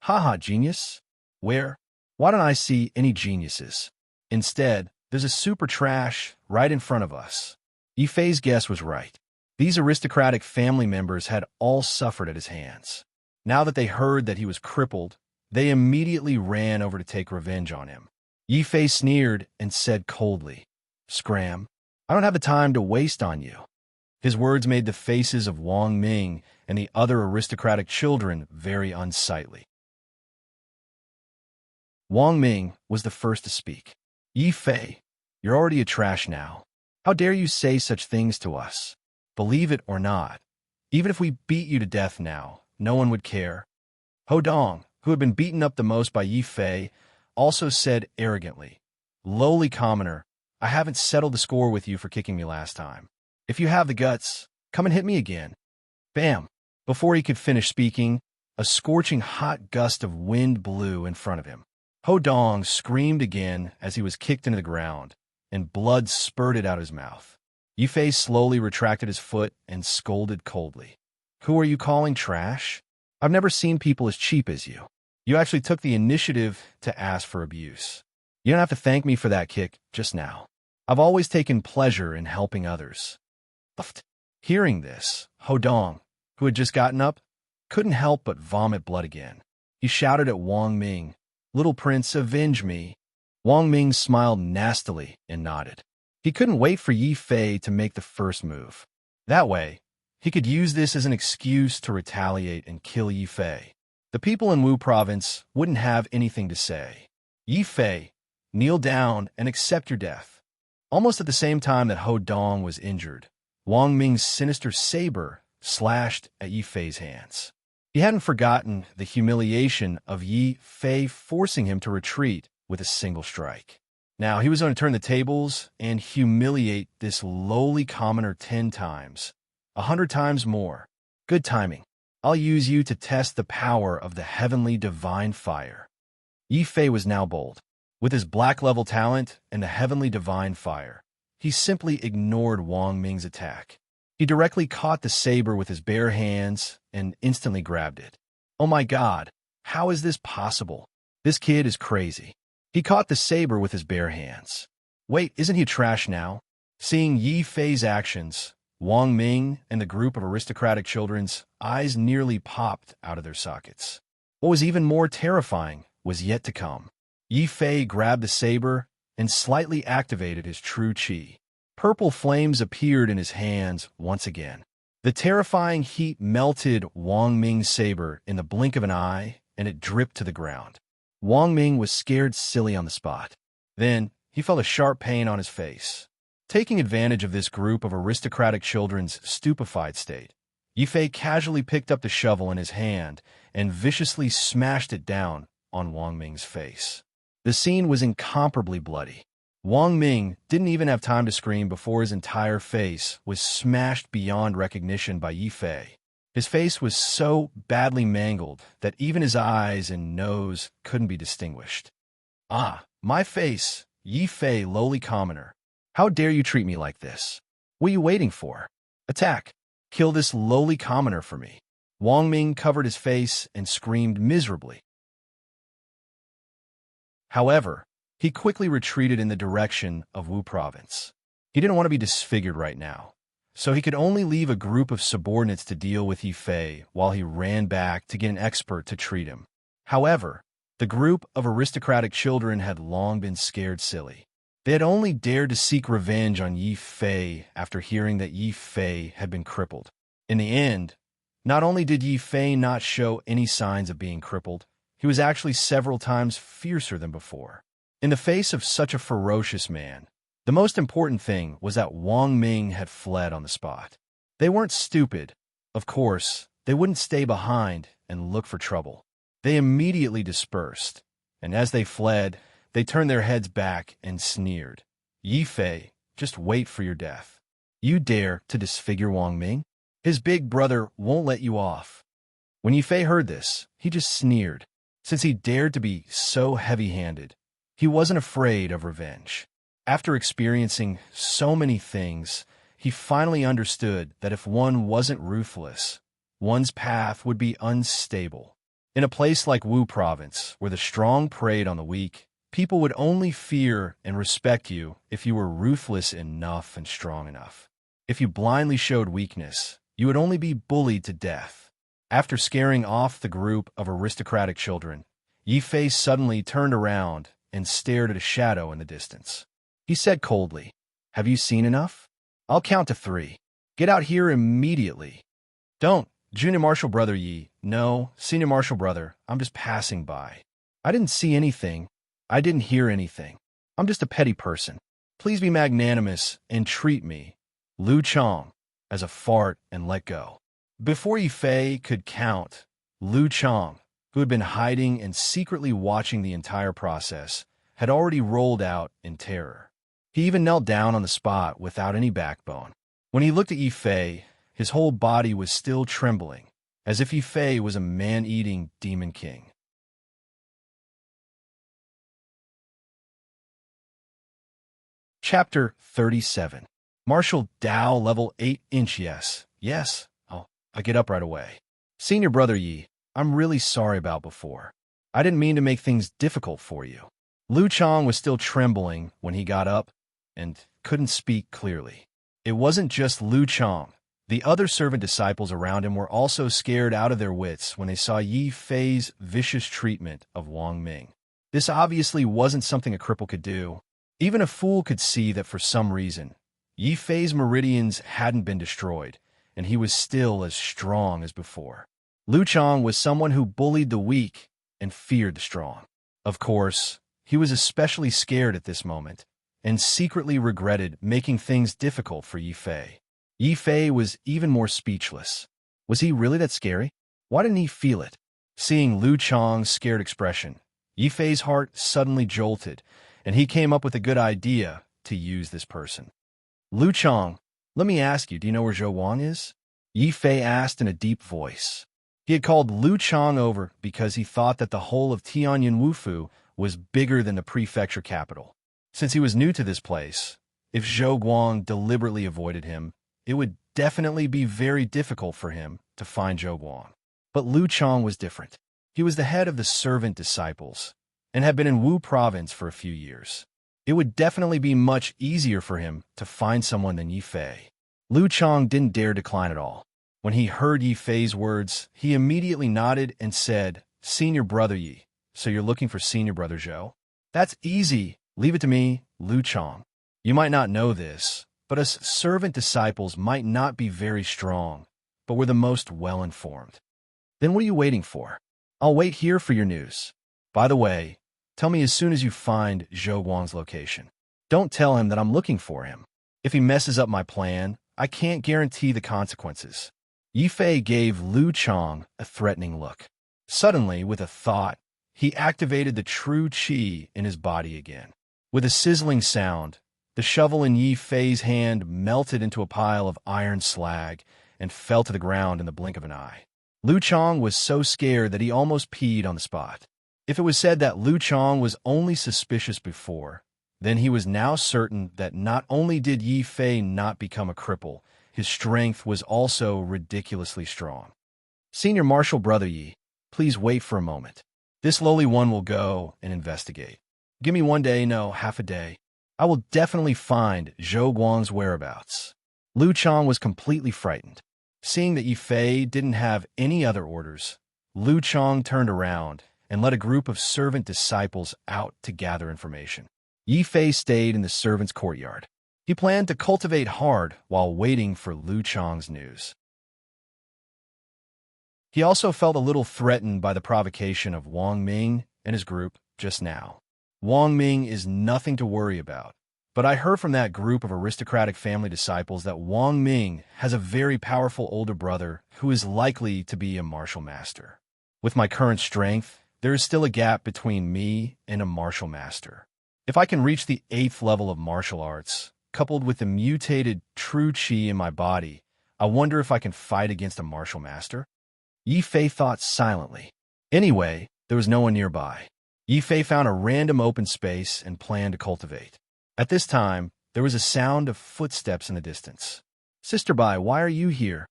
Haha, genius? Where? Why don't I see any geniuses? Instead, there's a super trash right in front of us. Yi Fei's guess was right. These aristocratic family members had all suffered at his hands. Now that they heard that he was crippled, they immediately ran over to take revenge on him. Yi Fei sneered and said coldly, "Scram, I don't have the time to waste on you." His words made the faces of Wang Ming and the other aristocratic children very unsightly. Wang Ming was the first to speak. "Yi Fei, you're already a trash now. How dare you say such things to us? Believe it or not, even if we beat you to death now, no one would care." Ho Dong, who had been beaten up the most by Yi Fei, also said arrogantly, "Lowly commoner, I haven't settled the score with you for kicking me last time. If you have the guts, come and hit me again." Bam! Before he could finish speaking, a scorching hot gust of wind blew in front of him. Ho Dong screamed again as he was kicked into the ground, and blood spurted out of his mouth. Yi Fei slowly retracted his foot and scolded coldly. "Who are you calling trash? I've never seen people as cheap as you. You actually took the initiative to ask for abuse. You don't have to thank me for that kick just now. I've always taken pleasure in helping others." Hearing this, Ho Dong, who had just gotten up, couldn't help but vomit blood again. He shouted at Wang Ming, "Little prince, avenge me." Wang Ming smiled nastily and nodded. He couldn't wait for Yi Fei to make the first move. That way, he could use this as an excuse to retaliate and kill Yi Fei. The people in Wu province wouldn't have anything to say. "Yi Fei, kneel down and accept your death." Almost at the same time that Ho Dong was injured, Wang Ming's sinister saber slashed at Yi Fei's hands. He hadn't forgotten the humiliation of Yi Fei forcing him to retreat with a single strike. Now he was going to turn the tables and humiliate this lowly commoner 10 times, 100 times more. Good timing. I'll use you to test the power of the heavenly divine fire. Yi Fei was now bold. With his black-level talent and the heavenly divine fire, he simply ignored Wang Ming's attack. He directly caught the saber with his bare hands and instantly grabbed it. Oh my God, how is this possible? This kid is crazy. He caught the saber with his bare hands. Wait, isn't he trash now? Seeing Yi Fei's actions, Wang Ming and the group of aristocratic children's eyes nearly popped out of their sockets. What was even more terrifying was yet to come. Yi Fei grabbed the saber and slightly activated his true qi. Purple flames appeared in his hands once again. The terrifying heat melted Wang Ming's saber in the blink of an eye, and it dripped to the ground. Wang Ming was scared silly on the spot. Then, he felt a sharp pain on his face. Taking advantage of this group of aristocratic children's stupefied state, Yi Fei casually picked up the shovel in his hand and viciously smashed it down on Wang Ming's face. The scene was incomparably bloody. Wang Ming didn't even have time to scream before his entire face was smashed beyond recognition by Yi Fei. His face was so badly mangled that even his eyes and nose couldn't be distinguished. "Ah, my face, Yi Fei, lowly commoner. How dare you treat me like this? What are you waiting for? Attack! Kill this lowly commoner for me." Wang Ming covered his face and screamed miserably. However, he quickly retreated in the direction of Wu Province. He didn't want to be disfigured right now, so he could only leave a group of subordinates to deal with Yi Fei while he ran back to get an expert to treat him. However, the group of aristocratic children had long been scared silly. They had only dared to seek revenge on Yi Fei after hearing that Yi Fei had been crippled. In the end, not only did Yi Fei not show any signs of being crippled, he was actually several times fiercer than before. In the face of such a ferocious man, the most important thing was that Wang Ming had fled on the spot. They weren't stupid. Of course, they wouldn't stay behind and look for trouble. They immediately dispersed, and as they fled, they turned their heads back and sneered. "Yi Fei, just wait for your death. You dare to disfigure Wang Ming? His big brother won't let you off." When Yi Fei heard this, he just sneered. Since he dared to be so heavy-handed, he wasn't afraid of revenge. After experiencing so many things, he finally understood that if one wasn't ruthless, one's path would be unstable. In a place like Wu Province, where the strong preyed on the weak, people would only fear and respect you if you were ruthless enough and strong enough. If you blindly showed weakness, you would only be bullied to death. After scaring off the group of aristocratic children, Yi Fei suddenly turned around and stared at a shadow in the distance. He said coldly, "Have you seen enough? I'll count to 3. Get out here immediately." "Don't, Junior Marshal Brother Yi. No, Senior Marshal Brother, I'm just passing by. I didn't see anything. I didn't hear anything. I'm just a petty person. Please be magnanimous and treat me, Lu Chong, as a fart and let go." Before Yi Fei could count, Lu Chong, who had been hiding and secretly watching the entire process, had already rolled out in terror. He even knelt down on the spot without any backbone. When he looked at Yi Fei, his whole body was still trembling, as if Yi Fei was a man-eating demon king. Chapter 37. Marshal Dao, level 8 inch. Yes. I get up right away. "Senior Brother Yi, I'm really sorry about before. I didn't mean to make things difficult for you." Lu Chong was still trembling when he got up and couldn't speak clearly. It wasn't just Lu Chong. The other servant disciples around him were also scared out of their wits when they saw Yi Fei's vicious treatment of Wang Ming. This obviously wasn't something a cripple could do. Even a fool could see that for some reason, Yi Fei's meridians hadn't been destroyed, and he was still as strong as before. Lu Chong was someone who bullied the weak and feared the strong. Of course, he was especially scared at this moment, and secretly regretted making things difficult for Yi Fei. Yi Fei was even more speechless. Was he really that scary? Why didn't he feel it? Seeing Lu Chong's scared expression, Yi Fei's heart suddenly jolted, and he came up with a good idea to use this person. "Lu Chong, let me ask you, do you know where Zhou Wang is?" Yi Fei asked in a deep voice. He had called Lu Chong over because he thought that the whole of Tianyin Wufu was bigger than the prefecture capital. Since he was new to this place, if Zhou Guang deliberately avoided him, it would definitely be very difficult for him to find Zhou Guang. But Lu Chong was different. He was the head of the servant disciples and had been in Wu Province for a few years. It would definitely be much easier for him to find someone than Yi Fei. Lu Chang didn't dare decline at all. When he heard Yi Fei's words, he immediately nodded and said, "Senior brother Yi, so you're looking for senior brother Zhou? That's easy. Leave it to me, Lu Chang. You might not know this, but us servant disciples might not be very strong, but we're the most well-informed. Then what are you waiting for? I'll wait here for your news. By the way, tell me as soon as you find Zhou Guang's location. Don't tell him that I'm looking for him. If he messes up my plan, I can't guarantee the consequences." Yi Fei gave Lu Chang a threatening look. Suddenly, with a thought, he activated the true qi in his body again. With a sizzling sound, the shovel in Yi Fei's hand melted into a pile of iron slag and fell to the ground in the blink of an eye. Lu Chang was so scared that he almost peed on the spot. If it was said that Lu Chang was only suspicious before, then he was now certain that not only did Yi Fei not become a cripple, his strength was also ridiculously strong. "Senior Marshal Brother Yi, please wait for a moment. This lowly one will go and investigate. Give me 1 day, no, half a day. I will definitely find Zhou Guang's whereabouts." Lu Chang was completely frightened. Seeing that Yi Fei didn't have any other orders, Lu Chang turned around and led a group of servant disciples out to gather information. Yi Fei stayed in the servants' courtyard. He planned to cultivate hard while waiting for Lu Chang's news. He also felt a little threatened by the provocation of Wang Ming and his group just now. Wang Ming is nothing to worry about, but I heard from that group of aristocratic family disciples that Wang Ming has a very powerful older brother who is likely to be a martial master. With my current strength, there is still a gap between me and a martial master. If I can reach the 8th level of martial arts, coupled with the mutated true qi in my body, I wonder if I can fight against a martial master? Yi Fei thought silently. Anyway, there was no one nearby. Yi Fei found a random open space and planned to cultivate. At this time, there was a sound of footsteps in the distance. "Sister Bai, why are you here?"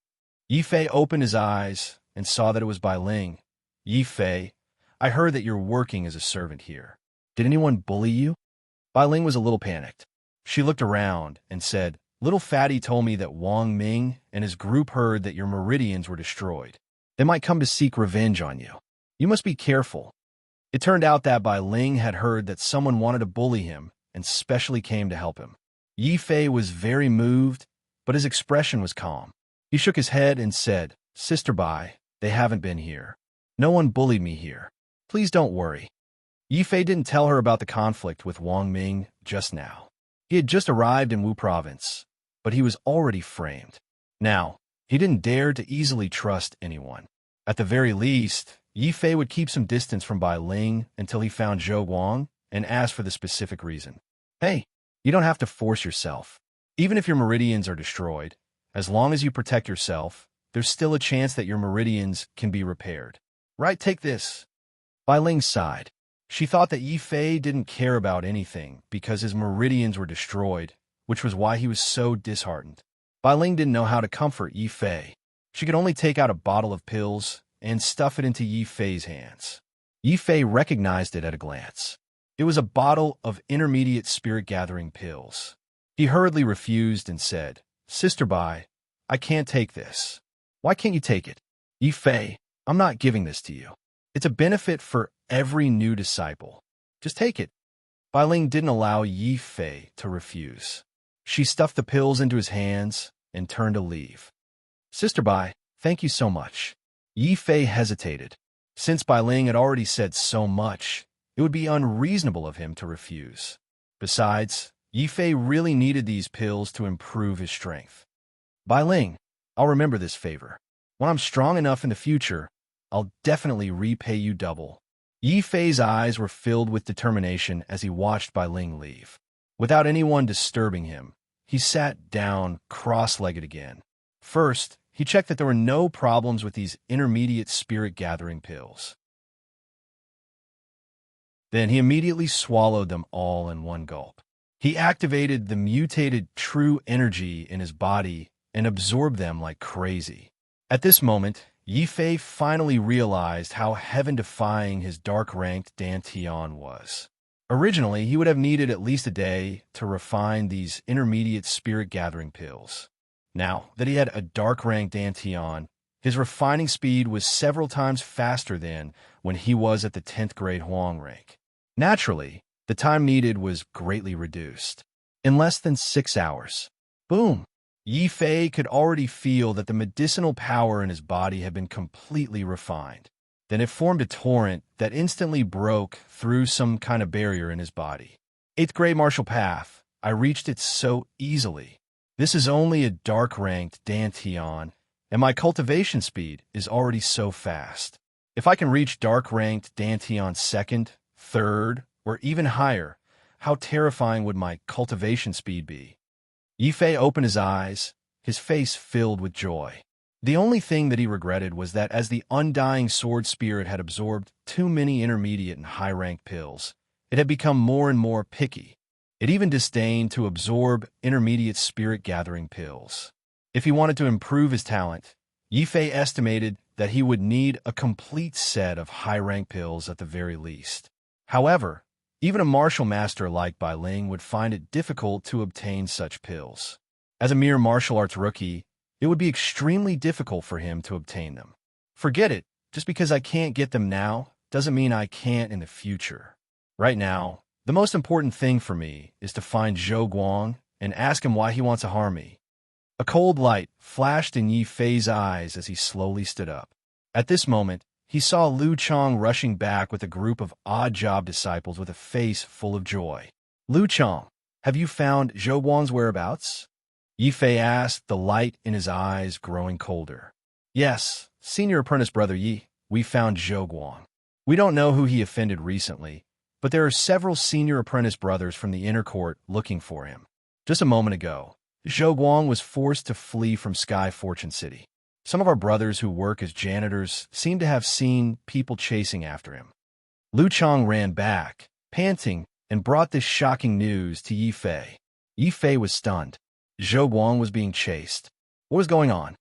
Yi Fei opened his eyes and saw that it was Bai Ling. "Yi Fei, I heard that you're working as a servant here. Did anyone bully you?" Bai Ling was a little panicked. She looked around and said, "Little Fatty told me that Wang Ming and his group heard that your meridians were destroyed. They might come to seek revenge on you. You must be careful." It turned out that Bai Ling had heard that someone wanted to bully him and specially came to help him. Yi Fei was very moved, but his expression was calm. He shook his head and said, "Sister Bai, they haven't been here. No one bullied me here. Please don't worry." Yi Fei didn't tell her about the conflict with Wang Ming just now. He had just arrived in Wu Province, but he was already framed. Now, he didn't dare to easily trust anyone. At the very least, Yi Fei would keep some distance from Bai Ling until he found Zhou Guang and asked for the specific reason. "Hey, you don't have to force yourself. Even if your meridians are destroyed, as long as you protect yourself, there's still a chance that your meridians can be repaired. Right, take this." Bai Ling sighed. She thought that Yi Fei didn't care about anything because his meridians were destroyed, which was why he was so disheartened. Bai Ling didn't know how to comfort Yi Fei. She could only take out a bottle of pills and stuff it into Yi Fei's hands. Yi Fei recognized it at a glance. It was a bottle of intermediate spirit-gathering pills. He hurriedly refused and said, "Sister Bai, I can't take this." "Why can't you take it?" "Yi Fei, I'm not giving this to you. It's a benefit for every new disciple. Just take it." Bai Ling didn't allow Yi Fei to refuse. She stuffed the pills into his hands and turned to leave. "Sister Bai, thank you so much." Yi Fei hesitated. Since Bai Ling had already said so much, it would be unreasonable of him to refuse. Besides, Yi Fei really needed these pills to improve his strength. "Bai Ling, I'll remember this favor. When I'm strong enough in the future, I'll definitely repay you double." Yi Fei's eyes were filled with determination as he watched Bai Ling leave. Without anyone disturbing him, he sat down cross-legged again. First, he checked that there were no problems with these intermediate spirit-gathering pills. Then he immediately swallowed them all in one gulp. He activated the mutated true energy in his body and absorbed them like crazy. At this moment, Yi Fei finally realized how heaven-defying his dark-ranked Dantian was. Originally, he would have needed at least a day to refine these intermediate spirit-gathering pills. Now that he had a dark-ranked Dantian, his refining speed was several times faster than when he was at the 10th grade Huang rank. Naturally, the time needed was greatly reduced. In less than 6 hours, boom! Yi Fei could already feel that the medicinal power in his body had been completely refined. Then it formed a torrent that instantly broke through some kind of barrier in his body. 8th grade martial path. I reached it so easily. This is only a dark-ranked Dantian, and my cultivation speed is already so fast. If I can reach dark-ranked Dantian 2nd, 3rd, or even higher, how terrifying would my cultivation speed be? Yi Fei opened his eyes, his face filled with joy. The only thing that he regretted was that as the undying sword spirit had absorbed too many intermediate and high-ranked pills, it had become more and more picky. It even disdained to absorb intermediate spirit-gathering pills. If he wanted to improve his talent, Yi Fei estimated that he would need a complete set of high-ranked pills at the very least. However, even a martial master like Bai Ling would find it difficult to obtain such pills. As a mere martial arts rookie, it would be extremely difficult for him to obtain them. Forget it, just because I can't get them now doesn't mean I can't in the future. Right now, the most important thing for me is to find Zhou Guang and ask him why he wants to harm me. A cold light flashed in Yi Fei's eyes as he slowly stood up. At this moment, he saw Lu Chang rushing back with a group of odd-job disciples with a face full of joy. Lu Chang, have you found Zhou Guang's whereabouts? Yi Fei asked, the light in his eyes growing colder. Yes, senior apprentice brother Yi, we found Zhou Guang. We don't know who he offended recently, but there are several senior apprentice brothers from the inner court looking for him. Just a moment ago, Zhou Guang was forced to flee from Sky Fortune City. Some of our brothers who work as janitors seem to have seen people chasing after him. Lu Chang ran back, panting, and brought this shocking news to Yi Fei. Yi Fei was stunned. Zhou Guang was being chased. What was going on?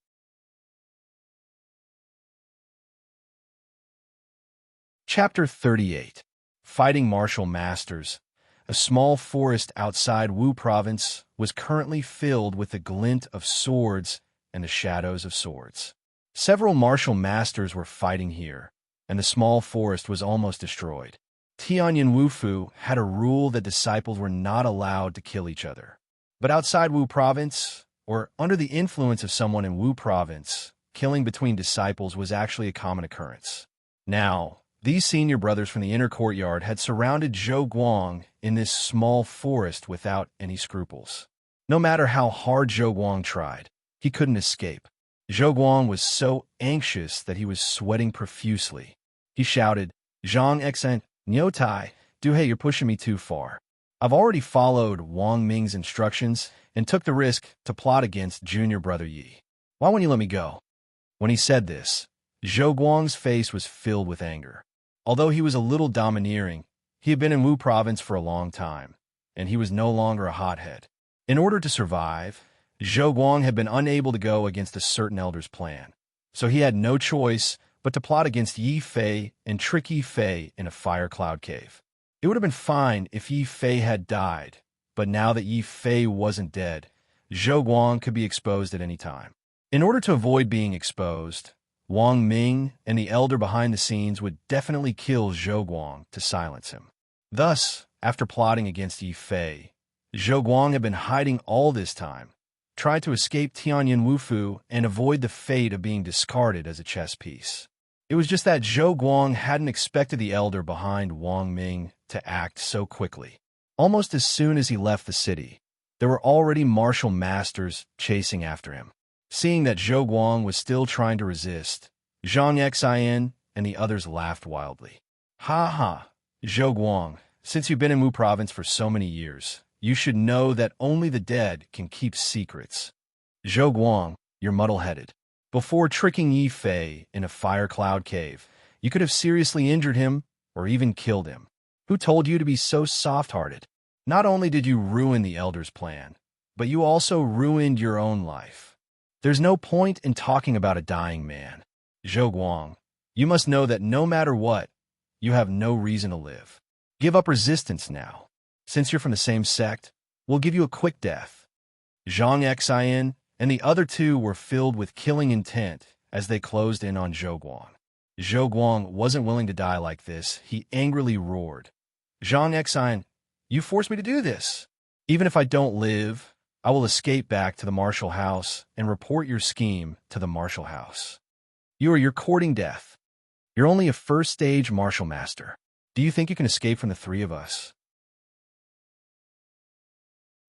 Chapter 38. Fighting Martial Masters. A small forest outside Wu Province was currently filled with the glint of swords and the shadows of swords. Several martial masters were fighting here, and the small forest was almost destroyed. Tianyan Wufu had a rule that disciples were not allowed to kill each other. But outside Wu Province, or under the influence of someone in Wu Province, killing between disciples was actually a common occurrence. Now, these senior brothers from the inner courtyard had surrounded Zhou Guang in this small forest without any scruples. No matter how hard Zhou Guang tried, he couldn't escape. Zhou Guang was so anxious that he was sweating profusely. He shouted, Zhang Exent, Nyotai, Duhei, you're pushing me too far. I've already followed Wang Ming's instructions and took the risk to plot against junior brother Yi. Why won't you let me go? When he said this, Zhou Guang's face was filled with anger. Although he was a little domineering, he had been in Wu Province for a long time, and he was no longer a hothead. In order to survive, Zhou Guang had been unable to go against a certain elder's plan, so he had no choice but to plot against Yi Fei and trick Yi Fei in a fire cloud cave. It would have been fine if Yi Fei had died, but now that Yi Fei wasn't dead, Zhou Guang could be exposed at any time. In order to avoid being exposed, Wang Ming and the elder behind the scenes would definitely kill Zhou Guang to silence him. Thus, after plotting against Yi Fei, Zhou Guang had been hiding all this time, tried to escape Tianyan Wufu and avoid the fate of being discarded as a chess piece. It was just that Zhou Guang hadn't expected the elder behind Wang Ming to act so quickly. Almost as soon as he left the city, there were already martial masters chasing after him. Seeing that Zhou Guang was still trying to resist, Zhang Xin and the others laughed wildly. Ha ha, Zhou Guang, since you've been in Wu Province for so many years, you should know that only the dead can keep secrets. Zhou Guang, you're muddle-headed. Before tricking Yi Fei in a fire cloud cave, you could have seriously injured him or even killed him. Who told you to be so soft-hearted? Not only did you ruin the elder's plan, but you also ruined your own life. There's no point in talking about a dying man. Zhou Guang, you must know that no matter what, you have no reason to live. Give up resistance now. Since you're from the same sect, we'll give you a quick death. Zhang Xin and the other two were filled with killing intent as they closed in on Zhou Guang. Zhou Guang wasn't willing to die like this. He angrily roared, "Zhang Exine, you forced me to do this. Even if I don't live, I will escape back to the martial house and report your scheme to the martial house. You're courting death. You're only a first-stage martial master. Do you think you can escape from the three of us?"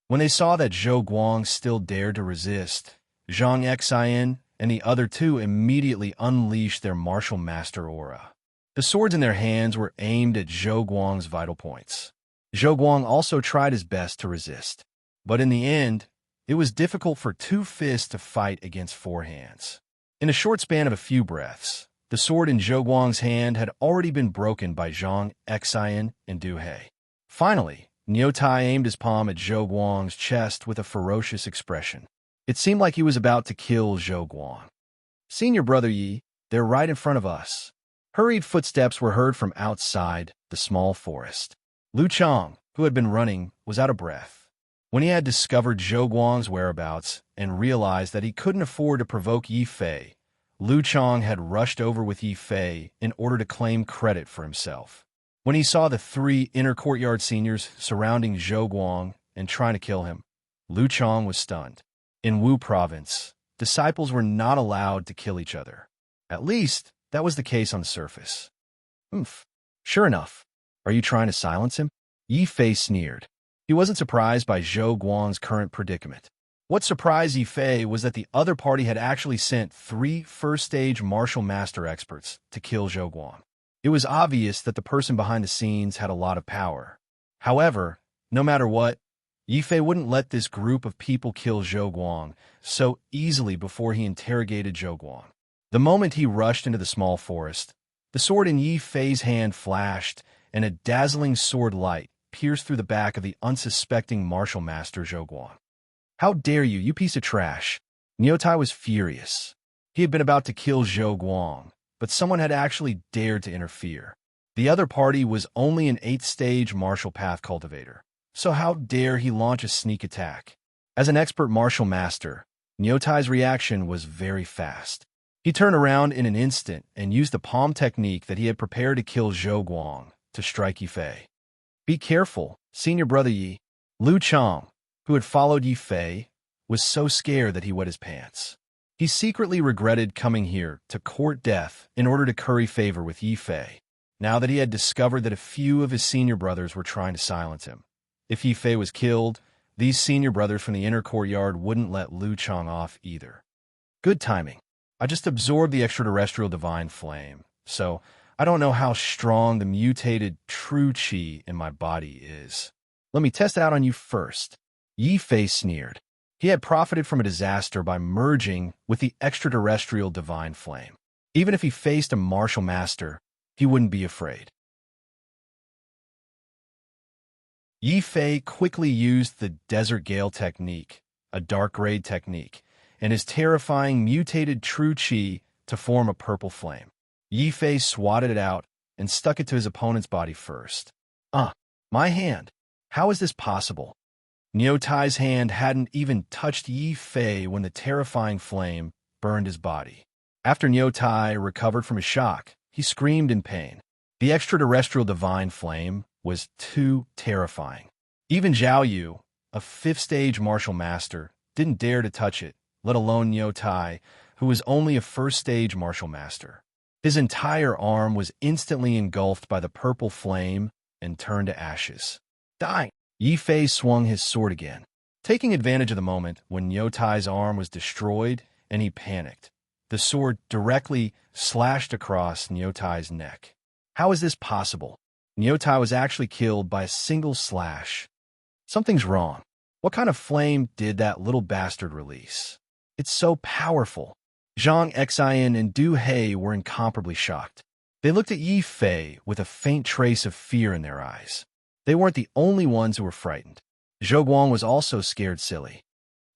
When they saw that Zhou Guang still dared to resist, Zhang Exine and the other two immediately unleashed their martial master aura. The swords in their hands were aimed at Zhou Guang's vital points. Zhou Guang also tried his best to resist, but in the end, it was difficult for two fists to fight against four hands. In a short span of a few breaths, the sword in Zhou Guang's hand had already been broken by Zhang Exine and Du He. Finally, Niu Tai aimed his palm at Zhou Guang's chest with a ferocious expression. It seemed like he was about to kill Zhou Guang. "Senior Brother Yi, they're right in front of us." Hurried footsteps were heard from outside the small forest. Lu Chang, who had been running, was out of breath. When he had discovered Zhou Guang's whereabouts and realized that he couldn't afford to provoke Yi Fei, Lu Chang had rushed over with Yi Fei in order to claim credit for himself. When he saw the three inner courtyard seniors surrounding Zhou Guang and trying to kill him, Lu Chang was stunned. In Wu Province, disciples were not allowed to kill each other. At least, that was the case on the surface. "Oomph. Sure enough. Are you trying to silence him?" Yi Fei sneered. He wasn't surprised by Zhou Guang's current predicament. What surprised Yi Fei was that the other party had actually sent 3 first-stage martial master experts to kill Zhou Guang. It was obvious that the person behind the scenes had a lot of power. However, no matter what, Yi Fei wouldn't let this group of people kill Zhou Guang so easily before he interrogated Zhou Guang. The moment he rushed into the small forest, the sword in Yi Fei's hand flashed, and a dazzling sword light pierced through the back of the unsuspecting martial master Zhou Guang. "How dare you, you piece of trash!" Niu Tai was furious. He had been about to kill Zhou Guang, but someone had actually dared to interfere. The other party was only an 8th-stage martial path cultivator, so how dare he launch a sneak attack? As an expert martial master, Niu Tai's reaction was very fast. He turned around in an instant and used the palm technique that he had prepared to kill Zhou Guang to strike Yi Fei. "Be careful, Senior Brother Yi." Lu Chang, who had followed Yi Fei, was so scared that he wet his pants. He secretly regretted coming here to court death in order to curry favor with Yi Fei, now that he had discovered that a few of his senior brothers were trying to silence him. If Yi Fei was killed, these senior brothers from the inner courtyard wouldn't let Lu Chang off either. Good timing. I just absorbed the extraterrestrial divine flame, so I don't know how strong the mutated true chi in my body is. Let me test it out on you first. Yi Fei sneered. He had profited from a disaster by merging with the extraterrestrial divine flame. Even if he faced a martial master, he wouldn't be afraid. Yi Fei quickly used the Desert Gale technique, a dark grade technique, and his terrifying mutated true chi to form a purple flame. Yi Fei swatted it out and stuck it to his opponent's body first. My hand. How is this possible? Niu Tai's hand hadn't even touched Yi Fei when the terrifying flame burned his body. After Niu Tai recovered from his shock, he screamed in pain. The extraterrestrial divine flame was too terrifying. Even Zhao Yu, a 5th-stage martial master, didn't dare to touch it, let alone Niu Tai, who was only a 1st-stage martial master. His entire arm was instantly engulfed by the purple flame and turned to ashes. "Die!" Yi Fei swung his sword again, taking advantage of the moment when Niu Tai's arm was destroyed and he panicked. The sword directly slashed across Niu Tai's neck. How is this possible? Niu Tai was actually killed by a single slash. Something's wrong. What kind of flame did that little bastard release? It's so powerful. Zhang Exine and Du He were incomparably shocked. They looked at Yi Fei with a faint trace of fear in their eyes. They weren't the only ones who were frightened. Zhou Guang was also scared silly.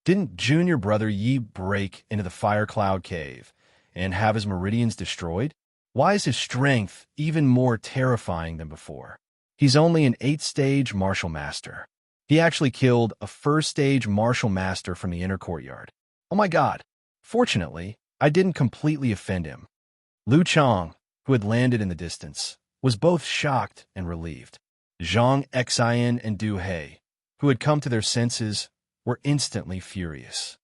Didn't junior brother Yi break into the Fire Cloud Cave and have his meridians destroyed? Why is his strength even more terrifying than before? He's only an 8th-stage martial master. He actually killed a 1st-stage martial master from the inner courtyard. Oh my god. Fortunately, I didn't completely offend him. Lu Chang, who had landed in the distance, was both shocked and relieved. Zhang Xian and Du He, who had come to their senses, were instantly furious.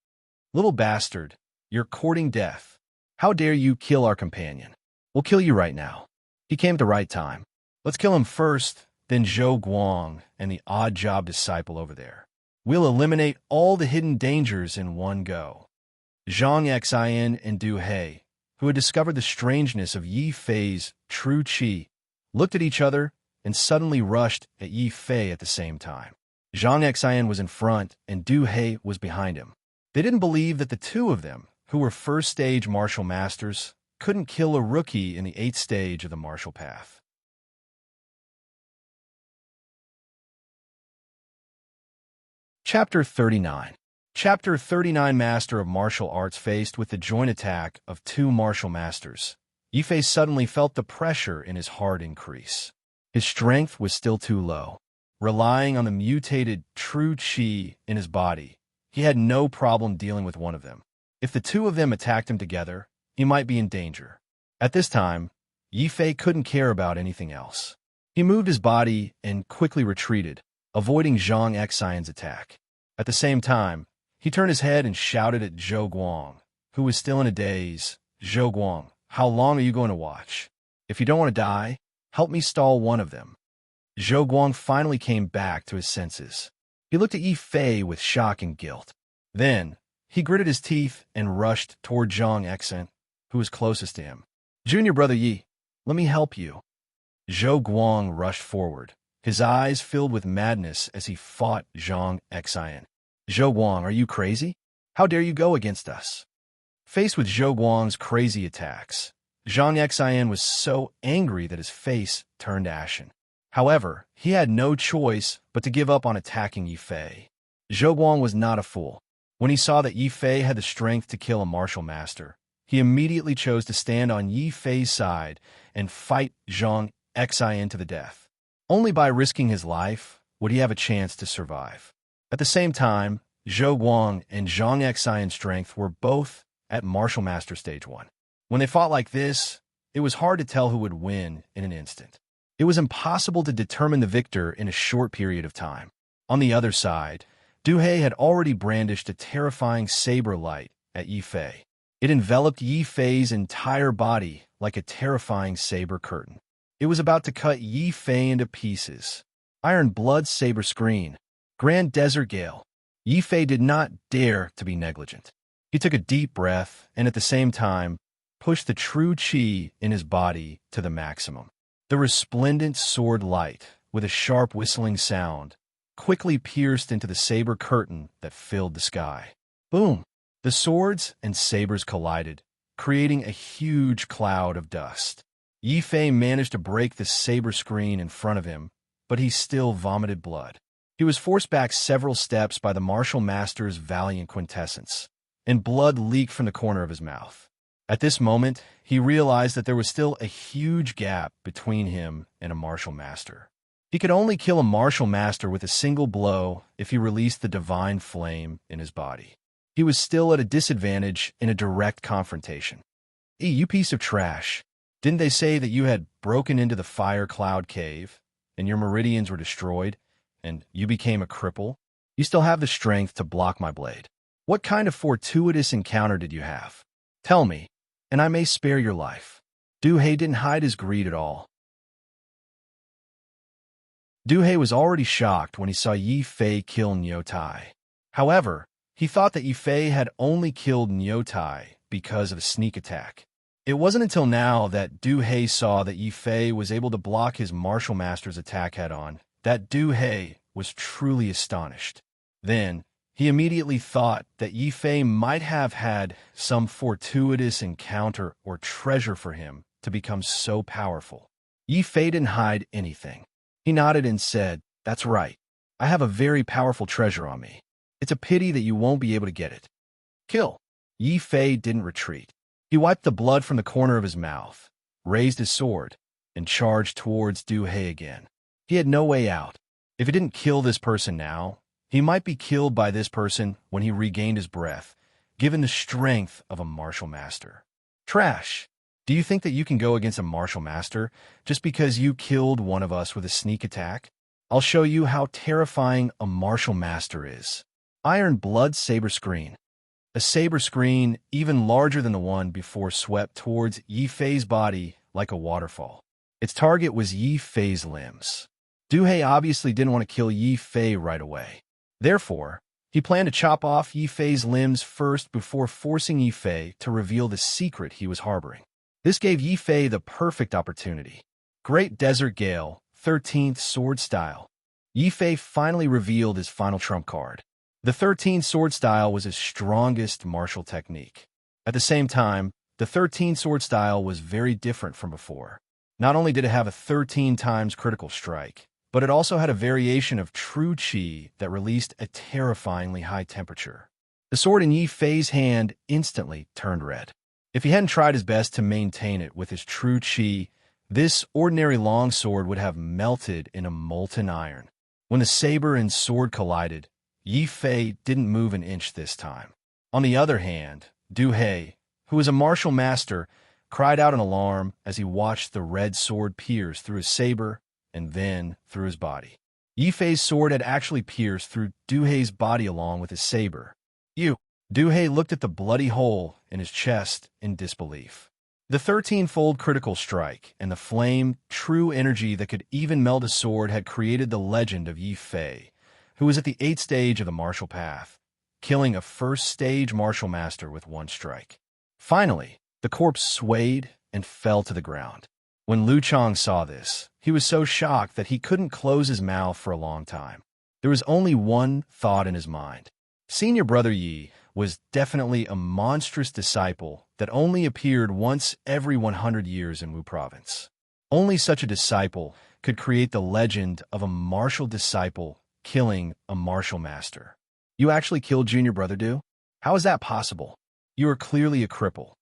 Little bastard, you're courting death. How dare you kill our companion? We'll kill you right now. He came at the right time. Let's kill him first, then Zhou Guang and the odd job disciple over there. We'll eliminate all the hidden dangers in one go. Zhang Xian and Du He, who had discovered the strangeness of Yi Fei's true qi, looked at each other and suddenly rushed at Yi Fei at the same time. Zhang Xian was in front and Du He was behind him. They didn't believe that the two of them, who were first-stage martial masters, couldn't kill a rookie in the 8th stage of the martial path. Chapter 39. Chapter 39. Master of Martial Arts faced with the joint attack of two martial masters. Yi Fei suddenly felt the pressure in his heart increase. His strength was still too low. Relying on the mutated true qi in his body, he had no problem dealing with one of them. If the two of them attacked him together, he might be in danger. At this time, Yi Fei couldn't care about anything else. He moved his body and quickly retreated, avoiding Zhang Xian's attack. At the same time, he turned his head and shouted at Zhou Guang, who was still in a daze. Zhou Guang, how long are you going to watch? If you don't want to die, help me stall one of them. Zhou Guang finally came back to his senses. He looked at Yi Fei with shock and guilt. Then, he gritted his teeth and rushed toward Zhang Xian, who was closest to him. Junior brother Yi, let me help you. Zhou Guang rushed forward, his eyes filled with madness as he fought Zhang Xian. Zhou Guang, are you crazy? How dare you go against us? Faced with Zhou Guang's crazy attacks, Zhang Xian was so angry that his face turned ashen. However, he had no choice but to give up on attacking Yi Fei. Zhou Guang was not a fool. When he saw that Yi Fei had the strength to kill a martial master, he immediately chose to stand on Yi Fei's side and fight Zhang Xian to the death. Only by risking his life would he have a chance to survive. At the same time, Zhou Guang and Zhang Xian's strength were both at Martial Master Stage 1. When they fought like this, it was hard to tell who would win in an instant. It was impossible to determine the victor in a short period of time. On the other side, Du He had already brandished a terrifying saber light at Yi Fei. It enveloped Yi Fei's entire body like a terrifying saber curtain. It was about to cut Yi Fei into pieces. Iron Blood Saber Screen. Grand Desert Gale. Yi Fei did not dare to be negligent. He took a deep breath and at the same time pushed the true qi in his body to the maximum. The resplendent sword light, with a sharp whistling sound, quickly pierced into the saber curtain that filled the sky. Boom! The swords and sabers collided, creating a huge cloud of dust. Yi Fei managed to break the saber screen in front of him, but he still vomited blood. He was forced back several steps by the martial master's valiant quintessence, and blood leaked from the corner of his mouth. At this moment, he realized that there was still a huge gap between him and a martial master. He could only kill a martial master with a single blow if he released the divine flame in his body. He was still at a disadvantage in a direct confrontation. You piece of trash. Didn't they say that you had broken into the fire cloud cave, and your meridians were destroyed, and you became a cripple? You still have the strength to block my blade. What kind of fortuitous encounter did you have? Tell me, and I may spare your life. Du He didn't hide his greed at all. Du He was already shocked when he saw Yi Fei kill Niu Tai. However, he thought that Yi Fei had only killed Niu Tai because of a sneak attack. It wasn't until now that Du He saw that Yi Fei was able to block his martial master's attack head-on that Du He was truly astonished. Then, he immediately thought that Yi Fei might have had some fortuitous encounter or treasure for him to become so powerful. Yi Fei didn't hide anything. He nodded and said, "That's right. I have a very powerful treasure on me. It's a pity that you won't be able to get it." Kill. Yi Fei didn't retreat. He wiped the blood from the corner of his mouth, raised his sword, and charged towards Du He again. He had no way out. If he didn't kill this person now, he might be killed by this person when he regained his breath, given the strength of a martial master. Trash. Do you think that you can go against a martial master just because you killed one of us with a sneak attack? I'll show you how terrifying a martial master is. Iron Blood Saber Screen. A saber screen, even larger than the one before, swept towards Yi Fei's body like a waterfall. Its target was Yi Fei's limbs. Duhei obviously didn't want to kill Yi Fei right away. Therefore, he planned to chop off Yi Fei's limbs first before forcing Yi Fei to reveal the secret he was harboring. This gave Yi Fei the perfect opportunity. Great Desert Gale, 13th Sword Style. Yi Fei finally revealed his final trump card. The 13th Sword Style was his strongest martial technique. At the same time, the 13th Sword Style was very different from before. Not only did it have a 13 times critical strike, but it also had a variation of true chi that released a terrifyingly high temperature. The sword in Yi Fei's hand instantly turned red. If he hadn't tried his best to maintain it with his true chi, this ordinary longsword would have melted into molten iron. When the saber and sword collided, Yi Fei didn't move an inch this time. On the other hand, Duhei, who was a martial master, cried out in alarm as he watched the red sword pierce through his saber and then through his body. Yi Fei's sword had actually pierced through Duhei's body along with his saber. Duhei looked at the bloody hole in his chest in disbelief. The 13-fold critical strike and the flame, true energy that could even melt a sword had created the legend of Yi Fei, who was at the 8th stage of the martial path, killing a first-stage martial master with one strike. Finally, the corpse swayed and fell to the ground. When Lu Chang saw this, he was so shocked that he couldn't close his mouth for a long time. There was only one thought in his mind. Senior Brother Yi was definitely a monstrous disciple that only appeared once every 100 years in Wu Province. Only such a disciple could create the legend of a martial disciple killing a martial master. You actually killed Junior Brother Du? How is that possible? You are clearly a cripple.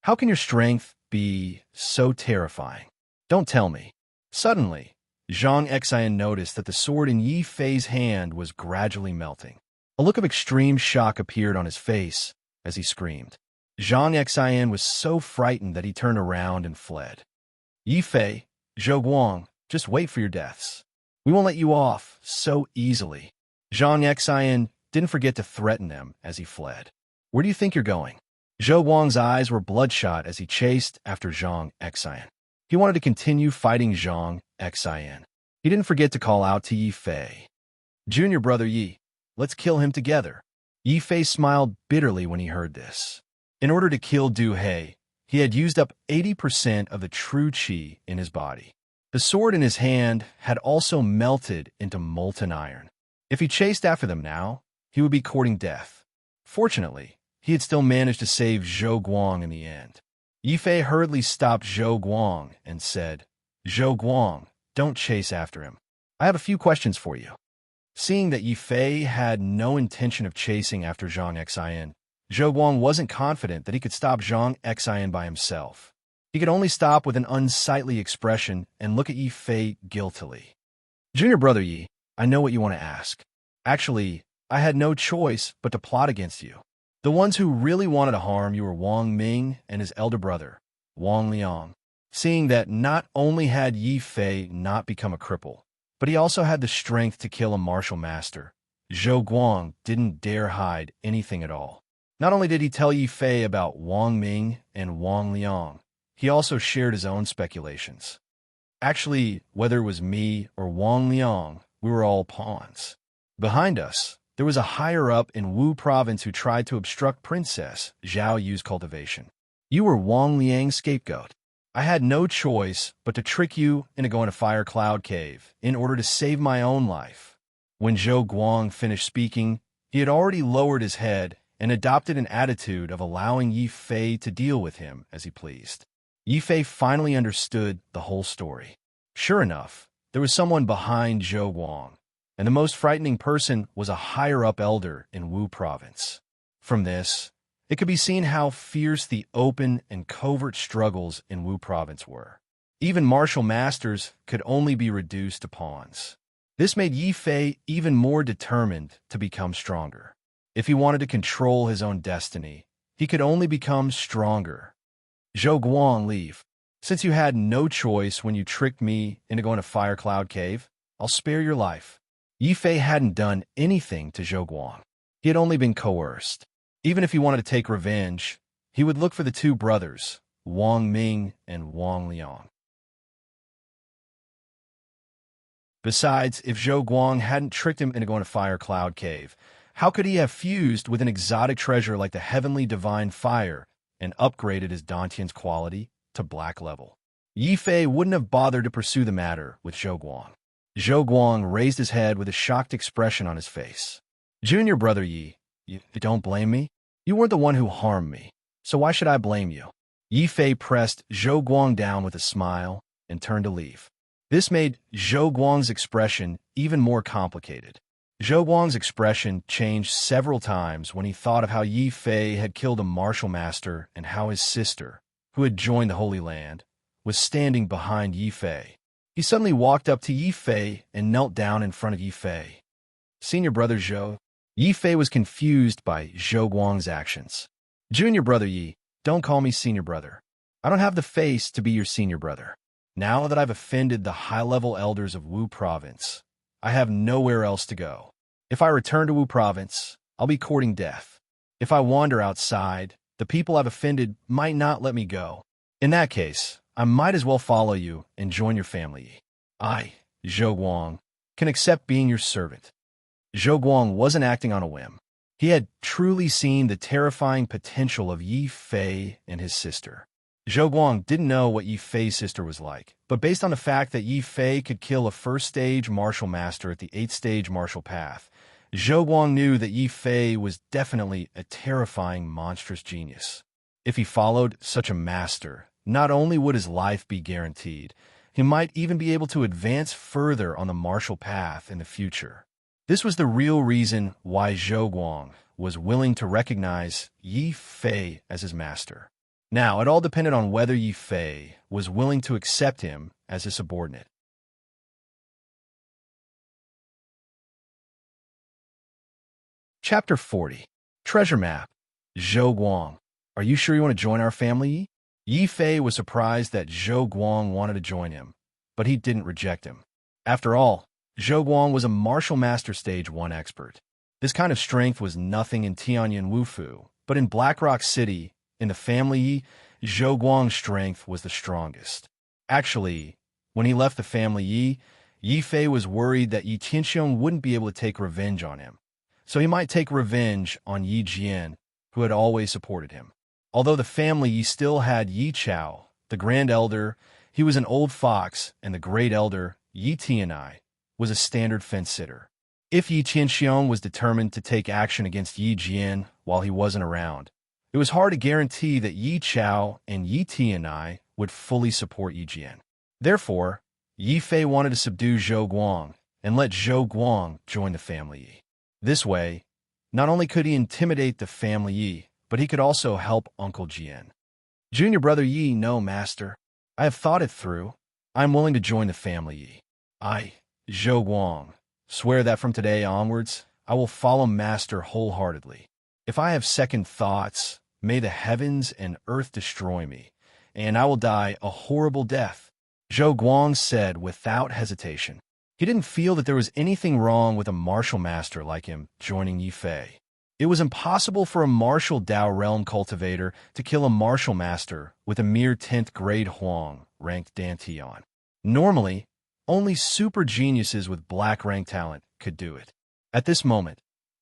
How can your strength be so terrifying? Don't tell me. Suddenly, Zhang Xian noticed that the sword in Yi Fei's hand was gradually melting. A look of extreme shock appeared on his face as he screamed. Zhang Xian was so frightened that he turned around and fled. Yi Fei, Zhou Guang, just wait for your deaths. We won't let you off so easily. Zhang Xian didn't forget to threaten them as he fled. Where do you think you're going? Zhou Guang's eyes were bloodshot as he chased after Zhang Xian. He wanted to continue fighting Zhang Xian. He didn't forget to call out to Yi Fei. Junior Brother Yi, let's kill him together. Yi Fei smiled bitterly when he heard this. In order to kill Duhei, he had used up 80% of the true chi in his body. The sword in his hand had also melted into molten iron. If he chased after them now, he would be courting death. Fortunately, he had still managed to save Zhou Guang in the end. Yi Fei hurriedly stopped Zhou Guang and said, Zhou Guang, don't chase after him. I have a few questions for you. Seeing that Yi Fei had no intention of chasing after Zhang Xian, Zhou Guang wasn't confident that he could stop Zhang Xian by himself. He could only stop with an unsightly expression and look at Yi Fei guiltily. Junior Brother Yi, I know what you want to ask. Actually, I had no choice but to plot against you. The ones who really wanted to harm you were Wang Ming and his elder brother, Wang Liang. Seeing that not only had Yi Fei not become a cripple, but he also had the strength to kill a martial master, Zhou Guang didn't dare hide anything at all. Not only did he tell Yi Fei about Wang Ming and Wang Liang, he also shared his own speculations. Actually, whether it was me or Wang Liang, we were all pawns. Behind us, there was a higher-up in Wu Province who tried to obstruct Princess Zhao Yu's cultivation. You were Wang Liang's scapegoat. I had no choice but to trick you into going to Fire Cloud Cave in order to save my own life. When Zhou Guang finished speaking, he had already lowered his head and adopted an attitude of allowing Yi Fei to deal with him as he pleased. Yi Fei finally understood the whole story. Sure enough, there was someone behind Zhou Guang, and the most frightening person was a higher-up elder in Wu Province. From this, it could be seen how fierce the open and covert struggles in Wu Province were. Even martial masters could only be reduced to pawns. This made Yi Fei even more determined to become stronger. If he wanted to control his own destiny, he could only become stronger. Zhou Guang, leave. Since you had no choice when you tricked me into going to Fire Cloud Cave, I'll spare your life. Yi Fei hadn't done anything to Zhou Guang. He had only been coerced. Even if he wanted to take revenge, he would look for the two brothers, Wang Ming and Wang Liang. Besides, if Zhou Guang hadn't tricked him into going to Fire Cloud Cave, how could he have fused with an exotic treasure like the heavenly divine fire and upgraded his Dantian's quality to black level? Yi Fei wouldn't have bothered to pursue the matter with Zhou Guang. Zhou Guang raised his head with a shocked expression on his face. Junior brother Yi, you don't blame me? You weren't the one who harmed me, so why should I blame you? Yi Fei pressed Zhou Guang down with a smile and turned to leave. This made Zhou Guang's expression even more complicated. Zhou Guang's expression changed several times when he thought of how Yi Fei had killed a martial master and how his sister, who had joined the Holy Land, was standing behind Yi Fei. He suddenly walked up to Yi Fei and knelt down in front of Yi Fei. Senior brother Zhou. Yi Fei was confused by Zhou Guang's actions. Junior brother Yi, don't call me senior brother. I don't have the face to be your senior brother. Now that I've offended the high-level elders of Wu Province, I have nowhere else to go. If I return to Wu Province, I'll be courting death. If I wander outside, the people I've offended might not let me go. In that case, I might as well follow you and join your family. I, Zhou Guang, can accept being your servant. Zhou Guang wasn't acting on a whim. He had truly seen the terrifying potential of Yi Fei and his sister. Zhou Guang didn't know what Yi Fei's sister was like, but based on the fact that Yi Fei could kill a first-stage martial master at the 8th-stage martial path, Zhou Guang knew that Yi Fei was definitely a terrifying, monstrous genius. If he followed such a master, not only would his life be guaranteed, he might even be able to advance further on the martial path in the future. This was the real reason why Zhou Guang was willing to recognize Yi Fei as his master. Now, it all depended on whether Yi Fei was willing to accept him as his subordinate. Chapter 40. Treasure Map. Zhou Guang. Are you sure you want to join our family, Yi? Yi Fei was surprised that Zhou Guang wanted to join him, but he didn't reject him. After all, Zhou Guang was a martial master stage 1 expert. This kind of strength was nothing in Tianyan Wufu, but in Blackrock City, in the family Yi, Zhou Guang's strength was the strongest. Actually, when he left the family Yi, Yi Fei was worried that Yi Tianxiong wouldn't be able to take revenge on him. So he might take revenge on Yi Jian, who had always supported him. Although the family Yi still had Yi Chao, the Grand Elder, he was an old fox, and the Great Elder, Yi Tianai, was a standard fence-sitter. If Yi Tianxiong was determined to take action against Yi Jian while he wasn't around, it was hard to guarantee that Yi Chao and Yi Tianai would fully support Yi Jian. Therefore, Yi Fei wanted to subdue Zhou Guang and let Zhou Guang join the family Yi. This way, not only could he intimidate the family Yi, but he could also help Uncle Jian. Junior brother Yi, no, master. I have thought it through. I am willing to join the family Yi. I, Zhou Guang, swear that from today onwards, I will follow master wholeheartedly. If I have second thoughts, may the heavens and earth destroy me, and I will die a horrible death, Zhou Guang said without hesitation. He didn't feel that there was anything wrong with a martial master like him joining Yi Fei. It was impossible for a martial Dao realm cultivator to kill a martial master with a mere 10th grade Huang ranked Dantian. Normally, only super geniuses with black rank talent could do it. At this moment,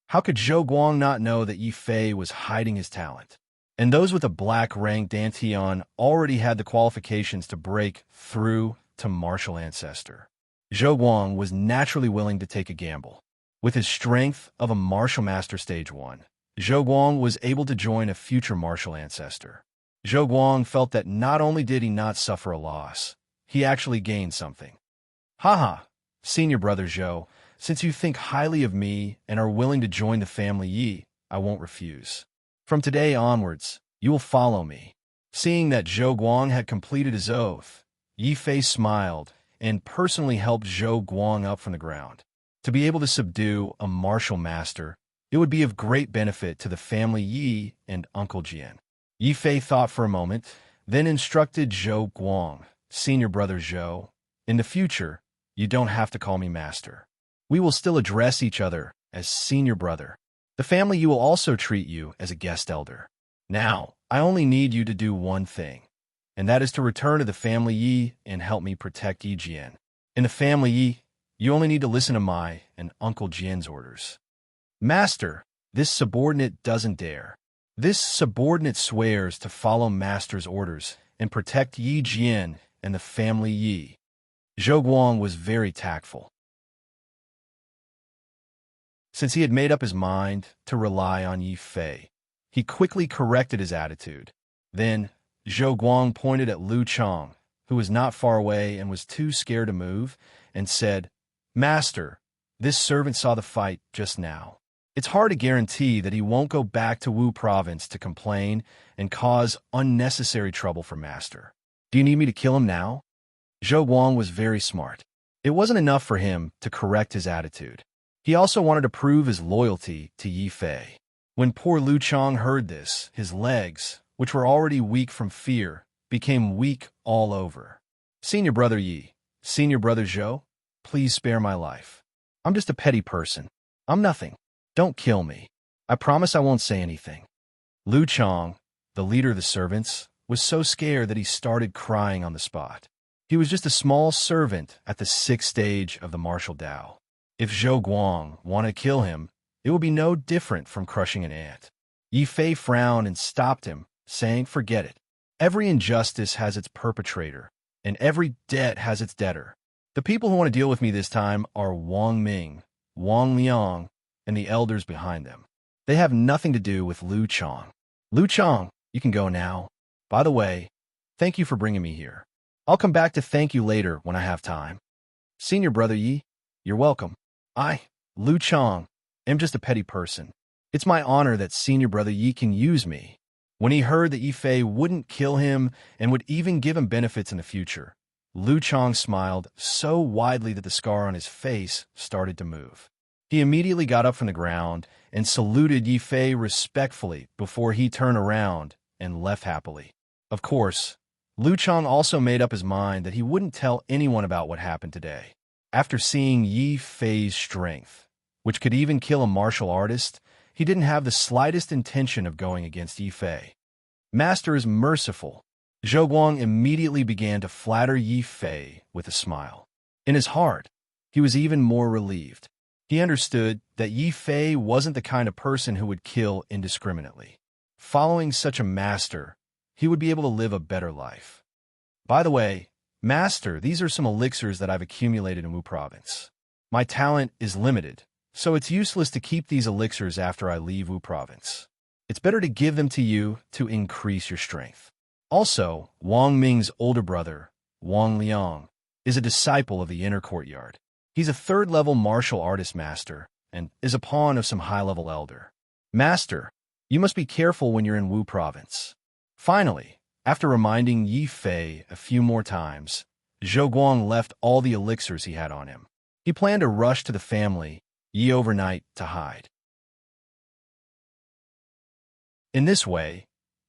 how could Zhou Guang not know that Yi Fei was hiding his talent? And those with a black rank Dantian already had the qualifications to break through to martial ancestor. Zhou Guang was naturally willing to take a gamble. With his strength of a martial master stage 1, Zhou Guang was able to join a future martial ancestor. Zhou Guang felt that not only did he not suffer a loss, he actually gained something. Haha, senior brother Zhou, since you think highly of me and are willing to join the family Yi, I won't refuse. From today onwards, you will follow me. Seeing that Zhou Guang had completed his oath, Yi Fei smiled and personally helped Zhou Guang up from the ground. To be able to subdue a martial master It would be of great benefit to the family Yi and Uncle Jian. Yi Fei thought for a moment, then instructed Zhou Guang, senior brother Zhou, in the future, you don't have to call me master. We will still address each other as senior brother. The family Yi will also treat you as a guest elder. Now, I only need you to do one thing, and that is to return to the family Yi and help me protect Yi Jian. In the family Yi, you only need to listen to my and Uncle Jian's orders. Master, this subordinate doesn't dare. This subordinate swears to follow master's orders and protect Yi Jian and the family Yi. Zhou Guang was very tactful. Since he had made up his mind to rely on Yi Fei, he quickly corrected his attitude. Then, Zhou Guang pointed at Lu Chang, who was not far away and was too scared to move, and said, Master, this servant saw the fight just now. It's hard to guarantee that he won't go back to Wu province to complain and cause unnecessary trouble for Master. Do you need me to kill him now? Zhou Guang was very smart. It wasn't enough for him to correct his attitude. He also wanted to prove his loyalty to Yi Fei. When poor Lu Chang heard this, his legs, which were already weak from fear, became weak all over. Senior brother Yi, senior brother Zhou, please spare my life. I'm just a petty person. I'm nothing. Don't kill me. I promise I won't say anything. Lu Chang, the leader of the servants, was so scared that he started crying on the spot. He was just a small servant at the 6th stage of the martial Tao. If Zhou Guang wanted to kill him, it would be no different from crushing an ant. Yi Fei frowned and stopped him, saying, forget it. Every injustice has its perpetrator, and every debt has its debtor. The people who want to deal with me this time are Wang Ming, Wang Liang, and the elders behind them. They have nothing to do with Lu Chang. Lu Chang, you can go now. By the way, thank you for bringing me here. I'll come back to thank you later when I have time. Senior brother Yi, you're welcome. I, Lu Chang, am just a petty person. It's my honor that senior brother Yi can use me. When he heard that Yi Fei wouldn't kill him and would even give him benefits in the future, Lu Chang smiled so widely that the scar on his face started to move. He immediately got up from the ground and saluted Yi Fei respectfully before he turned around and left happily. Of course, Lu Chang also made up his mind that he wouldn't tell anyone about what happened today. After seeing Yi Fei's strength, which could even kill a martial artist, he didn't have the slightest intention of going against Yi Fei. Master is merciful. Zhou Guang immediately began to flatter Yi Fei with a smile. In his heart, he was even more relieved. He understood that Yi Fei wasn't the kind of person who would kill indiscriminately. Following such a master, he would be able to live a better life. By the way, Master, these are some elixirs that I've accumulated in Wu province. My talent is limited, so it's useless to keep these elixirs after I leave Wu province. It's better to give them to you to increase your strength. Also, Wang Ming's older brother, Wang Liang, is a disciple of the inner courtyard. He's a 3rd-level martial artist master and is a pawn of some high-level elder. Master, you must be careful when you're in Wu province. Finally, after reminding Yi Fei a few more times, Zhou Guang left all the elixirs he had on him. He planned to rush to the family Yi overnight to hide. In this way,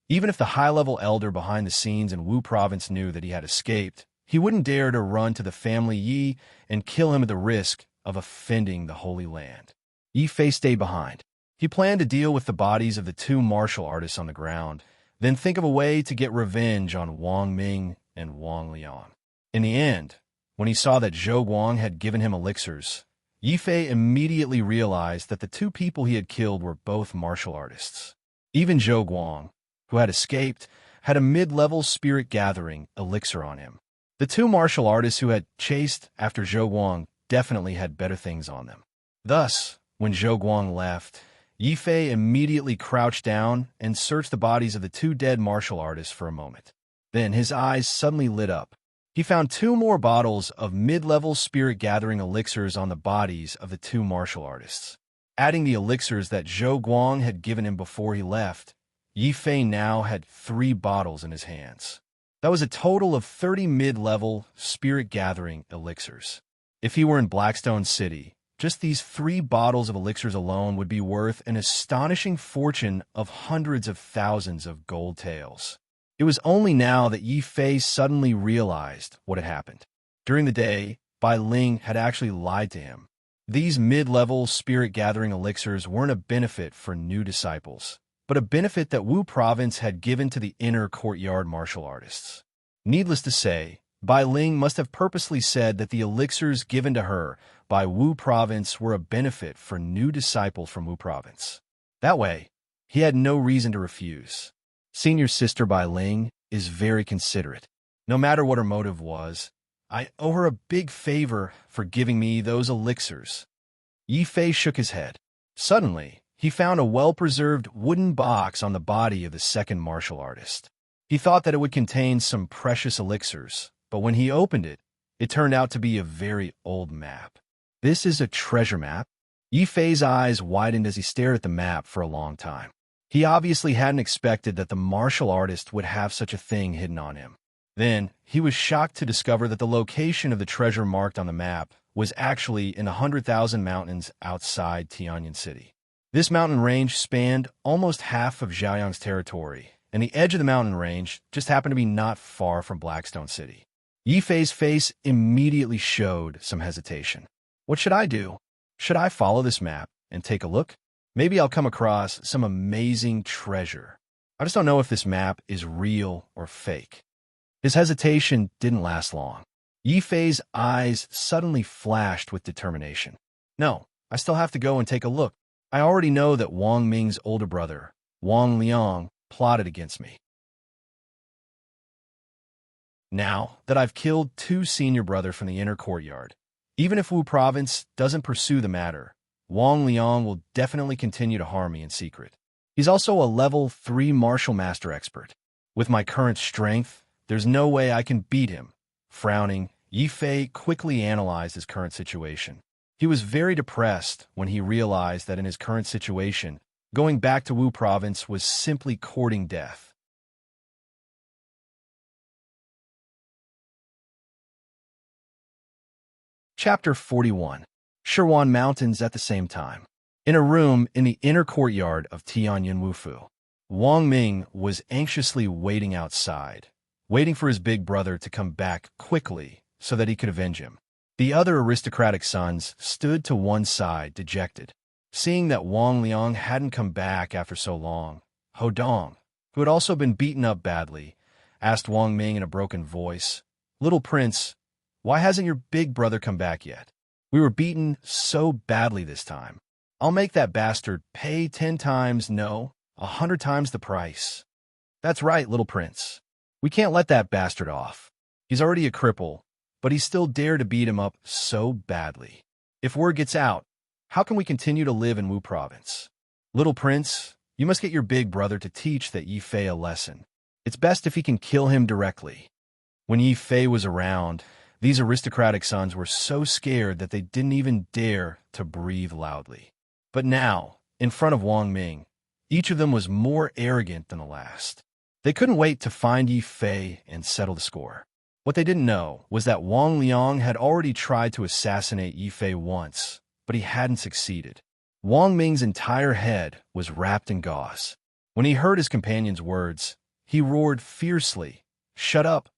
even if the high-level elder behind the scenes in Wu province knew that he had escaped, he wouldn't dare to run to the family Yi and kill him at the risk of offending the Holy Land. Yi Fei stayed behind. He planned to deal with the bodies of the 2 martial artists on the ground, then think of a way to get revenge on Wang Ming and Wang Liang. In the end, when he saw that Zhou Guang had given him elixirs, Yi Fei immediately realized that the 2 people he had killed were both martial artists. Even Zhou Guang, who had escaped, had a mid-level spirit gathering elixir on him. The 2 martial artists who had chased after Zhou Guang definitely had better things on them. Thus, when Zhou Guang left, Yi Fei immediately crouched down and searched the bodies of the 2 dead martial artists for a moment. Then his eyes suddenly lit up. He found 2 more bottles of mid-level spirit gathering elixirs on the bodies of the 2 martial artists. Adding the elixirs that Zhou Guang had given him before he left, Yi Fei now had 3 bottles in his hands. That was a total of 30 mid-level spirit gathering elixirs. If he were in Blackstone City, Just these 3 bottles of elixirs alone would be worth an astonishing fortune of hundreds of thousands of gold taels. It was only now that Yi Fei suddenly realized what had happened. During the day, Bai Ling had actually lied to him. These mid-level spirit-gathering elixirs weren't a benefit for new disciples, but a benefit that Wu Province had given to the inner courtyard martial artists. Needless to say, Bai Ling must have purposely said that the elixirs given to her by Wu Province were a benefit for new disciples from Wu Province. That way, he had no reason to refuse. Senior sister Bai Ling is very considerate. No matter what her motive was, I owe her a big favor for giving me those elixirs. Yi Fei shook his head. Suddenly, he found a well-preserved wooden box on the body of the second martial artist. He thought that it would contain some precious elixirs, but when he opened it, it turned out to be a very old map. This is a treasure map? Yi Fei's eyes widened as he stared at the map for a long time. He obviously hadn't expected that the martial artist would have such a thing hidden on him. Then, he was shocked to discover that the location of the treasure marked on the map was actually in 100,000 mountains outside Tianyan City. This mountain range spanned almost half of Zhaoyang's territory, and the edge of the mountain range just happened to be not far from Blackstone City. Yi Fei's face immediately showed some hesitation. What should I do? Should I follow this map and take a look? Maybe I'll come across some amazing treasure. I just don't know if this map is real or fake. His hesitation didn't last long. Yi Fei's eyes suddenly flashed with determination. No, I still have to go and take a look. I already know that Wang Ming's older brother, Wang Liang, plotted against me. Now that I've killed 2 senior brothers from the inner courtyard, even if Wu Province doesn't pursue the matter, Wang Liang will definitely continue to harm me in secret. He's also a level 3 martial master expert. With my current strength, there's no way I can beat him. Frowning, Yi Fei quickly analyzed his current situation. He was very depressed when he realized that in his current situation, going back to Wu Province was simply courting death. Chapter 41. Shirwan Mountains at the same time. In a room in the inner courtyard of Tianyan Wufu, Wang Ming was anxiously waiting outside, waiting for his big brother to come back quickly so that he could avenge him. The other aristocratic sons stood to one side, dejected. Seeing that Wang Liang hadn't come back after so long, Ho Dong, who had also been beaten up badly, asked Wang Ming in a broken voice, "Little prince, why hasn't your big brother come back yet? We were beaten so badly this time. I'll make that bastard pay 10 times, no, 100 times the price." "That's right, little prince. We can't let that bastard off. He's already a cripple, but he still dared to beat him up so badly. If word gets out, how can we continue to live in Wu Province? Little prince, you must get your big brother to teach that Yi Fei a lesson. It's best if he can kill him directly." When Yi Fei was around, these aristocratic sons were so scared that they didn't even dare to breathe loudly. But now, in front of Wang Ming, each of them was more arrogant than the last. They couldn't wait to find Yi Fei and settle the score. What they didn't know was that Wang Liang had already tried to assassinate Yi Fei once, but he hadn't succeeded. Wang Ming's entire head was wrapped in gauze. When he heard his companion's words, he roared fiercely, "Shut up,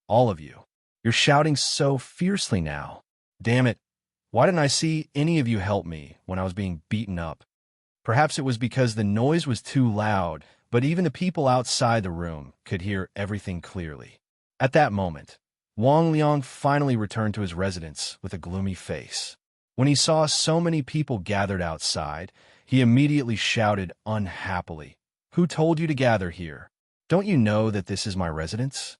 all of you. You're shouting so fiercely now. Damn it, why didn't I see any of you help me when I was being beaten up?" Perhaps it was because the noise was too loud, but even the people outside the room could hear everything clearly. At that moment, Wang Liang finally returned to his residence with a gloomy face. When he saw so many people gathered outside, he immediately shouted unhappily, "Who told you to gather here? Don't you know that this is my residence?"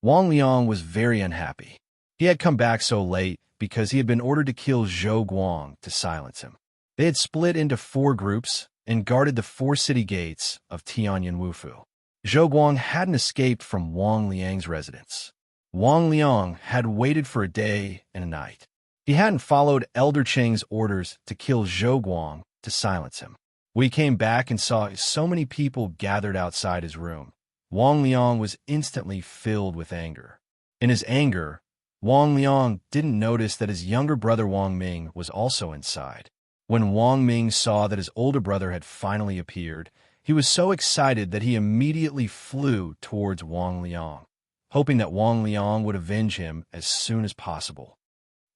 Wang Liang was very unhappy. He had come back so late because he had been ordered to kill Zhou Guang to silence him. They had split into 4 groups and guarded the 4 city gates of Tianyan Wufu. Zhou Guang hadn't escaped from Wang Liang's residence. Wang Liang had waited for a day and a night. He hadn't followed Elder Cheng's orders to kill Zhou Guang to silence him. When he came back and saw so many people gathered outside his room, Wang Liang was instantly filled with anger. In his anger, Wang Liang didn't notice that his younger brother Wang Ming was also inside. When Wang Ming saw that his older brother had finally appeared, he was so excited that he immediately flew towards Wang Liang, hoping that Wang Liang would avenge him as soon as possible.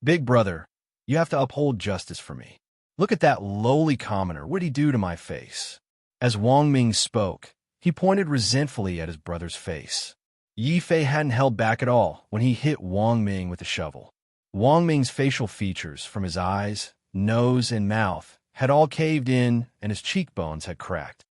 "Big brother, you have to uphold justice for me. Look at that lowly commoner. What did he do to my face?" As Wang Ming spoke, he pointed resentfully at his brother's face. Yi Fei hadn't held back at all when he hit Wang Ming with a shovel. Wang Ming's facial features, from his eyes, nose, and mouth, had all caved in, and his cheekbones had cracked.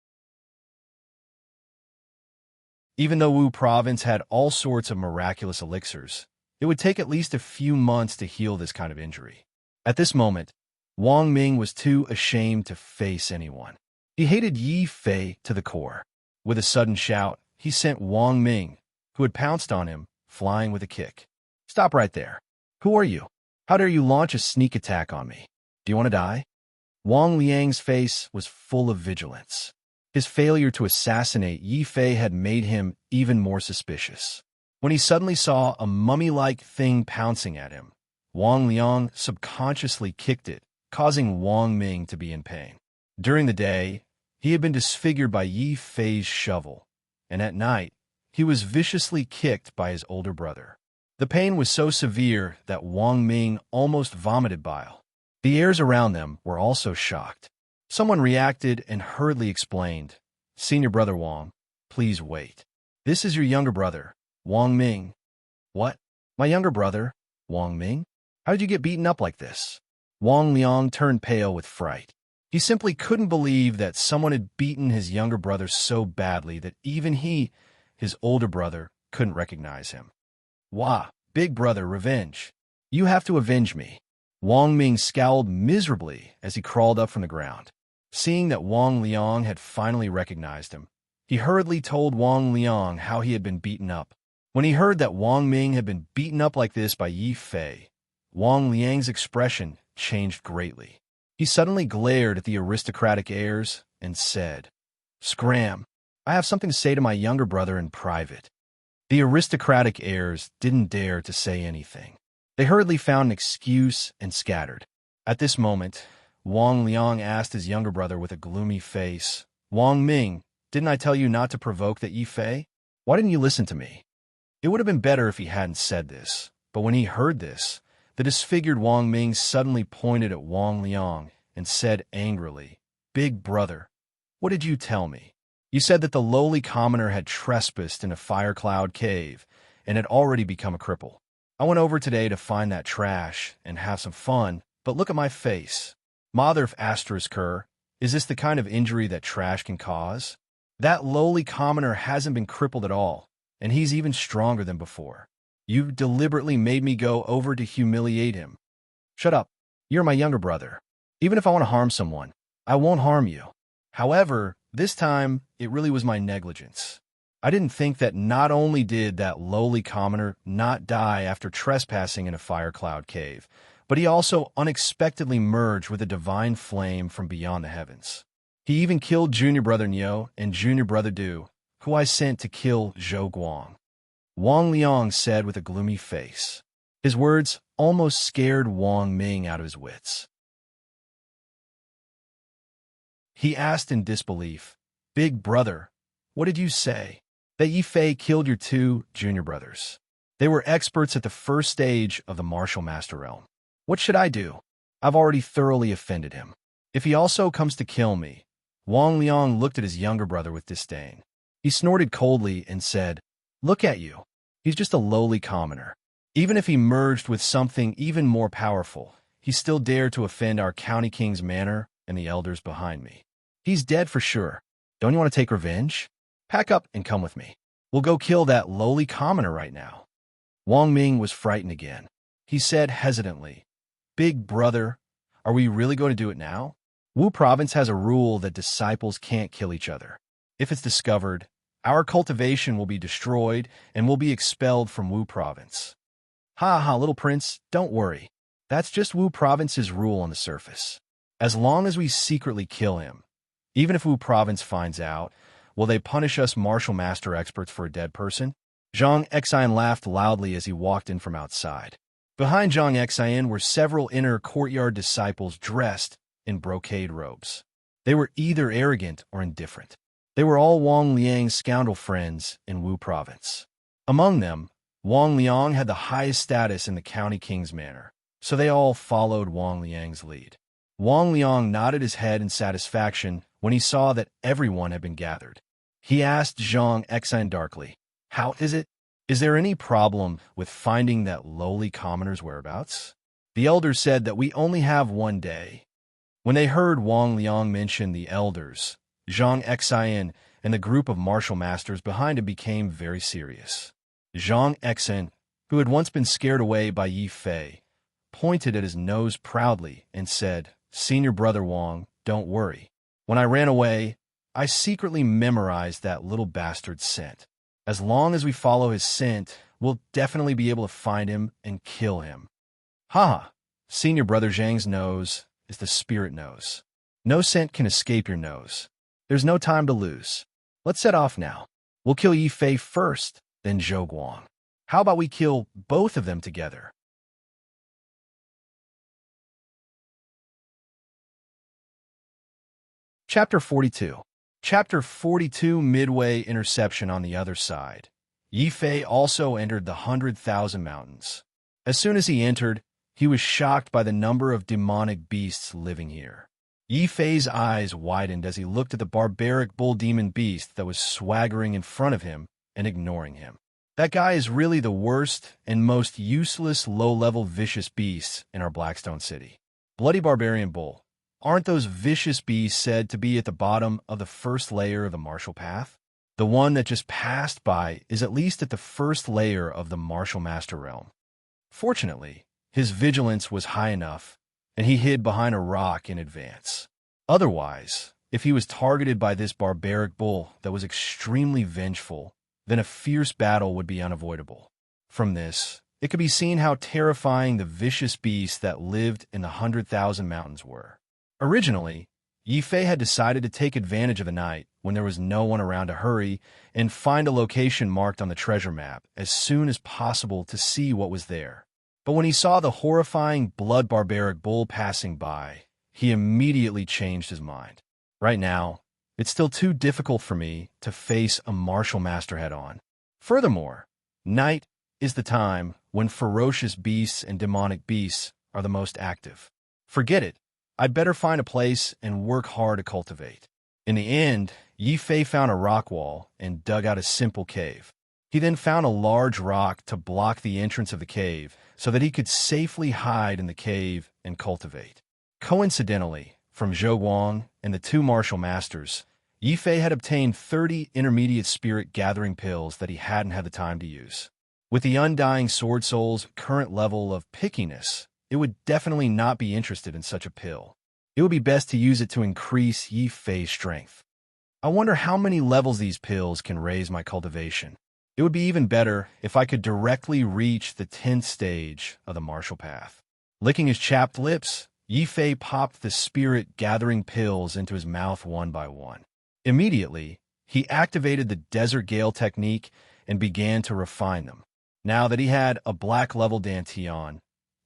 Even though Wu Province had all sorts of miraculous elixirs, it would take at least a few months to heal this kind of injury. At this moment, Wang Ming was too ashamed to face anyone. He hated Yi Fei to the core. With a sudden shout, he sent Wang Ming, who had pounced on him, flying with a kick. "Stop right there. Who are you? How dare you launch a sneak attack on me? Do you want to die?" Wang Liang's face was full of vigilance. His failure to assassinate Yi Fei had made him even more suspicious. When he suddenly saw a mummy-like thing pouncing at him, Wang Liang subconsciously kicked it, causing Wang Ming to be in pain. During the day, he had been disfigured by Yi Fei's shovel, and at night, he was viciously kicked by his older brother. The pain was so severe that Wang Ming almost vomited bile. The heirs around them were also shocked. Someone reacted and hurriedly explained, "Senior brother Wang, please wait. This is your younger brother, Wang Ming." "What? My younger brother, Wang Ming? How did you get beaten up like this?" Wang Liang turned pale with fright. He simply couldn't believe that someone had beaten his younger brother so badly that even he, his older brother, couldn't recognize him. "Wah, big brother, revenge. You have to avenge me." Wang Ming scowled miserably as he crawled up from the ground. Seeing that Wang Liang had finally recognized him, he hurriedly told Wang Liang how he had been beaten up. When he heard that Wang Ming had been beaten up like this by Yi Fei, Wang Liang's expression changed greatly. He suddenly glared at the aristocratic heirs and said, "Scram, I have something to say to my younger brother in private." The aristocratic heirs didn't dare to say anything. They hurriedly found an excuse and scattered. At this moment, Wang Liang asked his younger brother with a gloomy face, "Wang Ming, didn't I tell you not to provoke that Yi Fei? Why didn't you listen to me?" It would have been better if he hadn't said this, but when he heard this, the disfigured Wang Ming suddenly pointed at Wang Liang and said angrily, "Big brother, what did you tell me? You said that the lowly commoner had trespassed in a fire cloud cave and had already become a cripple. I went over today to find that trash and have some fun, but look at my face. Mother of Asterisker, is this the kind of injury that trash can cause? That lowly commoner hasn't been crippled at all, and he's even stronger than before. You deliberately made me go over to humiliate him." "Shut up. You're my younger brother. Even if I want to harm someone, I won't harm you. However, this time, it really was my negligence. I didn't think that not only did that lowly commoner not die after trespassing in a fire cloud cave, but he also unexpectedly merged with a divine flame from beyond the heavens. He even killed junior brother Niu and junior brother Du, who I sent to kill Zhou Guang," Wang Liang said with a gloomy face. His words almost scared Wang Ming out of his wits. He asked in disbelief, "Big brother, what did you say?" "That Yi Fei killed your two junior brothers. They were experts at the first stage of the martial master realm. What should I do? I've already thoroughly offended him. If he also comes to kill me..." Wang Liang looked at his younger brother with disdain. He snorted coldly and said, "Look at you. He's just a lowly commoner. Even if he merged with something even more powerful, he still dared to offend our county king's manor and the elders behind me. He's dead for sure. Don't you want to take revenge? Pack up and come with me. We'll go kill that lowly commoner right now." Wang Ming was frightened again. He said hesitantly, "Big brother, are we really going to do it now? Wu Province has a rule that disciples can't kill each other. If it's discovered, our cultivation will be destroyed and we'll be expelled from Wu Province." "Ha ha, little prince, don't worry. That's just Wu Province's rule on the surface. As long as we secretly kill him, even if Wu Province finds out, will they punish us martial master experts for a dead person?" Zhang Exine laughed loudly as he walked in from outside. Behind Zhang Xian were several inner courtyard disciples dressed in brocade robes. They were either arrogant or indifferent. They were all Wang Liang's scoundrel friends in Wu province. Among them, Wang Liang had the highest status in the county king's manor, so they all followed Wang Liang's lead. Wang Liang nodded his head in satisfaction when he saw that everyone had been gathered. He asked Zhang Xian darkly, "How is it? Is there any problem with finding that lowly commoner's whereabouts?" The elders said that we only have one day. When they heard Wang Liang mention the elders, Zhang Xian and the group of martial masters behind him became very serious. Zhang Xian, who had once been scared away by Yi Fei, pointed at his nose proudly and said, "Senior brother Wang, don't worry. When I ran away, I secretly memorized that little bastard's scent. As long as we follow his scent, we'll definitely be able to find him and kill him." "Ha! Senior brother Zhang's nose is the spirit nose. No scent can escape your nose. There's no time to lose. Let's set off now. We'll kill Yi Fei first, then Zhou Guang. How about we kill both of them together?" Chapter 42. Chapter 42, Midway Interception on the Other Side. Yi Fei also entered the 100,000 Mountains. As soon as he entered, he was shocked by the number of demonic beasts living here. Yi Fei's eyes widened as he looked at the barbaric bull-demon beast that was swaggering in front of him and ignoring him. That guy is really the worst and most useless low-level vicious beasts in our Blackstone City. Bloody Barbarian Bull. Aren't those vicious beasts said to be at the bottom of the first layer of the martial path? The one that just passed by is at least at the first layer of the martial master realm. Fortunately, his vigilance was high enough, and he hid behind a rock in advance. Otherwise, if he was targeted by this barbaric bull that was extremely vengeful, then a fierce battle would be unavoidable. From this, it could be seen how terrifying the vicious beasts that lived in the 100,000 Mountains were. Originally, Yi Fei had decided to take advantage of the night when there was no one around to hurry and find a location marked on the treasure map as soon as possible to see what was there. But when he saw the horrifying blood barbaric bull passing by, he immediately changed his mind. Right now, it's still too difficult for me to face a martial master head-on. Furthermore, night is the time when ferocious beasts and demonic beasts are the most active. Forget it. I'd better find a place and work hard to cultivate. In the end, Yi Fei found a rock wall and dug out a simple cave. He then found a large rock to block the entrance of the cave so that he could safely hide in the cave and cultivate. Coincidentally, from Zhou Guang and the two martial masters, Yi Fei had obtained 30 intermediate spirit gathering pills that he hadn't had the time to use. With the Undying Sword Soul's current level of pickiness, it would definitely not be interested in such a pill. It would be best to use it to increase Yi Fei's strength. I wonder how many levels these pills can raise my cultivation. It would be even better if I could directly reach the 10th stage of the martial path. Licking his chapped lips, Yi Fei popped the spirit-gathering pills into his mouth one by one. Immediately, he activated the Desert Gale technique and began to refine them. Now that he had a black-level Dantian,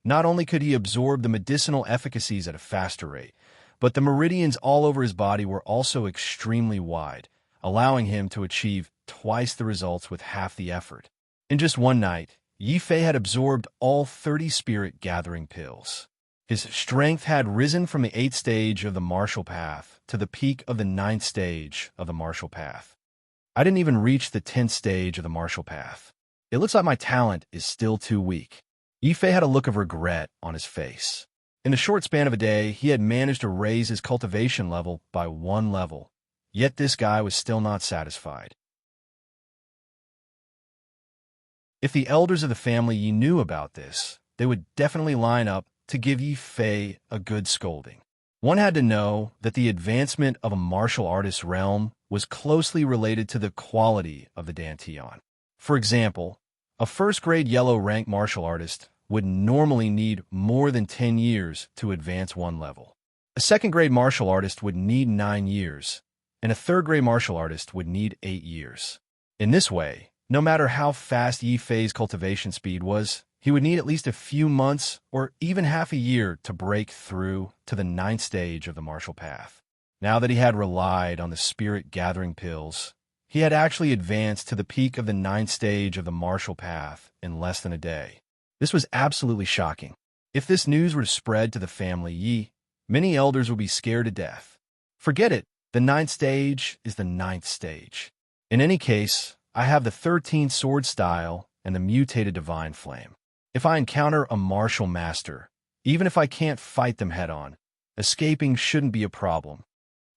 not only could he absorb the medicinal efficacies at a faster rate, but the meridians all over his body were also extremely wide, allowing him to achieve twice the results with half the effort. In just one night, Yi Fei had absorbed all 30 spirit-gathering pills. His strength had risen from the 8th stage of the martial path to the peak of the 9th stage of the martial path. I didn't even reach the 10th stage of the martial path. It looks like my talent is still too weak. Yi Fei had a look of regret on his face. In the short span of a day, he had managed to raise his cultivation level by 1 level, yet this guy was still not satisfied. If the elders of the family knew about this, they would definitely line up to give Yi Fei a good scolding. One had to know that the advancement of a martial artist's realm was closely related to the quality of the Dantian. For example, a first-grade yellow-rank martial artist would normally need more than 10 years to advance 1 level. A second-grade martial artist would need 9 years, and a third-grade martial artist would need 8 years. In this way, no matter how fast Yi Fei's cultivation speed was, He would need at least a few months or even half a year to break through to the ninth stage of the martial path. Now that he had relied on the spirit-gathering pills, he had actually advanced to the peak of the ninth stage of the martial path in less than a day. This was absolutely shocking. If this news were to spread to the family Yi, many elders would be scared to death. Forget it, the ninth stage is the ninth stage. In any case, I have the 13th sword style and the mutated divine flame. If I encounter a martial master, even if I can't fight them head-on, escaping shouldn't be a problem.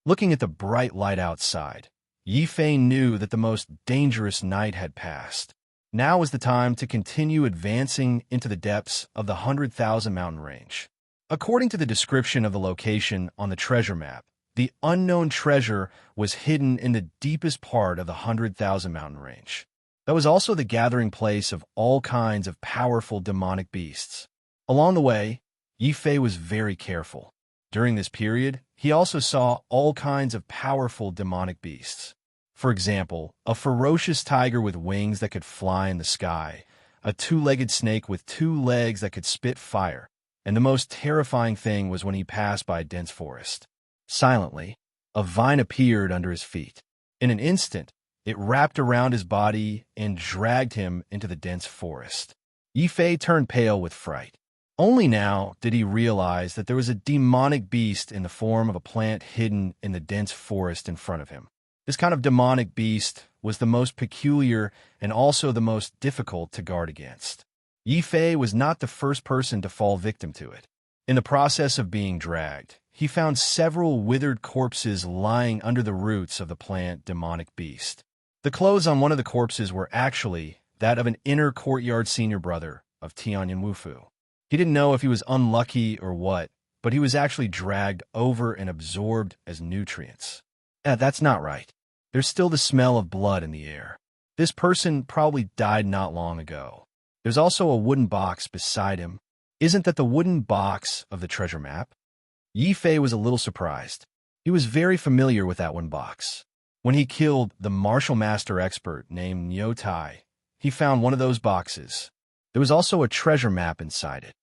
Looking at the bright light outside, Yi Fei knew that the most dangerous night had passed. Now was the time to continue advancing into the depths of the 100,000 mountain range. According to the description of the location on the treasure map, the unknown treasure was hidden in the deepest part of the 100,000 mountain range. That was also the gathering place of all kinds of powerful demonic beasts. Along the way, Yi Fei was very careful. During this period, he also saw all kinds of powerful demonic beasts. For example, a ferocious tiger with wings that could fly in the sky, a two-legged snake with two legs that could spit fire, and the most terrifying thing was when he passed by a dense forest. Silently, a vine appeared under his feet. In an instant, it wrapped around his body and dragged him into the dense forest. Yi Fei turned pale with fright. Only now did he realize that there was a demonic beast in the form of a plant hidden in the dense forest in front of him. This kind of demonic beast was the most peculiar and also the most difficult to guard against. Yi Fei was not the first person to fall victim to it. In the process of being dragged, he found several withered corpses lying under the roots of the plant demonic beast. The clothes on one of the corpses were actually that of an inner courtyard senior brother of Tianyan Wufu. He didn't know if he was unlucky or what, but he was actually dragged over and absorbed as nutrients. That's not right. There's still the smell of blood in the air. This person probably died not long ago. There's also a wooden box beside him. Isn't that the wooden box of the treasure map? Yi Fei was a little surprised. He was very familiar with that wooden box. When he killed the martial master expert named Niu Tai, he found one of those boxes. There was also a treasure map inside it.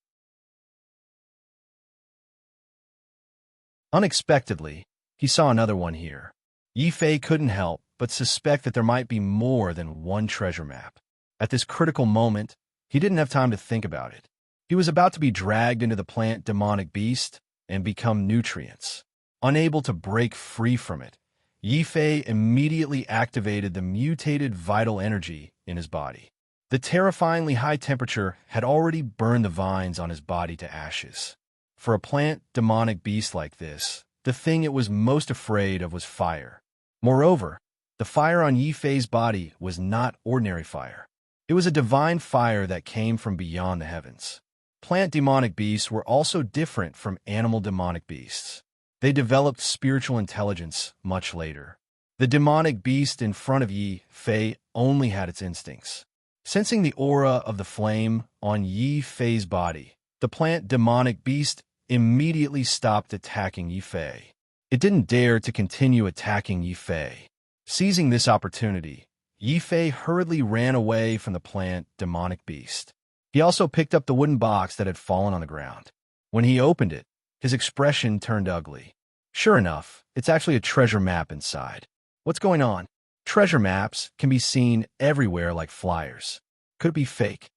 Unexpectedly, he saw another one here. Yi Fei couldn't help but suspect that there might be more than one treasure map. At this critical moment, he didn't have time to think about it. He was about to be dragged into the plant demonic beast and become nutrients. Unable to break free from it, Yi Fei immediately activated the mutated vital energy in his body. The terrifyingly high temperature had already burned the vines on his body to ashes. For a plant demonic beast like this, the thing it was most afraid of was fire. Moreover, the fire on Yi Fei's body was not ordinary fire. It was a divine fire that came from beyond the heavens. Plant demonic beasts were also different from animal demonic beasts. They developed spiritual intelligence much later. The demonic beast in front of Yi Fei only had its instincts. Sensing the aura of the flame on Yi Fei's body, the plant demonic beast immediately stopped attacking Yi Fei. It didn't dare to continue attacking Yi Fei. Seizing this opportunity, Yi Fei hurriedly ran away from the plant demonic beast. He also picked up the wooden box that had fallen on the ground. When he opened it, his expression turned ugly. Sure enough, it's actually a treasure map inside. What's going on? Treasure maps can be seen everywhere like flyers. Could it be fake?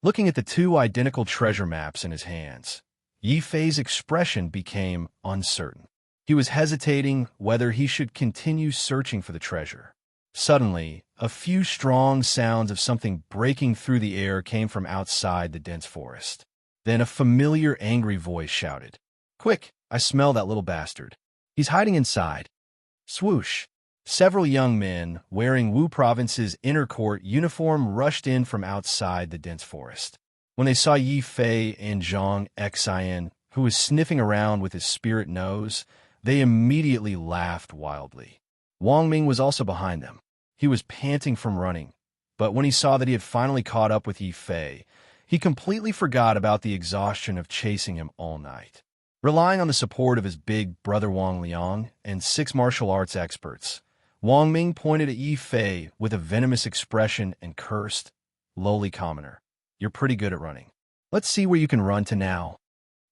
Looking at the two identical treasure maps in his hands, Yi Fei's expression became uncertain. He was hesitating whether he should continue searching for the treasure. Suddenly, a few strong sounds of something breaking through the air came from outside the dense forest. Then a familiar, angry voice shouted, "Quick, I smell that little bastard. He's hiding inside." Swoosh! Several young men, wearing Wu Province's inner court uniform, rushed in from outside the dense forest. When they saw Yi Fei and Zhang Xian, who was sniffing around with his spirit nose, they immediately laughed wildly. Wang Ming was also behind them. He was panting from running, but when he saw that he had finally caught up with Yi Fei, he completely forgot about the exhaustion of chasing him all night. Relying on the support of his big brother Wang Liang and 6 martial arts experts, Wang Ming pointed at Yi Fei with a venomous expression and cursed, "Lowly commoner. you're pretty good at running. Let's see where you can run to now.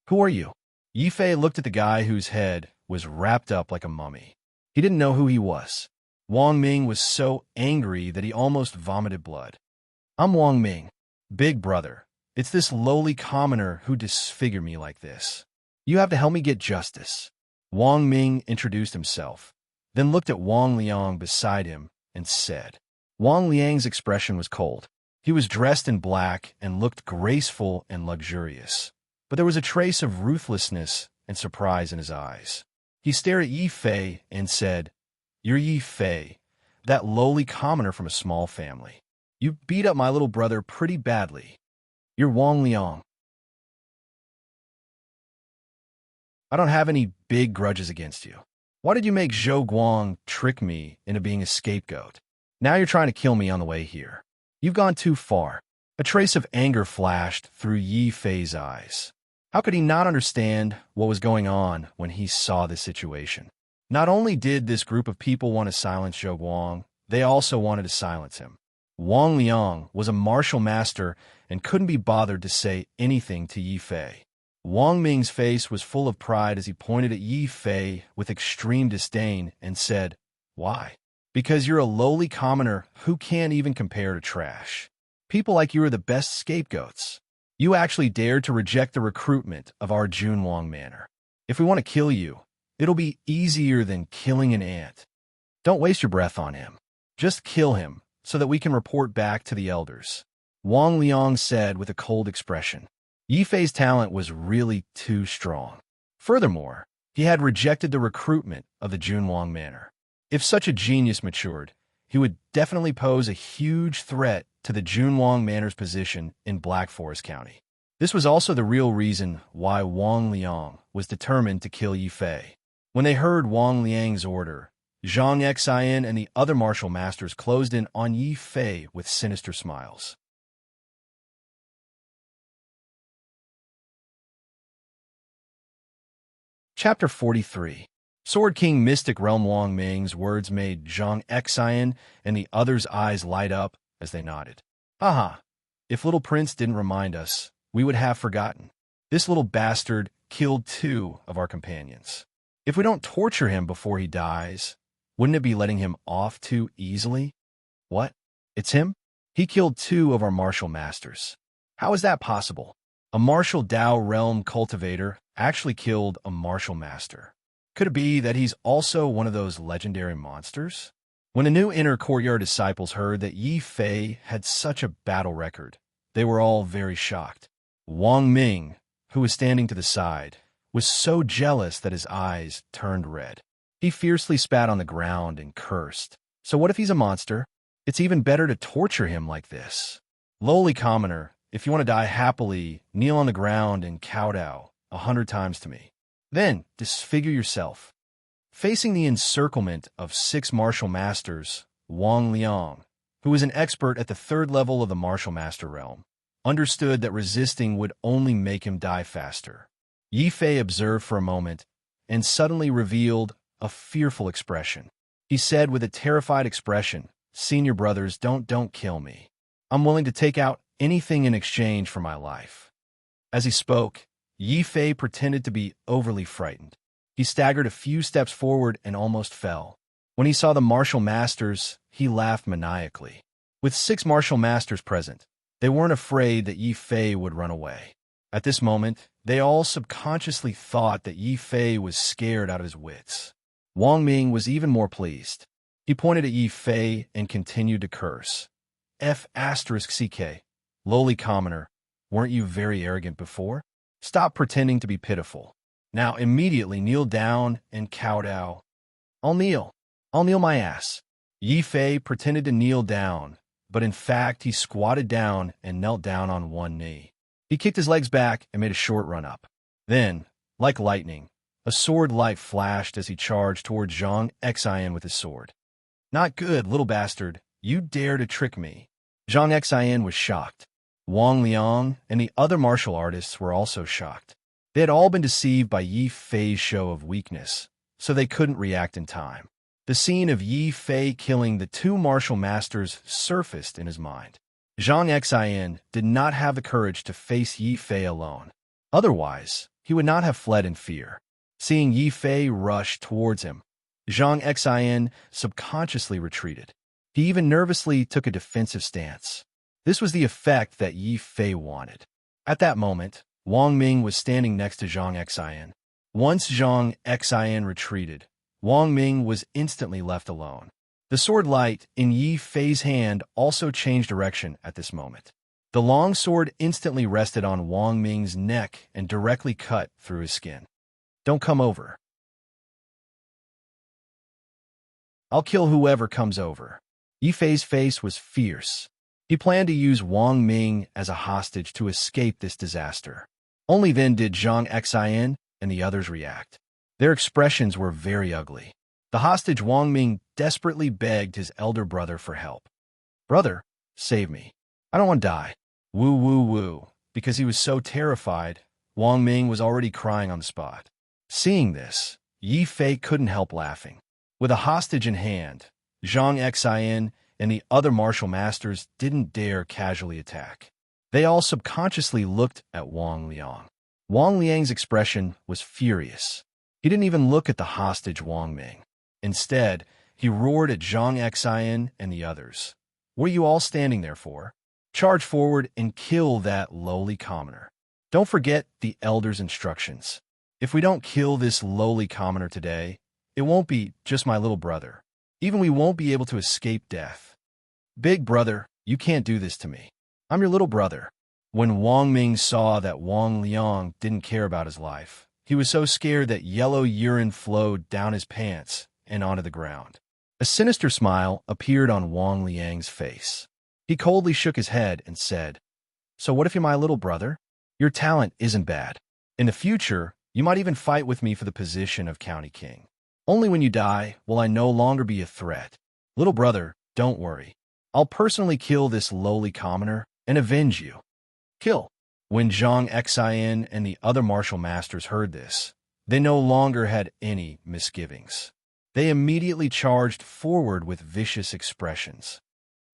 Who are you? Yi Fei looked at the guy whose head was wrapped up like a mummy. He didn't know who he was. Wang Ming was so angry that he almost vomited blood. I'm Wang Ming, big brother. It's this lowly commoner who disfigured me like this. You have to help me get justice. Wang Ming introduced himself, then looked at Wang Liang beside him and said. Wang Liang's expression was cold. He was dressed in black and looked graceful and luxurious, but there was a trace of ruthlessness and surprise in his eyes. He stared at Yi Fei and said, You're Yi Fei, that lowly commoner from a small family. You beat up my little brother pretty badly. You're Wang Liang. I don't have any big grudges against you. Why did you make Zhou Guang trick me into being a scapegoat? Now you're trying to kill me on the way here. You've gone too far. A trace of anger flashed through Yi Fei's eyes. How could he not understand what was going on when he saw this situation? Not only did this group of people want to silence Zhou Guang, they also wanted to silence him. Wang Liang was a martial master and couldn't be bothered to say anything to Yi Fei. Wang Ming's face was full of pride as he pointed at Yi Fei with extreme disdain and said, Why? Because you're a lowly commoner who can't even compare to trash. People like you are the best scapegoats. You actually dared to reject the recruitment of our Junwang Manor. If we want to kill you, it'll be easier than killing an ant. Don't waste your breath on him. Just kill him so that we can report back to the elders. Wang Liang said with a cold expression. Yi Fei's talent was really too strong. Furthermore, he had rejected the recruitment of the Junwang Manor. If such a genius matured, he would definitely pose a huge threat to the Junwang Manor's position in Black Forest County. This was also the real reason why Wang Liang was determined to kill Yi Fei. When they heard Wang Liang's order, Zhang Xian and the other martial masters closed in on Yi Fei with sinister smiles. Chapter 43. Sword King Mystic Realm. Wang Ming's words made Zhang Xian and the others' eyes light up as they nodded. Haha, if Little Prince didn't remind us, we would have forgotten. This little bastard killed 2 of our companions. If we don't torture him before he dies, wouldn't it be letting him off too easily? What? It's him? He killed 2 of our martial masters. How is that possible? A martial Dao realm cultivator actually killed a martial master. Could it be that he's also one of those legendary monsters? When the new inner courtyard disciples heard that Yi Fei had such a battle record, they were all very shocked. Wang Ming, who was standing to the side, was so jealous that his eyes turned red. He fiercely spat on the ground and cursed. So what if he's a monster? It's even better to torture him like this. Lowly commoner, if you want to die happily, kneel on the ground and kowtow 100 times to me. Then disfigure yourself. Facing the encirclement of 6 martial masters, Wang Liang, who was an expert at the 3rd level of the martial master realm, understood that resisting would only make him die faster. Yi Fei observed for a moment and suddenly revealed a fearful expression. He said with a terrified expression, Senior brothers, don't kill me. I'm willing to take out anything in exchange for my life. As he spoke, Yi Fei pretended to be overly frightened. He staggered a few steps forward and almost fell. When he saw the martial masters, he laughed maniacally. With 6 martial masters present, they weren't afraid that Yi Fei would run away. At this moment, they all subconsciously thought that Yi Fei was scared out of his wits. Wang Ming was even more pleased. He pointed at Yi Fei and continued to curse. F***CK, lowly commoner, weren't you very arrogant before? Stop pretending to be pitiful. Now immediately kneel down and kowtow. I'll kneel my ass. Yi Fei pretended to kneel down, but in fact he squatted down and knelt down on one knee. He kicked his legs back and made a short run up. Then, like lightning, a sword light flashed as he charged toward Zhang Xian with his sword. Not good, little bastard. You dare to trick me. Zhang Xian was shocked. Wang Liang and the other martial artists were also shocked. They had all been deceived by Yi Fei's show of weakness, so they couldn't react in time. The scene of Yi Fei killing the 2 martial masters surfaced in his mind. Zhang Xin did not have the courage to face Yi Fei alone. Otherwise, he would not have fled in fear. Seeing Yi Fei rush towards him, Zhang Xin subconsciously retreated. He even nervously took a defensive stance. This was the effect that Yi Fei wanted. At that moment, Wang Ming was standing next to Zhang Xin. Once Zhang Xin retreated, Wang Ming was instantly left alone. The sword light in Yi Fei's hand also changed direction at this moment. The long sword instantly rested on Wang Ming's neck and directly cut through his skin. "Don't come over. I'll kill whoever comes over." Yi Fei's face was fierce. He planned to use Wang Ming as a hostage to escape this disaster. Only then did Zhang Xin and the others react. Their expressions were very ugly. The hostage Wang Ming desperately begged his elder brother for help. "Brother, save me. I don't want to die." Woo, woo, woo. Because he was so terrified, Wang Ming was already crying on the spot. Seeing this, Yi Fei couldn't help laughing. With a hostage in hand, Zhang Xin and the other martial masters didn't dare casually attack. They all subconsciously looked at Wang Liang. Wang Liang's expression was furious. He didn't even look at the hostage Wang Ming. Instead, he roared at Zhang Xin and the others. "What are you all standing there for? Charge forward and kill that lowly commoner. Don't forget the elder's instructions. If we don't kill this lowly commoner today, it won't be just my little brother. Even we won't be able to escape death. Big brother, you can't do this to me. I'm your little brother." When Wang Ming saw that Wang Liang didn't care about his life, he was so scared that yellow urine flowed down his pants and onto the ground. A sinister smile appeared on Wang Liang's face. He coldly shook his head and said, "So what if you're my little brother? Your talent isn't bad. In the future, you might even fight with me for the position of county king. Only when you die will I no longer be a threat. Little brother, don't worry. I'll personally kill this lowly commoner and avenge you." Kill. When Zhang Xin and the other martial masters heard this, they no longer had any misgivings. They immediately charged forward with vicious expressions.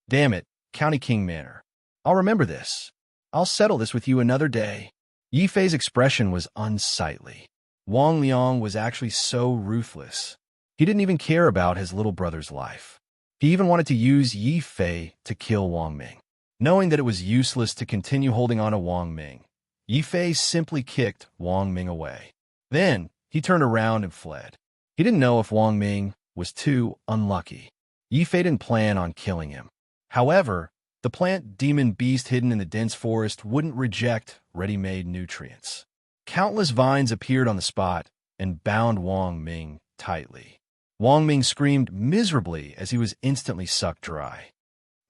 "Damn it, County King Manor. I'll remember this. I'll settle this with you another day." Yi Fei's expression was unsightly. Wang Liang was actually so ruthless. He didn't even care about his little brother's life. He even wanted to use Yi Fei to kill Wang Ming. Knowing that it was useless to continue holding on to Wang Ming, Yi Fei simply kicked Wang Ming away. Then, he turned around and fled. He didn't know if Wang Ming was too unlucky. Yi Fei didn't plan on killing him. However, the plant demon beast hidden in the dense forest wouldn't reject ready-made nutrients. Countless vines appeared on the spot and bound Wang Ming tightly. Wang Ming screamed miserably as he was instantly sucked dry.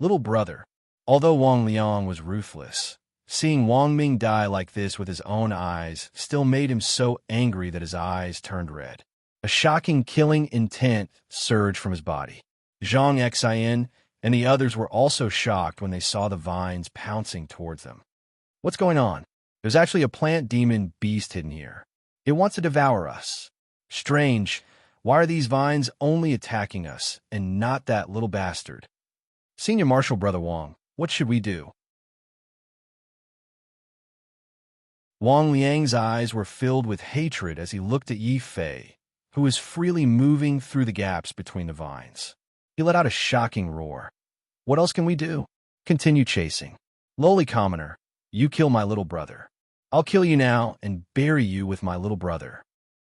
Little brother. Although Wang Liang was ruthless, seeing Wang Ming die like this with his own eyes still made him so angry that his eyes turned red. A shocking killing intent surged from his body. Zhang Xin and the others were also shocked when they saw the vines pouncing towards them. "What's going on? There's actually a plant demon beast hidden here. It wants to devour us. Strange. Why are these vines only attacking us and not that little bastard? Senior Marshal Brother Wang, what should we do?" Wang Liang's eyes were filled with hatred as he looked at Yi Fei, who was freely moving through the gaps between the vines. He let out a shocking roar. "What else can we do? Continue chasing. Lowly commoner, you kill my little brother. I'll kill you now and bury you with my little brother."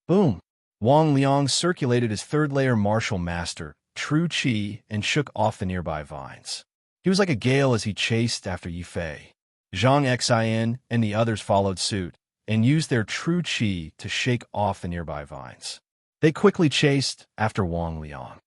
Boom! Wang Liang circulated his third-layer martial master, True Qi, and shook off the nearby vines. He was like a gale as he chased after Yi Fei. Zhang Xin and the others followed suit and used their True Qi to shake off the nearby vines. They quickly chased after Wang Liang.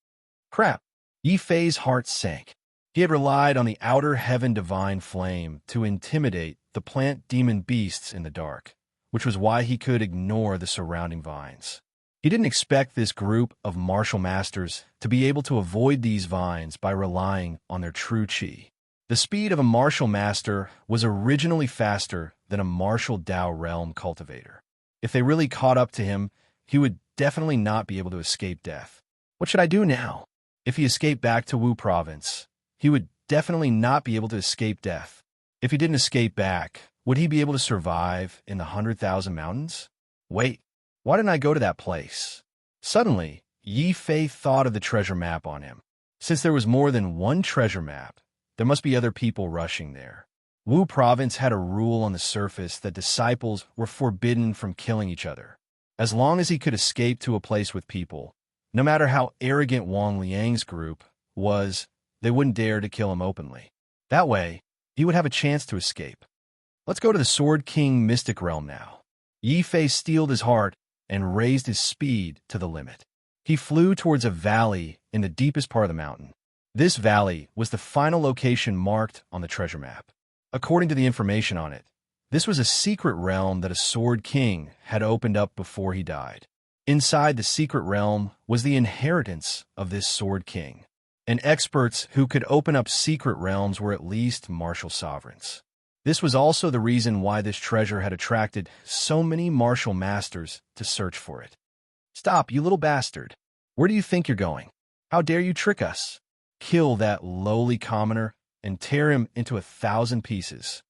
Crap! Yi Fei's heart sank. He had relied on the outer heaven divine flame to intimidate the plant demon beasts in the dark, which was why he could ignore the surrounding vines. He didn't expect this group of martial masters to be able to avoid these vines by relying on their True Qi. The speed of a martial master was originally faster than a martial Dao realm cultivator. If they really caught up to him, he would definitely not be able to escape death. What should I do now? If he escaped back to Wu province, he would definitely not be able to escape death. If he didn't escape back, would he be able to survive in the 100,000 mountains? Wait, why didn't I go to that place? Suddenly, Yi Fei thought of the treasure map on him. Since there was more than one treasure map, there must be other people rushing there. Wu Province had a rule on the surface that disciples were forbidden from killing each other. As long as he could escape to a place with people, no matter how arrogant Wang Liang's group was, they wouldn't dare to kill him openly. That way, he would have a chance to escape. Let's go to the Sword King Mystic Realm now. Yi Fei steeled his heart and raised his speed to the limit. He flew towards a valley in the deepest part of the mountain. This valley was the final location marked on the treasure map. According to the information on it, this was a secret realm that a Sword King had opened up before he died. Inside the secret realm was the inheritance of this Sword King, and experts who could open up secret realms were at least martial sovereigns. This was also the reason why this treasure had attracted so many martial masters to search for it. Stop, you little bastard. Where do you think you're going? How dare you trick us? Kill that lowly commoner and tear him into 1,000 pieces.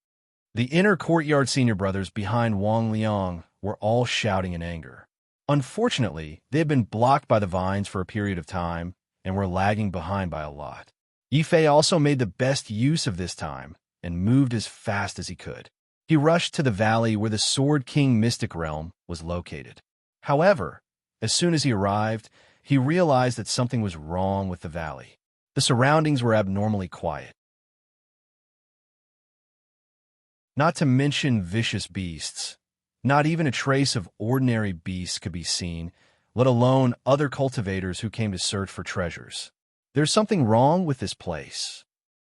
The inner courtyard senior brothers behind Wang Liang were all shouting in anger. Unfortunately, they had been blocked by the vines for a period of time and were lagging behind by a lot. Yi Fei also made the best use of this time and moved as fast as he could. He rushed to the valley where the Sword King Mystic Realm was located. However, as soon as he arrived, he realized that something was wrong with the valley. The surroundings were abnormally quiet. Not to mention vicious beasts. Not even a trace of ordinary beasts could be seen, let alone other cultivators who came to search for treasures. There's something wrong with this place.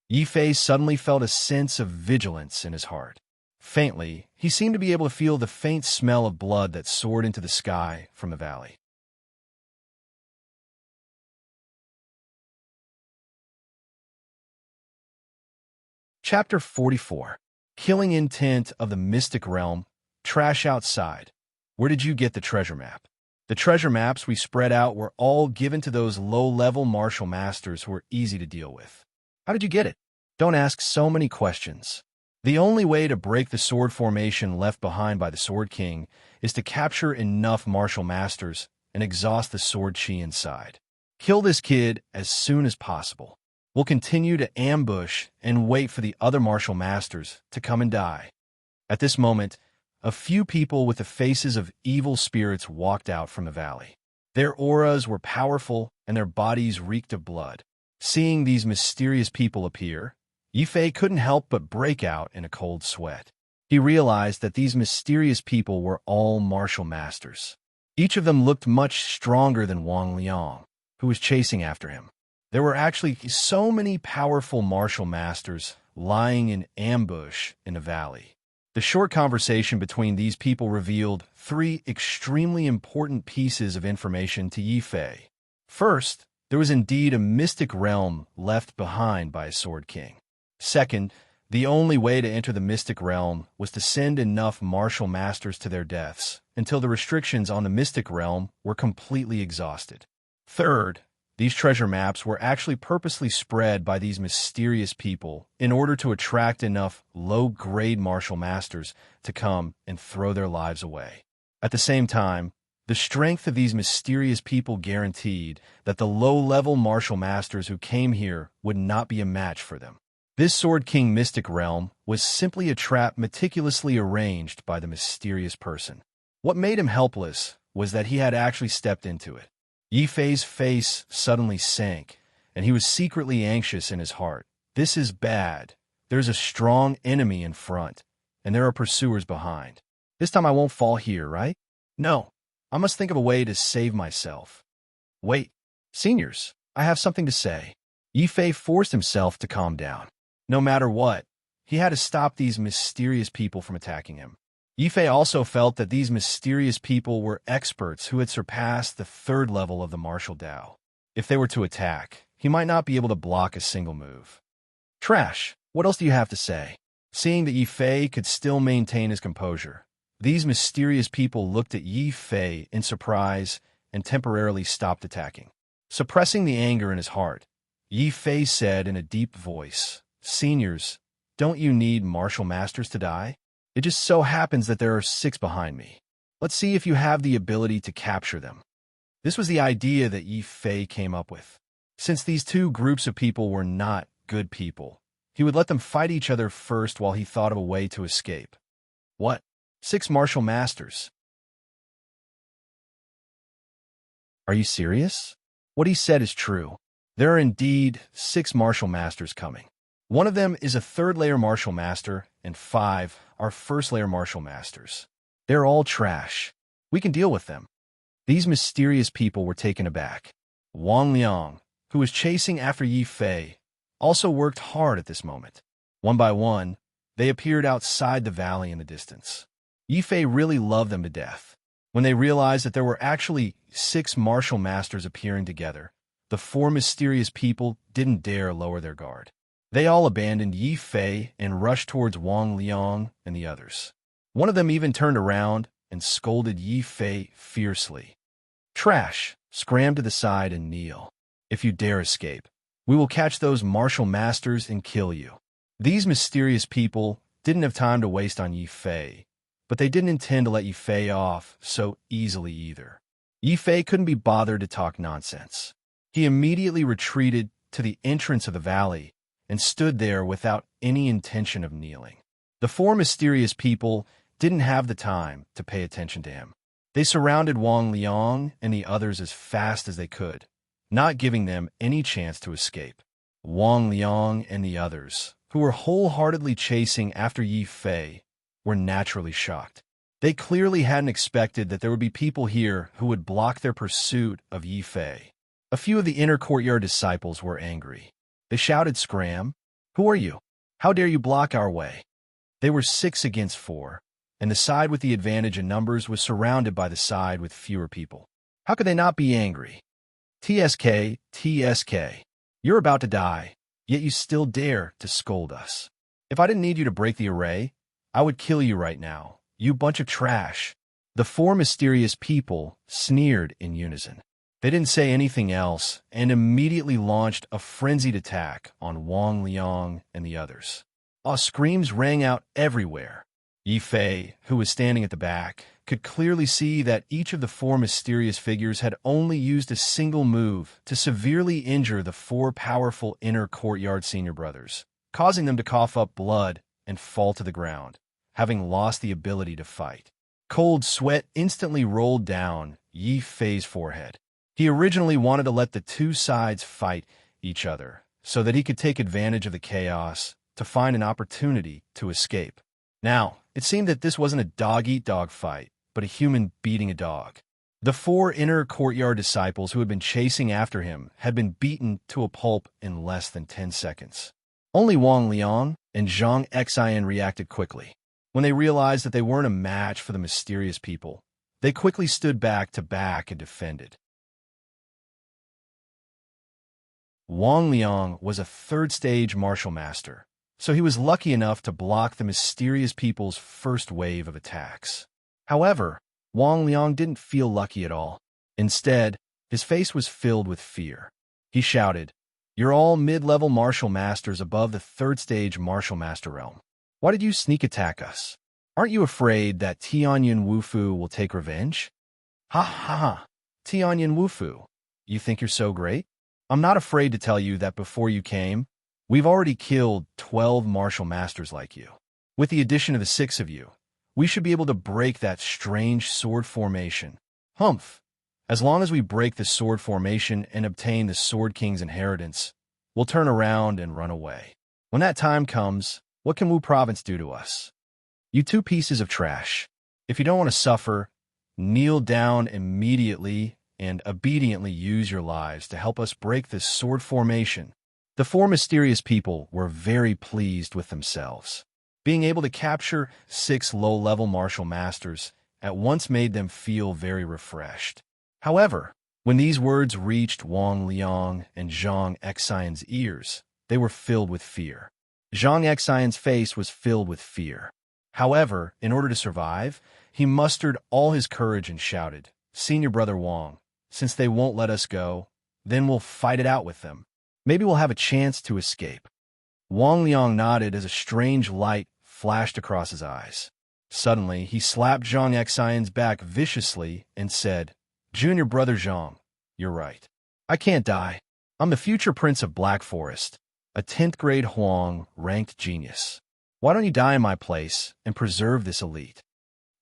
Yi Fei suddenly felt a sense of vigilance in his heart. Faintly, he seemed to be able to feel the faint smell of blood that soared into the sky from the valley. Chapter 44. Killing Intent of the Mystic Realm. Trash outside. Where did you get the treasure map? The treasure maps we spread out were all given to those low-level martial masters who were easy to deal with. How did you get it? Don't ask so many questions. The only way to break the sword formation left behind by the Sword King is to capture enough martial masters and exhaust the sword chi inside. Kill this kid as soon as possible. We'll continue to ambush and wait for the other martial masters to come and die. At this moment, a few people with the faces of evil spirits walked out from the valley. Their auras were powerful and their bodies reeked of blood. Seeing these mysterious people appear, Yi Fei couldn't help but break out in a cold sweat. He realized that these mysterious people were all martial masters. Each of them looked much stronger than Wang Liang, who was chasing after him. There were actually so many powerful martial masters lying in ambush in the valley. The short conversation between these people revealed 3 extremely important pieces of information to Yi Fei. First, there was indeed a mystic realm left behind by a Sword King. Second, the only way to enter the mystic realm was to send enough martial masters to their deaths until the restrictions on the mystic realm were completely exhausted. Third, these treasure maps were actually purposely spread by these mysterious people in order to attract enough low-grade martial masters to come and throw their lives away. At the same time, the strength of these mysterious people guaranteed that the low-level martial masters who came here would not be a match for them. This Sword King Mystic Realm was simply a trap meticulously arranged by the mysterious person. What made him helpless was that he had actually stepped into it. Yi Fei's face suddenly sank, and he was secretly anxious in his heart. This is bad. There's a strong enemy in front, and there are pursuers behind. This time I won't fall here, right? No, I must think of a way to save myself. Wait, seniors, I have something to say. Yi Fei forced himself to calm down. No matter what, he had to stop these mysterious people from attacking him. Yi Fei also felt that these mysterious people were experts who had surpassed the 3rd level of the martial Dao. If they were to attack, he might not be able to block a single move. Trash, what else do you have to say? Seeing that Yi Fei could still maintain his composure, these mysterious people looked at Yi Fei in surprise and temporarily stopped attacking. Suppressing the anger in his heart, Yi Fei said in a deep voice. Seniors, don't you need martial masters to die? It just so happens that there are 6 behind me. Let's see if you have the ability to capture them. This was the idea that Yi Fei came up with. Since these 2 groups of people were not good people, he would let them fight each other first while he thought of a way to escape. What? 6 martial masters? Are you serious? What he said is true. There are indeed 6 martial masters coming. One of them is a 3rd-layer martial master, and 5 are 1st-layer martial masters. They're all trash. We can deal with them. These mysterious people were taken aback. Wang Liang, who was chasing after Yi Fei, also worked hard at this moment. One by one, they appeared outside the valley in the distance. Yi Fei really loved them to death. When they realized that there were actually 6 martial masters appearing together, the 4 mysterious people didn't dare lower their guard. They all abandoned Yi Fei and rushed towards Wang Liang and the others. One of them even turned around and scolded Yi Fei fiercely. Trash, scram to the side and kneel. If you dare escape, we will catch those martial masters and kill you. These mysterious people didn't have time to waste on Yi Fei, but they didn't intend to let Yi Fei off so easily either. Yi Fei couldn't be bothered to talk nonsense. He immediately retreated to the entrance of the valley and stood there without any intention of kneeling. The 4 mysterious people didn't have the time to pay attention to him. They surrounded Wang Liang and the others as fast as they could, not giving them any chance to escape. Wang Liang and the others, who were wholeheartedly chasing after Yi Fei, were naturally shocked. They clearly hadn't expected that there would be people here who would block their pursuit of Yi Fei. A few of the inner courtyard disciples were angry. They shouted, "Scram! Who are you? How dare you block our way?" They were 6 against 4, and the side with the advantage in numbers was surrounded by the side with fewer people. How could they not be angry? TSK, TSK. You're about to die, yet you still dare to scold us. If I didn't need you to break the array, I would kill you right now, you bunch of trash. The 4 mysterious people sneered in unison. They didn't say anything else and immediately launched a frenzied attack on Wang Liang and the others. Screams rang out everywhere. Yi Fei, who was standing at the back, could clearly see that each of the 4 mysterious figures had only used a single move to severely injure the 4 powerful inner courtyard senior brothers, causing them to cough up blood and fall to the ground, having lost the ability to fight. Cold sweat instantly rolled down Yi Fei's forehead. He originally wanted to let the 2 sides fight each other so that he could take advantage of the chaos to find an opportunity to escape. Now, it seemed that this wasn't a dog-eat-dog fight, but a human beating a dog. The 4 inner courtyard disciples who had been chasing after him had been beaten to a pulp in less than 10 seconds. Only Wang Liang and Zhang Xian reacted quickly. When they realized that they weren't a match for the mysterious people, they quickly stood back to back and defended. Wang Liang was a 3rd-stage martial master, so he was lucky enough to block the mysterious people's first wave of attacks. However, Wang Liang didn't feel lucky at all. Instead, his face was filled with fear. He shouted, "You're all mid-level martial masters above the 3rd-stage martial master realm. Why did you sneak attack us? Aren't you afraid that Tianyan Wufu will take revenge?" "Ha ha ha! Tianyan Wufu, you think you're so great? I'm not afraid to tell you that before you came, we've already killed 12 martial masters like you. With the addition of the 6 of you, we should be able to break that strange sword formation. Humph! As long as we break the sword formation and obtain the Sword King's inheritance, we'll turn around and run away. When that time comes, what can Wu Province do to us? You 2 pieces of trash. If you don't want to suffer, kneel down immediately and obediently use your lives to help us break this sword formation." The 4 mysterious people were very pleased with themselves. Being able to capture 6 low-level martial masters at once made them feel very refreshed. However, when these words reached Wang Liang and Zhang Xian's ears, they were filled with fear. Zhang Xian's face was filled with fear. However, in order to survive, he mustered all his courage and shouted, "Senior brother Wang, since they won't let us go, then we'll fight it out with them." Maybe we'll have a chance to escape. Wang Liang nodded as a strange light flashed across his eyes. Suddenly, he slapped Zhang Xian's back viciously and said, "Junior brother Zhang, you're right. I can't die. I'm the future prince of Black Forest, a 10th grade Huang ranked genius. Why don't you die in my place and preserve this elite?"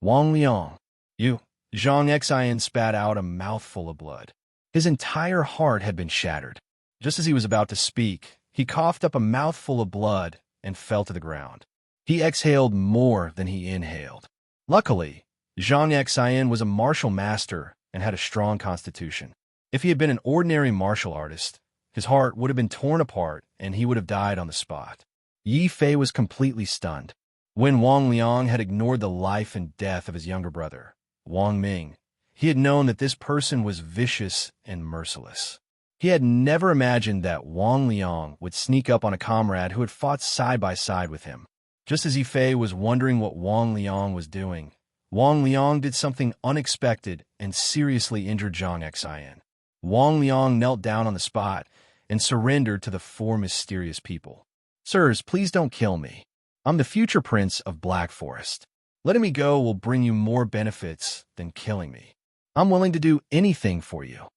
Wang Liang, you. Zhang Xian spat out a mouthful of blood. His entire heart had been shattered. Just as he was about to speak, he coughed up a mouthful of blood and fell to the ground. He exhaled more than he inhaled. Luckily, Zhang Xian was a martial master and had a strong constitution. If he had been an ordinary martial artist, his heart would have been torn apart and he would have died on the spot. Yi Fei was completely stunned. When Wang Liang had ignored the life and death of his younger brother, Wang Ming, he had known that this person was vicious and merciless. He had never imagined that Wang Liang would sneak up on a comrade who had fought side by side with him. Just as Yi Fei was wondering what Wang Liang was doing, Wang Liang did something unexpected and seriously injured Zhang Xian. Wang Liang knelt down on the spot and surrendered to the four mysterious people. "Sirs, please don't kill me. I'm the future prince of Black Forest. Letting me go will bring you more benefits than killing me. I'm willing to do anything for you."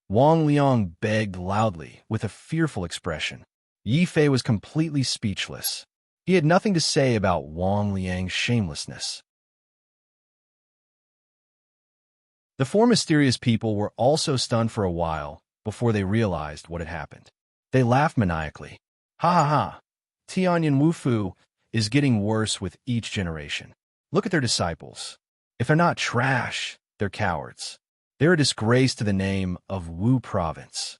Wang Liang begged loudly with a fearful expression. Yi Fei was completely speechless. He had nothing to say about Wang Liang's shamelessness. The four mysterious people were also stunned for a while before they realized what had happened. They laughed maniacally. "Ha ha ha! Tianyan Wufu is getting worse with each generation. Look at their disciples. If they're not trash, they're cowards. They're a disgrace to the name of Wu Province."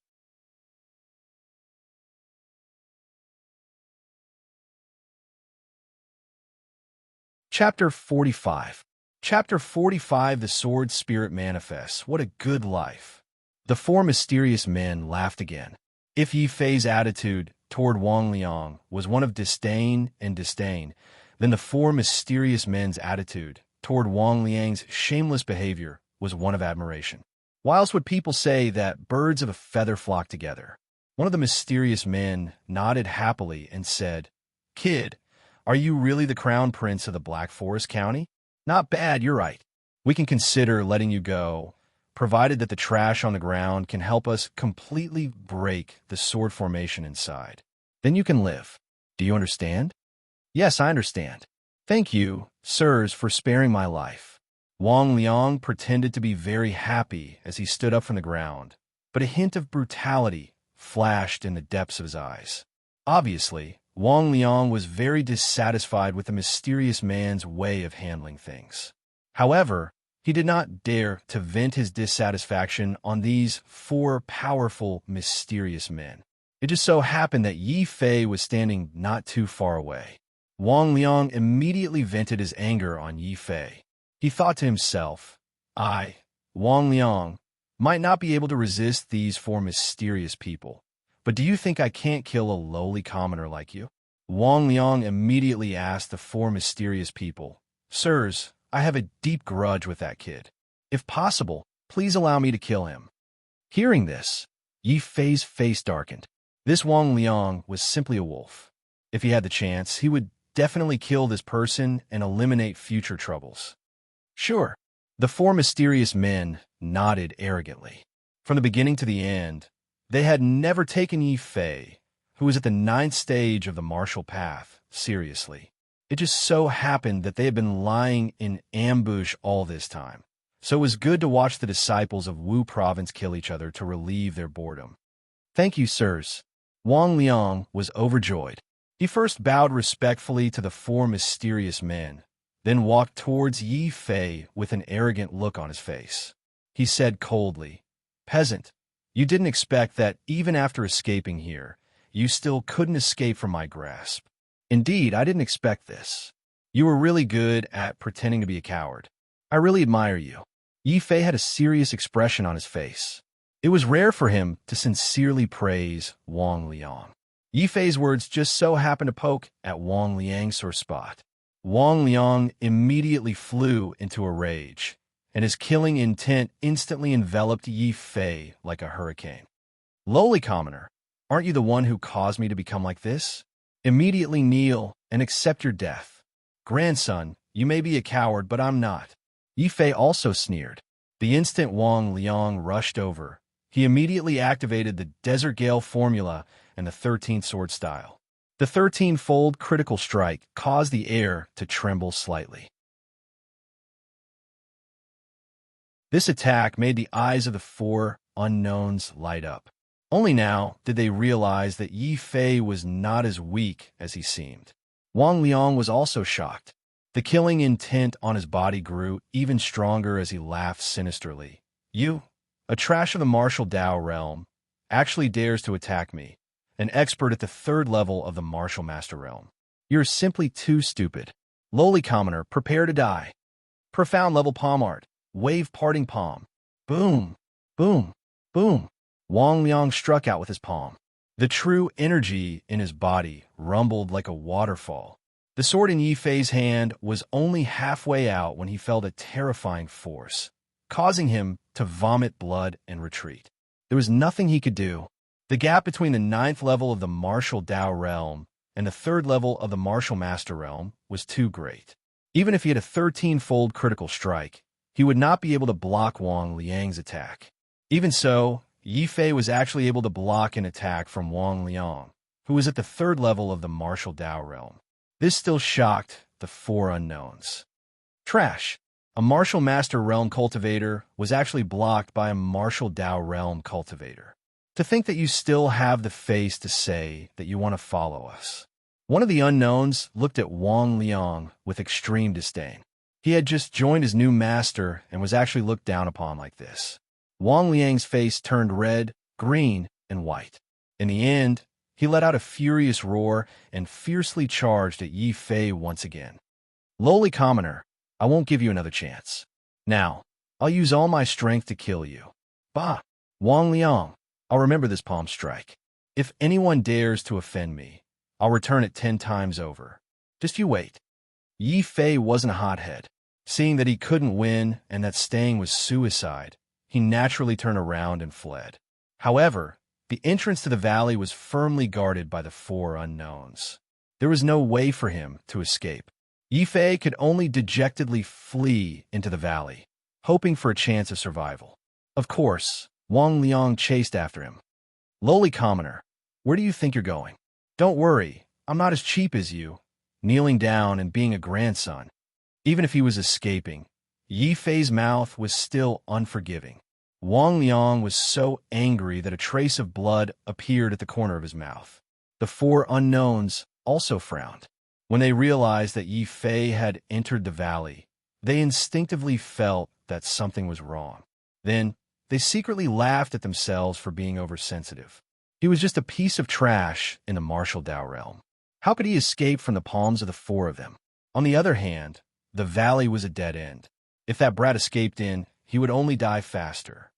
Chapter 45. Chapter 45. The Sword Spirit Manifests. What a good life. The four mysterious men laughed again. If Yi Fei's attitude toward Wang Liang was one of disdain, then the four mysterious men's attitude toward Wang Liang's shameless behavior was one of admiration. Why else would people say that birds of a feather flock together? One of the mysterious men nodded happily and said, "Kid, are you really the crown prince of the Black Forest County? Not bad, you're right. We can consider letting you go, provided that the trash on the ground can help us completely break the sword formation inside. Then you can live. Do you understand?" "Yes, I understand. Thank you, sirs, for sparing my life." Wang Liang pretended to be very happy as he stood up from the ground, but a hint of brutality flashed in the depths of his eyes. Obviously, Wang Liang was very dissatisfied with the mysterious man's way of handling things. However, he did not dare to vent his dissatisfaction on these four powerful, mysterious men. It just so happened that Yi Fei was standing not too far away. Wang Liang immediately vented his anger on Yi Fei. He thought to himself, "I, Wang Liang, might not be able to resist these four mysterious people, but do you think I can't kill a lowly commoner like you?" Wang Liang immediately asked the four mysterious people, "Sirs, I have a deep grudge with that kid. If possible, please allow me to kill him." Hearing this, Yi Fei's face darkened. This Wang Liang was simply a wolf. If he had the chance, he would definitely kill this person and eliminate future troubles. "Sure." The four mysterious men nodded arrogantly. From the beginning to the end, they had never taken Yi Fei, who was at the 9th stage of the martial path, seriously. It just so happened that they had been lying in ambush all this time, so it was good to watch the disciples of Wu Province kill each other to relieve their boredom. "Thank you, sirs." Wang Liang was overjoyed. He first bowed respectfully to the four mysterious men, then walked towards Yi Fei with an arrogant look on his face. He said coldly, "Peasant, you didn't expect that even after escaping here, you still couldn't escape from my grasp. Indeed, I didn't expect this. You were really good at pretending to be a coward. I really admire you." Yi Fei had a serious expression on his face. It was rare for him to sincerely praise Wang Liang. Yi Fei's words just so happened to poke at Wang Liang's sore spot. Wang Liang immediately flew into a rage, and his killing intent instantly enveloped Yi Fei like a hurricane. "Lowly commoner, Aren't you the one who caused me to become like this? Immediately kneel and accept your death. Grandson, you may be a coward, but I'm not. Yi Fei also sneered. The instant Wang Liang rushed over, he immediately activated the Desert Gale formula and the 13th sword style. The 13-fold critical strike caused the air to tremble slightly. This attack made the eyes of the four unknowns light up. Only now did they realize that Yi Fei was not as weak as he seemed. Wang Liang was also shocked. The killing intent on his body grew even stronger as he laughed sinisterly. You, a trash of the martial Dao realm, actually dares to attack me, an expert at the 3rd level of the martial master realm. You're simply too stupid. Lowly commoner, prepare to die. Profound level palm art. Wave parting palm. Boom, boom, boom. Wang Liang struck out with his palm. The true energy in his body rumbled like a waterfall. The sword in Yi Fei's hand was only halfway out when he felt a terrifying force, causing him to vomit blood and retreat. There was nothing he could do. The gap between the 9th level of the martial Dao realm and the 3rd level of the martial master realm was too great. Even if he had a 13-fold critical strike, he would not be able to block Wang Liang's attack. Even so, Yi Fei was actually able to block an attack from Wang Liang, who was at the 3rd level of the martial Dao realm. This still shocked the four unknowns. Trash. A martial master realm cultivator was actually blocked by a martial Dao realm cultivator. To think that you still have the face to say that you want to follow us. One of the unknowns looked at Wang Liang with extreme disdain. He had just joined his new master and was actually looked down upon like this. Wang Liang's face turned red, green, and white. In the end, he let out a furious roar and fiercely charged at Yi Fei once again. Lowly commoner, I won't give you another chance. Now, I'll use all my strength to kill you. Bah! Wang Liang, I'll remember this palm strike. If anyone dares to offend me, I'll return it 10 times over. Just you wait. Yi Fei wasn't a hothead. Seeing that he couldn't win and that staying was suicide, he naturally turned around and fled. However, the entrance to the valley was firmly guarded by the four unknowns. There was no way for him to escape. Yi Fei could only dejectedly flee into the valley, hoping for a chance of survival. Of course, Wang Liang chased after him. Lowly commoner, where do you think you're going? Don't worry, I'm not as cheap as you, kneeling down and being a grandson. Even if he was escaping, Yi Fei's mouth was still unforgiving. Wang Liang was so angry that a trace of blood appeared at the corner of his mouth. The four unknowns also frowned. When they realized that Yi Fei had entered the valley, they instinctively felt that something was wrong. Then, they secretly laughed at themselves for being oversensitive. He was just a piece of trash in the martial Dao realm. How could he escape from the palms of the four of them? On the other hand, the valley was a dead end. If that brat escaped in, he would only die faster.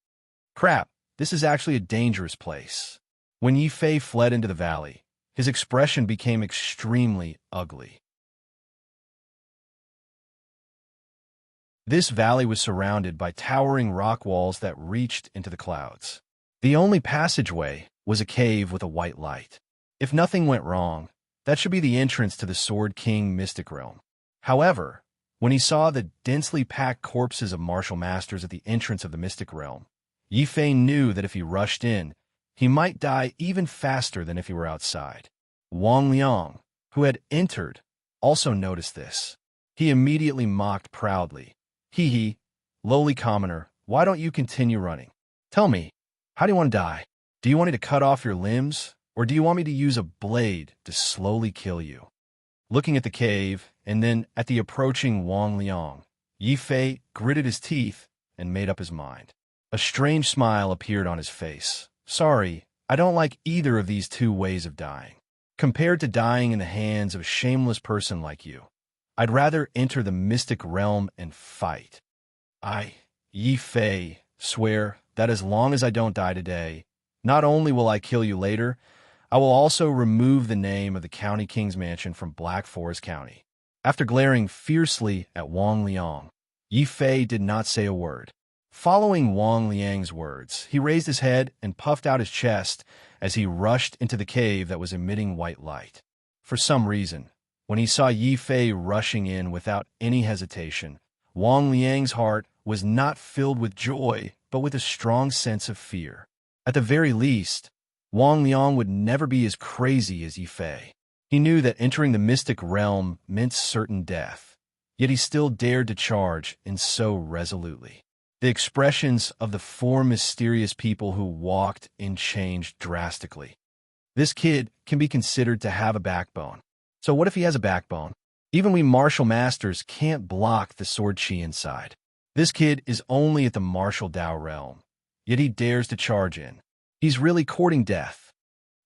Crap, this is actually a dangerous place. When Yi Fei fled into the valley, his expression became extremely ugly. This valley was surrounded by towering rock walls that reached into the clouds. The only passageway was a cave with a white light. If nothing went wrong, that should be the entrance to the Sword King Mystic Realm. However, when he saw the densely packed corpses of martial masters at the entrance of the Mystic Realm, Yi Fei knew that if he rushed in, he might die even faster than if he were outside. Wang Liang, who had entered, also noticed this. He immediately mocked proudly. Hee hee, lowly commoner, why don't you continue running? Tell me, how do you want to die? Do you want me to cut off your limbs, or do you want me to use a blade to slowly kill you? Looking at the cave, and then at the approaching Wang Liang, Yi Fei gritted his teeth and made up his mind. A strange smile appeared on his face. Sorry, I don't like either of these two ways of dying. Compared to dying in the hands of a shameless person like you, I'd rather enter the mystic realm and fight. I, Yi Fei, swear that as long as I don't die today, not only will I kill you later, I will also remove the name of the County King's Mansion from Black Forest County. After glaring fiercely at Wang Liang, Yi Fei did not say a word. Following Wang Liang's words, he raised his head and puffed out his chest as he rushed into the cave that was emitting white light. For some reason, when he saw Yi Fei rushing in without any hesitation, Wang Liang's heart was not filled with joy, but with a strong sense of fear. At the very least, Wang Liang would never be as crazy as Yi Fei. He knew that entering the mystic realm meant certain death, yet he still dared to charge and so resolutely. The expressions of the four mysterious people who walked in changed drastically. This kid can be considered to have a backbone. So what if he has a backbone? Even we martial masters can't block the sword chi inside. This kid is only at the martial Dao realm, yet he dares to charge in. He's really courting death.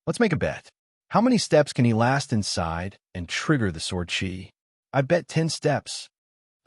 Let's make a bet. How many steps can he last inside and trigger the sword chi? I bet 10 steps.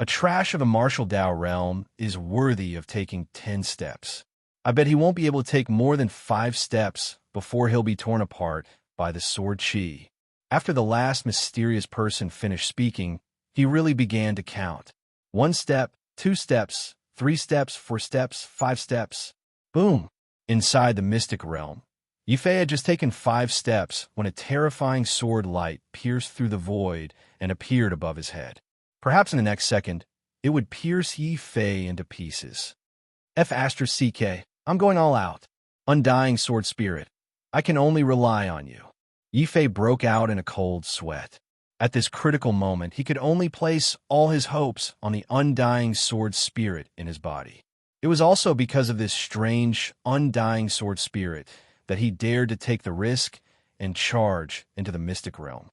A trash of a martial Dao realm is worthy of taking 10 steps. I bet he won't be able to take more than 5 steps before he'll be torn apart by the sword chi. After the last mysterious person finished speaking, he really began to count. 1 step, 2 steps, 3 steps, 4 steps, 5 steps. Boom! Inside the mystic realm, Yi Fei had just taken 5 steps when a terrifying sword light pierced through the void and appeared above his head. Perhaps in the next second, it would pierce Yi Fei into pieces. F***, I'm going all out. Undying sword spirit, I can only rely on you. Yi Fei broke out in a cold sweat. At this critical moment, he could only place all his hopes on the undying sword spirit in his body. It was also because of this strange, undying sword spirit that he dared to take the risk and charge into the mystic realm.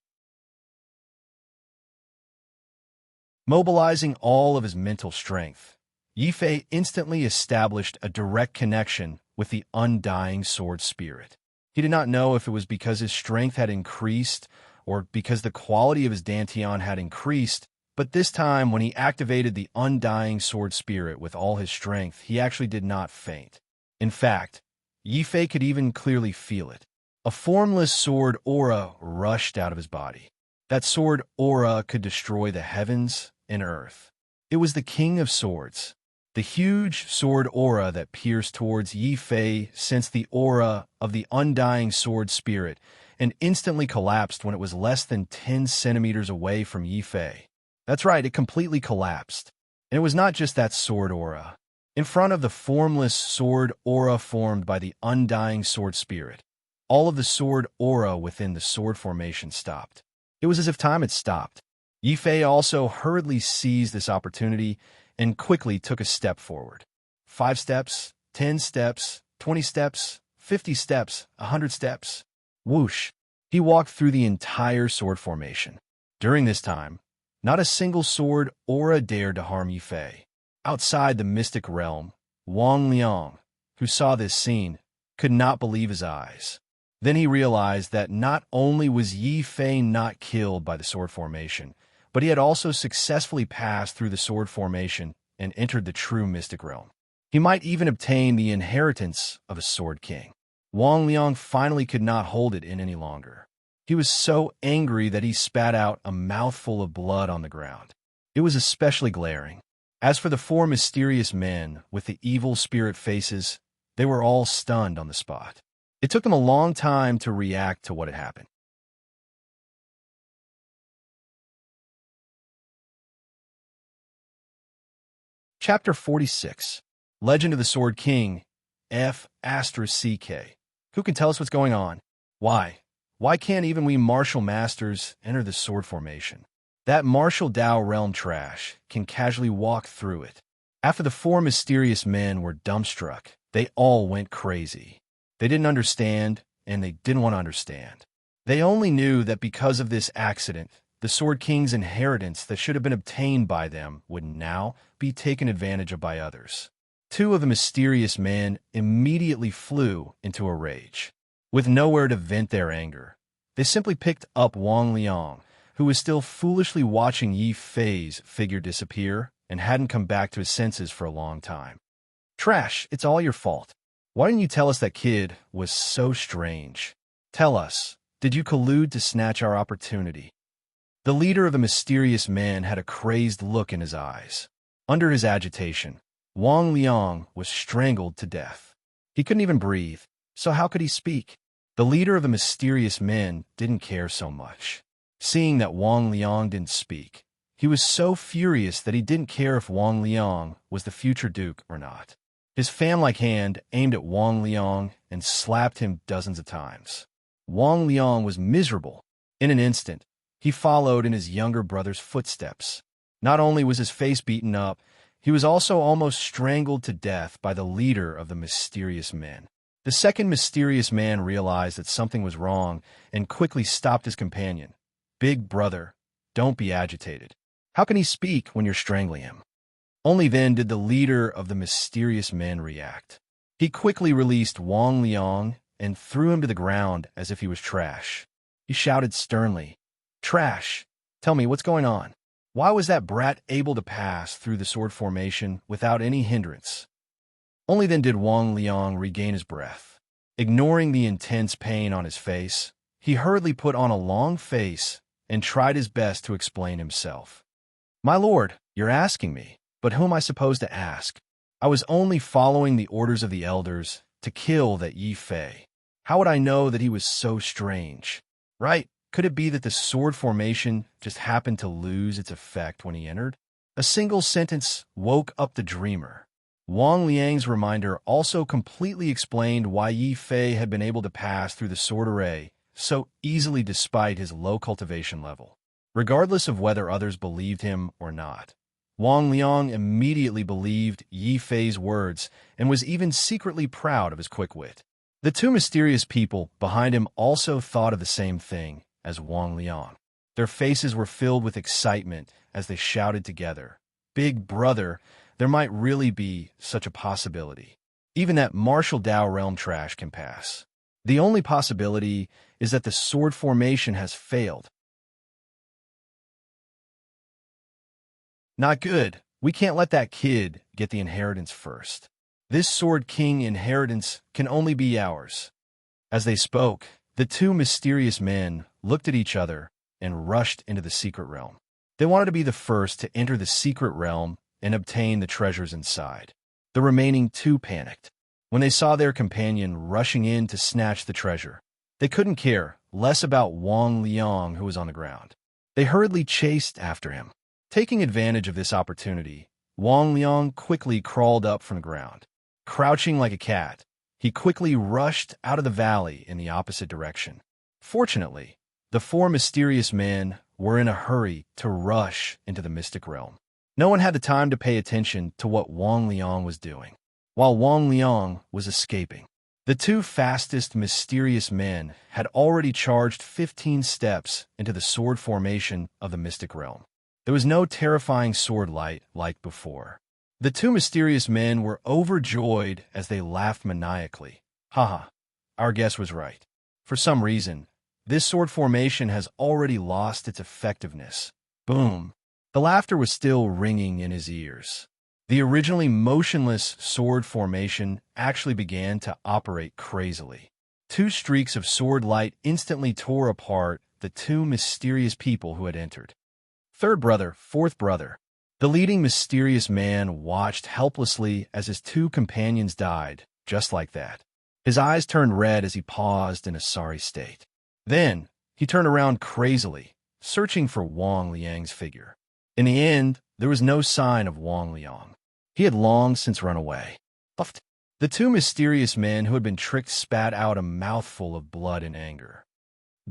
Mobilizing all of his mental strength, Yi Fei instantly established a direct connection with the undying sword spirit. He did not know if it was because his strength had increased or because the quality of his dantian had increased, but this time when he activated the undying sword spirit with all his strength, he actually did not faint. In fact, Yi Fei could even clearly feel it. A formless sword aura rushed out of his body. That sword aura could destroy the heavens and earth. It was the King of Swords. The huge sword aura that pierced towards Yi Fei sensed the aura of the undying sword spirit and instantly collapsed when it was less than 10 centimeters away from Yi Fei. That's right, it completely collapsed. And it was not just that sword aura. In front of the formless sword aura formed by the undying sword spirit, all of the sword aura within the sword formation stopped. It was as if time had stopped. Yi Fei also hurriedly seized this opportunity and quickly took a step forward. 5 steps, 10 steps, 20 steps, 50 steps, 100 steps. Whoosh! He walked through the entire sword formation. During this time, not a single sword aura dared to harm Yi Fei. Outside the mystic realm, Wang Liang, who saw this scene, could not believe his eyes. Then he realized that not only was Yi Fei not killed by the sword formation, but he had also successfully passed through the sword formation and entered the true mystic realm. He might even obtain the inheritance of a sword king. Wang Liang finally could not hold it in any longer. He was so angry that he spat out a mouthful of blood on the ground. It was especially glaring. As for the 4 mysterious men with the evil spirit faces, they were all stunned on the spot. It took them a long time to react to what had happened. Chapter 46. Legend of the Sword King, F***. Who can tell us what's going on? Why? Why can't even we martial masters enter the sword formation? That martial Dao realm trash can casually walk through it. After the 4 mysterious men were dumbstruck, they all went crazy. They didn't understand, and they didn't want to understand. They only knew that because of this accident, the Sword King's inheritance that should have been obtained by them would now be taken advantage of by others. 2 of the mysterious men immediately flew into a rage. With nowhere to vent their anger, they simply picked up Wang Liang, who was still foolishly watching Yi Fei's figure disappear and hadn't come back to his senses for a long time. Trash, it's all your fault. Why didn't you tell us that kid was so strange? Tell us, did you collude to snatch our opportunity? The leader of the mysterious men had a crazed look in his eyes. Under his agitation, Wang Liang was strangled to death. He couldn't even breathe, so how could he speak? The leader of the mysterious men didn't care so much. Seeing that Wang Liang didn't speak, he was so furious that he didn't care if Wang Liang was the future duke or not. His fan-like hand aimed at Wang Liang and slapped him dozens of times. Wang Liang was miserable. In an instant, he followed in his younger brother's footsteps. Not only was his face beaten up, he was also almost strangled to death by the leader of the mysterious men. The second mysterious man realized that something was wrong and quickly stopped his companion. "Big brother, don't be agitated. How can he speak when you're strangling him?" Only then did the leader of the mysterious men react. He quickly released Wang Liang and threw him to the ground as if he was trash. He shouted sternly, "Trash! Tell me what's going on. Why was that brat able to pass through the sword formation without any hindrance?" Only then did Wang Liang regain his breath. Ignoring the intense pain on his face, he hurriedly put on a long face and tried his best to explain himself. "My lord, you're asking me, but who am I supposed to ask? I was only following the orders of the elders to kill that Yi Fei. How would I know that he was so strange? Right? Could it be that the sword formation just happened to lose its effect when he entered?" A single sentence woke up the dreamer. Wang Liang's reminder also completely explained why Yi Fei had been able to pass through the sword array so easily despite his low cultivation level. Regardless of whether others believed him or not, Wang Liang immediately believed Yi Fei's words and was even secretly proud of his quick wit. The two mysterious people behind him also thought of the same thing as Wang Liang. Their faces were filled with excitement as they shouted together, "Big brother, there might really be such a possibility. Even that martial Dao realm trash can pass. The only possibility is that the sword formation has failed." "Not good. We can't let that kid get the inheritance first. This Sword King inheritance can only be ours." As they spoke, the two mysterious men looked at each other and rushed into the secret realm. They wanted to be the first to enter the secret realm and obtain the treasures inside. The remaining two panicked. When they saw their companion rushing in to snatch the treasure, they couldn't care less about Wang Liang, who was on the ground. They hurriedly chased after him. Taking advantage of this opportunity, Wang Liang quickly crawled up from the ground. Crouching like a cat, he quickly rushed out of the valley in the opposite direction. Fortunately, the four mysterious men were in a hurry to rush into the mystic realm. No one had the time to pay attention to what Wang Liang was doing. While Wang Liang was escaping, the two fastest mysterious men had already charged 15 steps into the sword formation of the mystic realm. There was no terrifying sword light like before. The two mysterious men were overjoyed as they laughed maniacally. "Haha, our guess was right. For some reason, this sword formation has already lost its effectiveness." Boom. The laughter was still ringing in his ears. The originally motionless sword formation actually began to operate crazily. Two streaks of sword light instantly tore apart the two mysterious people who had entered. Third brother, fourth brother. The leading mysterious man watched helplessly as his two companions died, just like that. His eyes turned red as he paused in a sorry state. Then, he turned around crazily, searching for Wang Liang's figure. In the end, there was no sign of Wang Liang. He had long since run away. Puffed. The two mysterious men who had been tricked spat out a mouthful of blood in anger.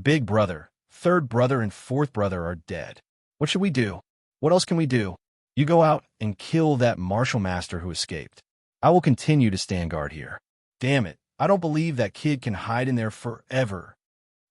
"Big brother, third brother, and fourth brother are dead. What should we do? What else can we do? You go out and kill that martial master who escaped. I will continue to stand guard here. Damn it, I don't believe that kid can hide in there forever."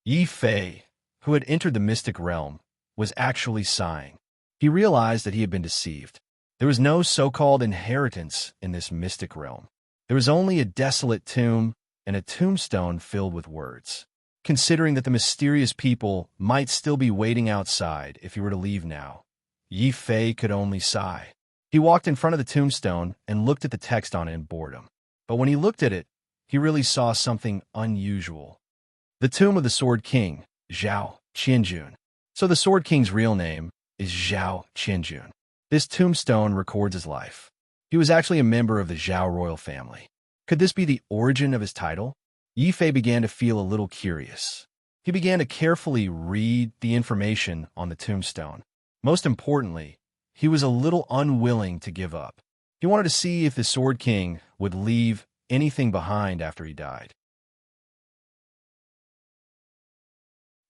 Yi Fei, who had entered the mystic realm, was actually sighing. He realized that he had been deceived. There was no so-called inheritance in this mystic realm. There was only a desolate tomb and a tombstone filled with words. Considering that the mysterious people might still be waiting outside if he were to leave now, Yi Fei could only sigh. He walked in front of the tombstone and looked at the text on it in boredom. But when he looked at it, he really saw something unusual. The tomb of the Sword King, Zhao Qianjun. So the Sword King's real name is Zhao Qianjun. This tombstone records his life. He was actually a member of the Zhao royal family. Could this be the origin of his title? Yi Fei began to feel a little curious. He began to carefully read the information on the tombstone. Most importantly, he was a little unwilling to give up. He wanted to see if the Sword King would leave anything behind after he died.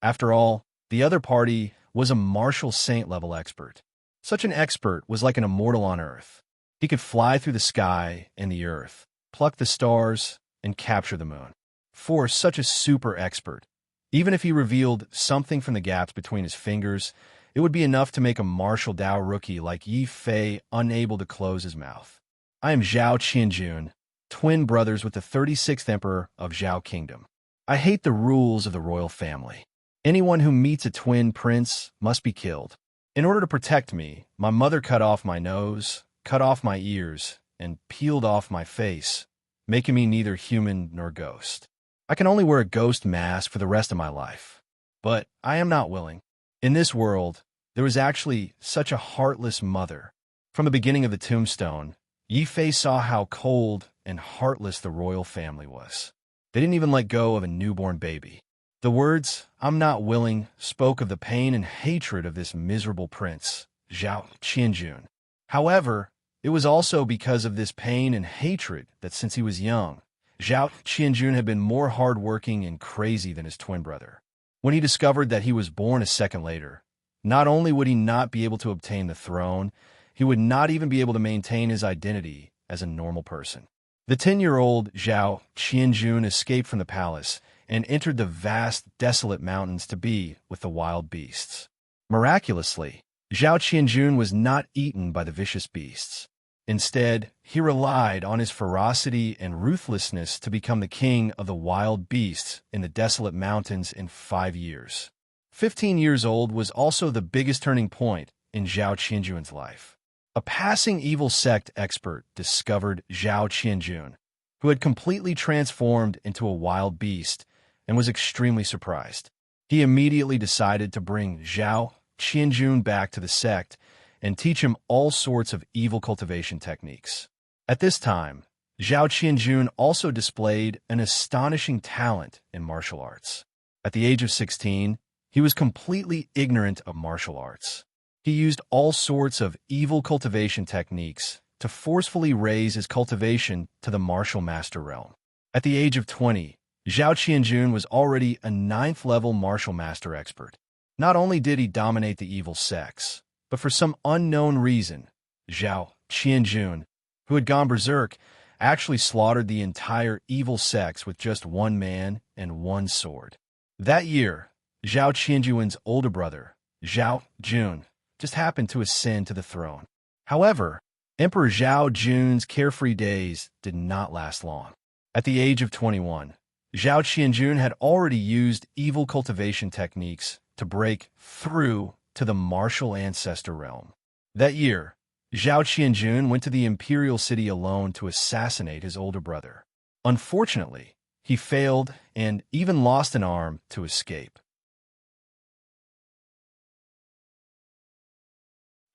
After all, the other party was a martial saint-level expert. Such an expert was like an immortal on Earth. He could fly through the sky and the earth, pluck the stars, and capture the moon. For such a super expert, even if he revealed something from the gaps between his fingers, it would be enough to make a martial Dao rookie like Yi Fei unable to close his mouth. I am Zhao Qianjun, twin brothers with the 36th Emperor of Zhao Kingdom. I hate the rules of the royal family. Anyone who meets a twin prince must be killed. In order to protect me, my mother cut off my nose, cut off my ears, and peeled off my face, making me neither human nor ghost. I can only wear a ghost mask for the rest of my life. But I am not willing. In this world, there was actually such a heartless mother. From the beginning of the tombstone, Yi Fei saw how cold and heartless the royal family was. They didn't even let go of a newborn baby. The words, "I'm not willing," spoke of the pain and hatred of this miserable prince, Zhao Qianjun. However, it was also because of this pain and hatred that since he was young, Zhao Qianjun had been more hardworking and crazy than his twin brother. When he discovered that he was born a second later, not only would he not be able to obtain the throne, he would not even be able to maintain his identity as a normal person. The 10-year-old Zhao Qianjun escaped from the palace and entered the vast, desolate mountains to be with the wild beasts. Miraculously, Zhao Qianjun was not eaten by the vicious beasts. Instead, he relied on his ferocity and ruthlessness to become the king of the wild beasts in the desolate mountains in 5 years. 15 years old was also the biggest turning point in Zhao Qianjun's life. A passing evil sect expert discovered Zhao Qianjun, who had completely transformed into a wild beast, and was extremely surprised. He immediately decided to bring Zhao Qianjun back to the sect and teach him all sorts of evil cultivation techniques. At this time, Zhao Qianjun also displayed an astonishing talent in martial arts. At the age of 16, he was completely ignorant of martial arts. He used all sorts of evil cultivation techniques to forcefully raise his cultivation to the martial master realm. At the age of 20, Zhao Qianjun was already a 9th-level martial master expert. Not only did he dominate the evil sects, but for some unknown reason, Zhao Qianjun, who had gone berserk, actually slaughtered the entire evil sects with just one man and one sword. That year, Zhao Qianjun's older brother, Zhao Jun, just happened to ascend to the throne. However, Emperor Zhao Jun's carefree days did not last long. At the age of 21, Zhao Qianjun had already used evil cultivation techniques to break through to the martial ancestor realm. That year, Zhao Qianjun went to the imperial city alone to assassinate his older brother. Unfortunately, he failed and even lost an arm to escape.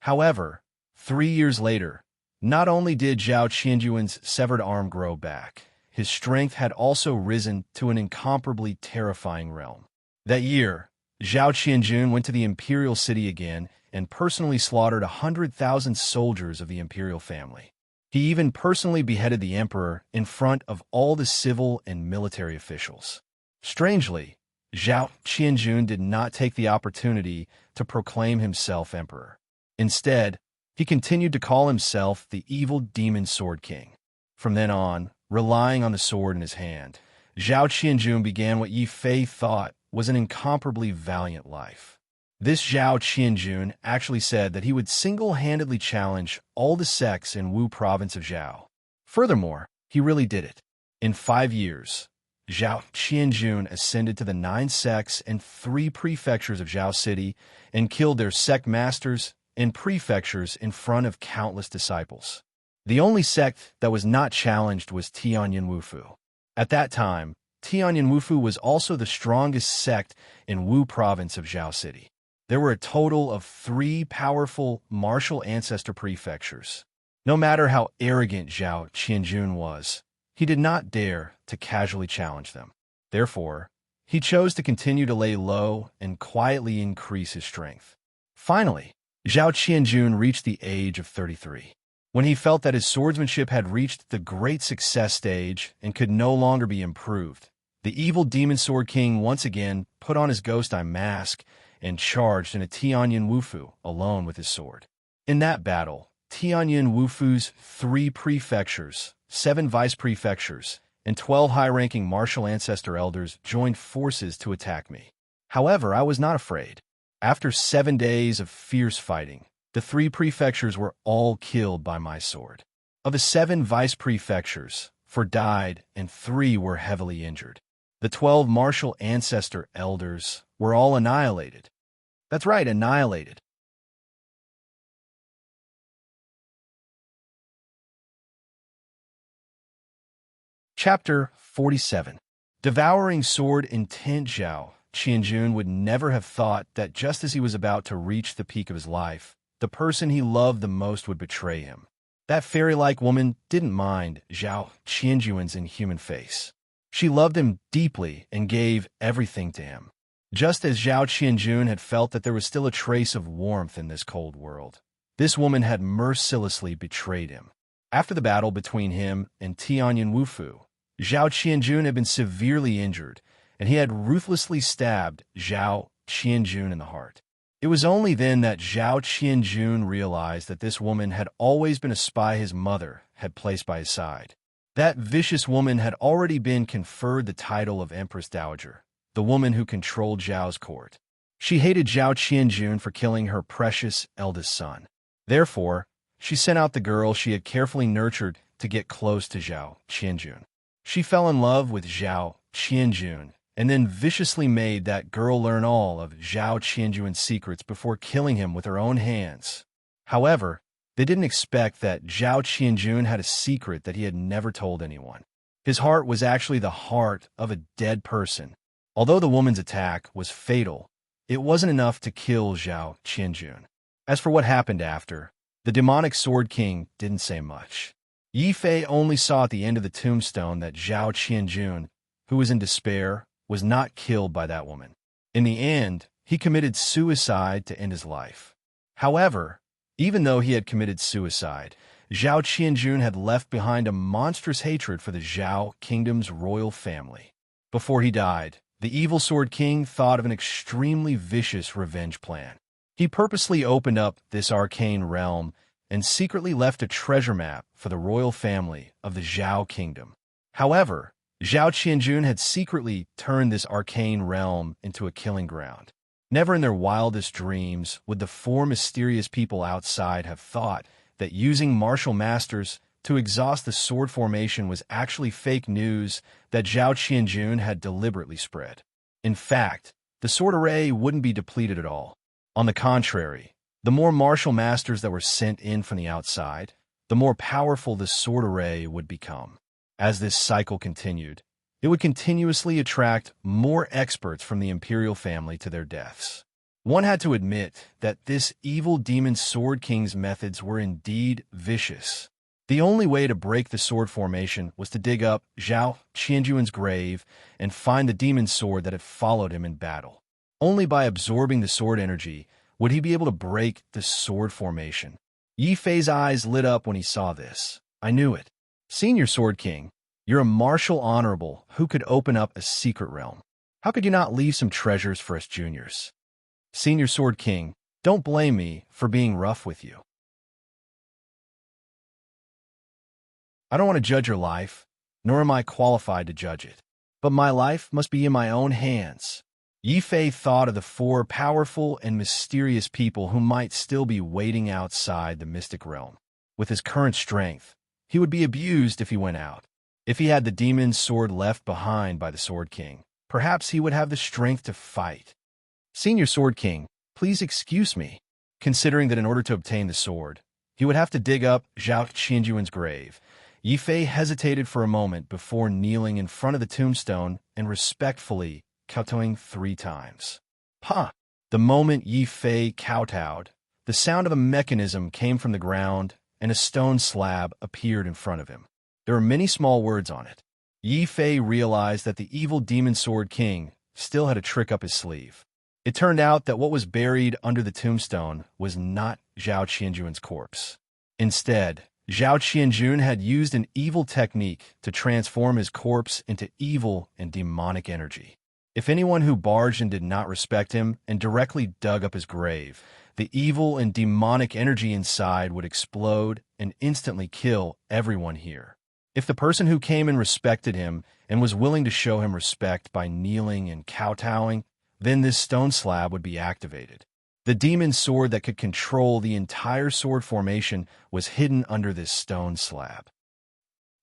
However, 3 years later, not only did Zhao Qianjun's severed arm grow back, his strength had also risen to an incomparably terrifying realm. That year, Zhao Qianjun went to the imperial city again and personally slaughtered 100,000 soldiers of the imperial family. He even personally beheaded the emperor in front of all the civil and military officials. Strangely, Zhao Qianjun did not take the opportunity to proclaim himself emperor. Instead, he continued to call himself the evil demon Sword King. From then on, relying on the sword in his hand, Zhao Qianjun began what Yi Fei thought was an incomparably valiant life. This Zhao Qianjun actually said that he would single-handedly challenge all the sects in Wu province of Zhao. Furthermore, he really did it. In 5 years, Zhao Qianjun ascended to the 9 sects and 3 prefectures of Zhao City and killed their sect masters and prefectures in front of countless disciples. The only sect that was not challenged was Tianyan Wufu. At that time, Tianyan Wufu was also the strongest sect in Wu province of Zhao City. There were a total of 3 powerful martial ancestor prefectures. No matter how arrogant Zhao Qianjun was, he did not dare to casually challenge them. Therefore, he chose to continue to lay low and quietly increase his strength. Finally, Zhao Qianjun reached the age of 33. When he felt that his swordsmanship had reached the great success stage and could no longer be improved, the evil Demon Sword King once again put on his ghost eye mask and charged into Tianyan Wufu alone with his sword. In that battle, Tianyan Wufu's 3 prefectures, 7 vice-prefectures, and 12 high-ranking martial ancestor elders joined forces to attack me. However, I was not afraid. After 7 days of fierce fighting, the 3 prefectures were all killed by my sword. Of the 7 vice-prefectures, 4 died and 3 were heavily injured. The 12 martial ancestor elders were all annihilated. That's right, annihilated. Chapter 47. Devouring sword intent. Zhao Qianjun would never have thought that just as he was about to reach the peak of his life, the person he loved the most would betray him. That fairy-like woman didn't mind Zhao Qianjun's inhuman face. She loved him deeply and gave everything to him. Just as Zhao Qianjun had felt that there was still a trace of warmth in this cold world, this woman had mercilessly betrayed him. After the battle between him and Tianyan Wufu, Zhao Qianjun had been severely injured, and he had ruthlessly stabbed Zhao Qianjun in the heart. It was only then that Zhao Qianjun realized that this woman had always been a spy his mother had placed by his side. That vicious woman had already been conferred the title of Empress Dowager, the woman who controlled Zhao's court. She hated Zhao Qianjun for killing her precious eldest son. Therefore, she sent out the girl she had carefully nurtured to get close to Zhao Qianjun. She fell in love with Zhao Qianjun and then viciously made that girl learn all of Zhao Qianjun's secrets before killing him with her own hands. However, they didn't expect that Zhao Qianjun had a secret that he had never told anyone. His heart was actually the heart of a dead person. Although the woman's attack was fatal, it wasn't enough to kill Zhao Qianjun. As for what happened after, the demonic Sword King didn't say much. Yi Fei only saw at the end of the tombstone that Zhao Qianjun, who was in despair, was not killed by that woman. In the end, he committed suicide to end his life. However, even though he had committed suicide, Zhao Qianjun had left behind a monstrous hatred for the Zhao kingdom's royal family. Before he died, the evil Sword King thought of an extremely vicious revenge plan. He purposely opened up this arcane realm and secretly left a treasure map for the royal family of the Zhao kingdom. However, Zhao Qianjun had secretly turned this arcane realm into a killing ground. Never in their wildest dreams would the 4 mysterious people outside have thought that using martial masters to exhaust the sword formation was actually fake news that Zhao Qianjun had deliberately spread. In fact, the sword array wouldn't be depleted at all. On the contrary, the more martial masters that were sent in from the outside, the more powerful the sword array would become. As this cycle continued, it would continuously attract more experts from the imperial family to their deaths. One had to admit that this evil demon Sword King's methods were indeed vicious. The only way to break the sword formation was to dig up Zhao Qianjun's grave and find the demon sword that had followed him in battle. Only by absorbing the sword energy would he be able to break the sword formation. Yi Fei's eyes lit up when he saw this. I knew it. Senior Sword King, you're a martial honorable who could open up a secret realm. How could you not leave some treasures for us juniors? Senior Sword King, don't blame me for being rough with you. I don't want to judge your life, nor am I qualified to judge it. But my life must be in my own hands. Yi Fei thought of the 4 powerful and mysterious people who might still be waiting outside the mystic realm. With his current strength, he would be abused if he went out. If he had the demon's sword left behind by the Sword King, perhaps he would have the strength to fight. Senior Sword King, please excuse me, considering that in order to obtain the sword, he would have to dig up Zhao Qianjun's grave. Yi Fei hesitated for a moment before kneeling in front of the tombstone and respectfully kowtowing 3 times. Ha! The moment Yi Fei kowtowed, the sound of a mechanism came from the ground, and a stone slab appeared in front of him. There were many small words on it. Yi Fei realized that the evil demon sword king still had a trick up his sleeve. It turned out that what was buried under the tombstone was not Zhao Qianjun's corpse. Instead, Zhao Qianjun had used an evil technique to transform his corpse into evil and demonic energy. If anyone who barged in did not respect him and directly dug up his grave, the evil and demonic energy inside would explode and instantly kill everyone here. If the person who came and respected him and was willing to show him respect by kneeling and kowtowing, then this stone slab would be activated. The demon sword that could control the entire sword formation was hidden under this stone slab.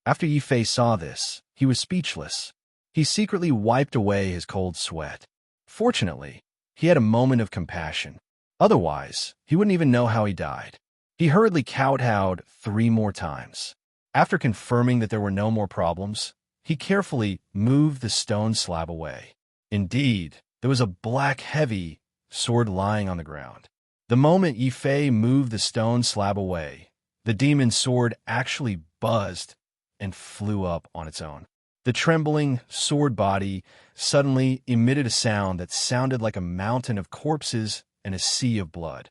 After Yi Fei saw this, he was speechless. He secretly wiped away his cold sweat. Fortunately, he had a moment of compassion. Otherwise, he wouldn't even know how he died. He hurriedly kowtowed 3 more times. After confirming that there were no more problems, he carefully moved the stone slab away. Indeed, there was a black, heavy sword lying on the ground. The moment Yi Fei moved the stone slab away, the demon sword actually buzzed and flew up on its own. The trembling sword body suddenly emitted a sound that sounded like a mountain of corpses and a sea of blood.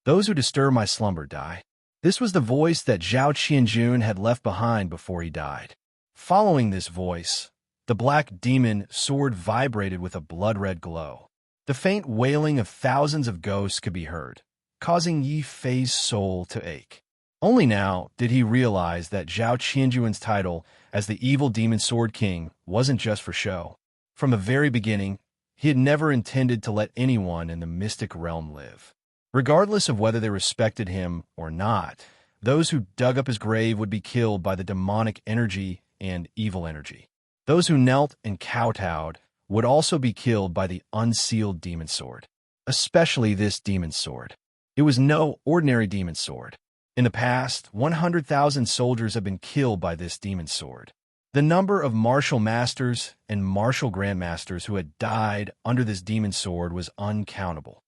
"Those who disturb my slumber die." This was the voice that Zhao Qianjun had left behind before he died. Following this voice, the black demon sword vibrated with a blood-red glow. The faint wailing of thousands of ghosts could be heard, causing Yi Fei's soul to ache. Only now did he realize that Zhao Qianjun's title as the evil demon sword king wasn't just for show. From the very beginning, he had never intended to let anyone in the mystic realm live. Regardless of whether they respected him or not, those who dug up his grave would be killed by the demonic energy and evil energy. Those who knelt and kowtowed would also be killed by the unsealed demon sword, especially this demon sword. It was no ordinary demon sword. In the past, 100,000 soldiers have been killed by this demon sword. The number of martial masters and martial grandmasters who had died under this demon sword was uncountable.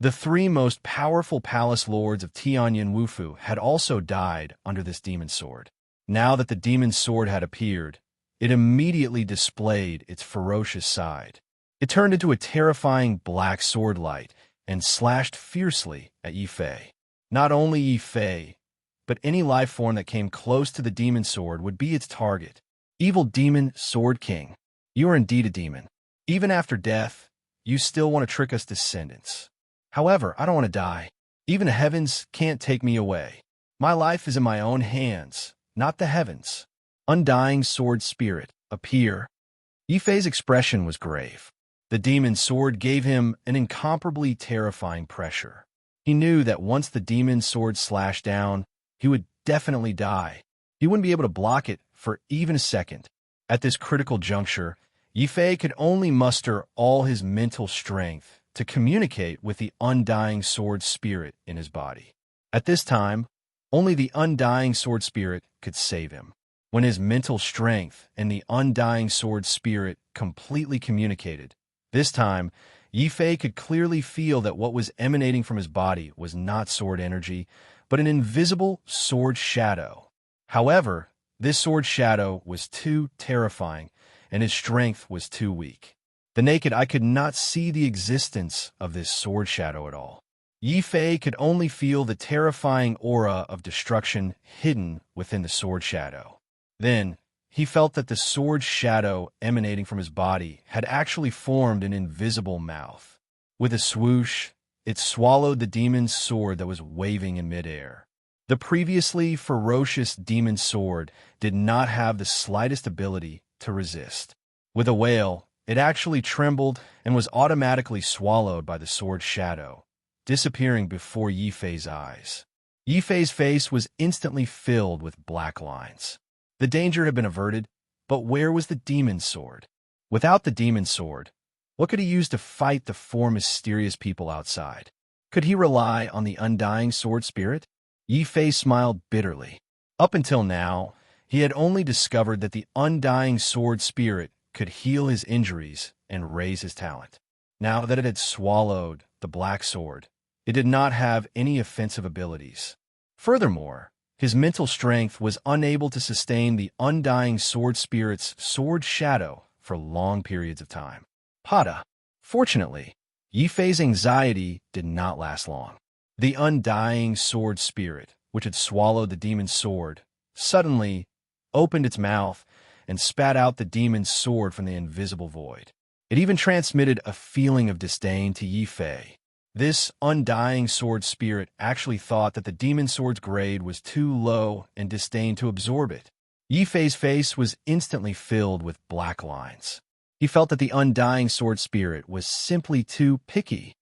The 3 most powerful palace lords of Tianyan Wufu had also died under this demon sword. Now that the demon sword had appeared, it immediately displayed its ferocious side. It turned into a terrifying black sword light and slashed fiercely at Yi Fei. Not only Yi Fei, but any life form that came close to the demon sword would be its target. Evil demon sword king, you are indeed a demon. Even after death, you still want to trick us descendants. However, I don't want to die. Even the heavens can't take me away. My life is in my own hands, not the heavens. Undying sword spirit, appear. Yi Fei's expression was grave. The demon sword gave him an incomparably terrifying pressure. He knew that once the demon sword slashed down, he would definitely die. He wouldn't be able to block it for even a second. At this critical juncture, Yi Fei could only muster all his mental strength to communicate with the undying sword spirit in his body. At this time, only the undying sword spirit could save him. When his mental strength and the undying sword spirit completely communicated, this time, Yi Fei could clearly feel that what was emanating from his body was not sword energy, but an invisible sword shadow. However, this sword shadow was too terrifying, and his strength was too weak. The naked eye could not see the existence of this sword shadow at all. Yi Fei could only feel the terrifying aura of destruction hidden within the sword shadow. Then, he felt that the sword shadow emanating from his body had actually formed an invisible mouth. With a swoosh, it swallowed the demon's sword that was waving in midair. The previously ferocious demon sword did not have the slightest ability to resist. With a wail, it actually trembled and was automatically swallowed by the sword shadow, disappearing before Yi Fei's eyes. Yi Fei's face was instantly filled with black lines. The danger had been averted, but where was the demon sword? Without the demon sword, what could he use to fight the 4 mysterious people outside? Could he rely on the undying sword spirit? Yi Fei smiled bitterly. Up until now, he had only discovered that the undying sword spirit could heal his injuries and raise his talent. Now that it had swallowed the black sword, It did not have any offensive abilities. Furthermore, his mental strength was unable to sustain the undying sword spirit's sword shadow for long periods of time. Pada. Fortunately, Yifei's anxiety did not last long. The undying sword spirit, which had swallowed the demon's sword, suddenly opened its mouth and spat out the demon's sword from the invisible void. It even transmitted a feeling of disdain to Yifei. This undying sword spirit actually thought that the demon sword's grade was too low and disdained to absorb it. Yifei's face was instantly filled with black lines. He felt that the undying sword spirit was simply too picky.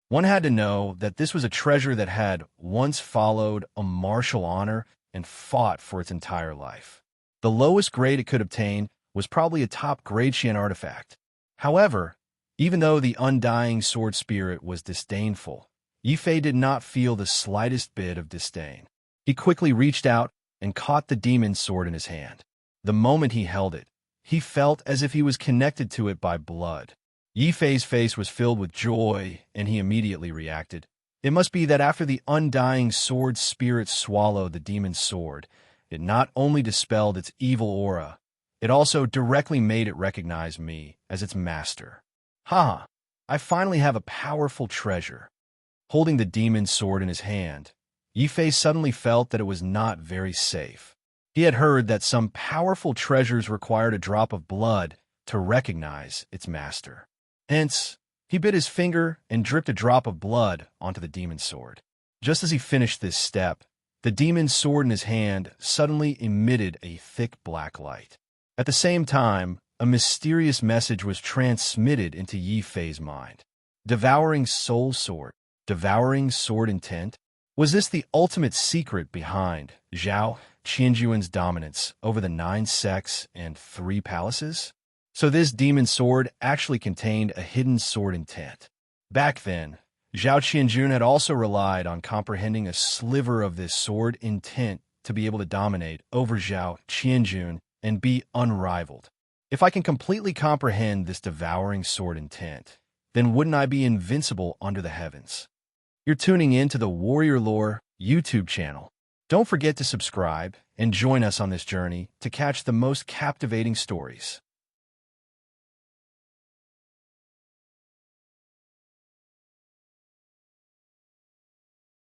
One had to know that this was a treasure that had once followed a martial honor and fought for its entire life. The lowest grade it could obtain was probably a top grade Xian artifact. However, even though the undying sword spirit was disdainful, Yifei did not feel the slightest bit of disdain. He quickly reached out and caught the demon's sword in his hand. The moment he held it, he felt as if he was connected to it by blood. Yifei's face was filled with joy, and he immediately reacted. It must be that after the undying sword spirit swallowed the demon's sword, it not only dispelled its evil aura, it also directly made it recognize me as its master. Haha, I finally have a powerful treasure. Holding the demon's sword in his hand, Yifei suddenly felt that it was not very safe. He had heard that some powerful treasures required a drop of blood to recognize its master. Hence, he bit his finger and dripped a drop of blood onto the demon's sword. Just as he finished this step, the demon's sword in his hand suddenly emitted a thick black light. At the same time, a mysterious message was transmitted into Yifei's mind. Devouring soul sword, devouring sword intent? Was this the ultimate secret behind Zhao Qianjuan's dominance over the 9 sects and 3 palaces? So this demon sword actually contained a hidden sword intent. Back then, Zhao Qianjun had also relied on comprehending a sliver of this sword intent to be able to dominate over Zhao Qianjun and be unrivaled. If I can completely comprehend this devouring sword intent, then wouldn't I be invincible under the heavens? You're tuning in to the Warrior Lore YouTube channel. Don't forget to subscribe and join us on this journey to catch the most captivating stories.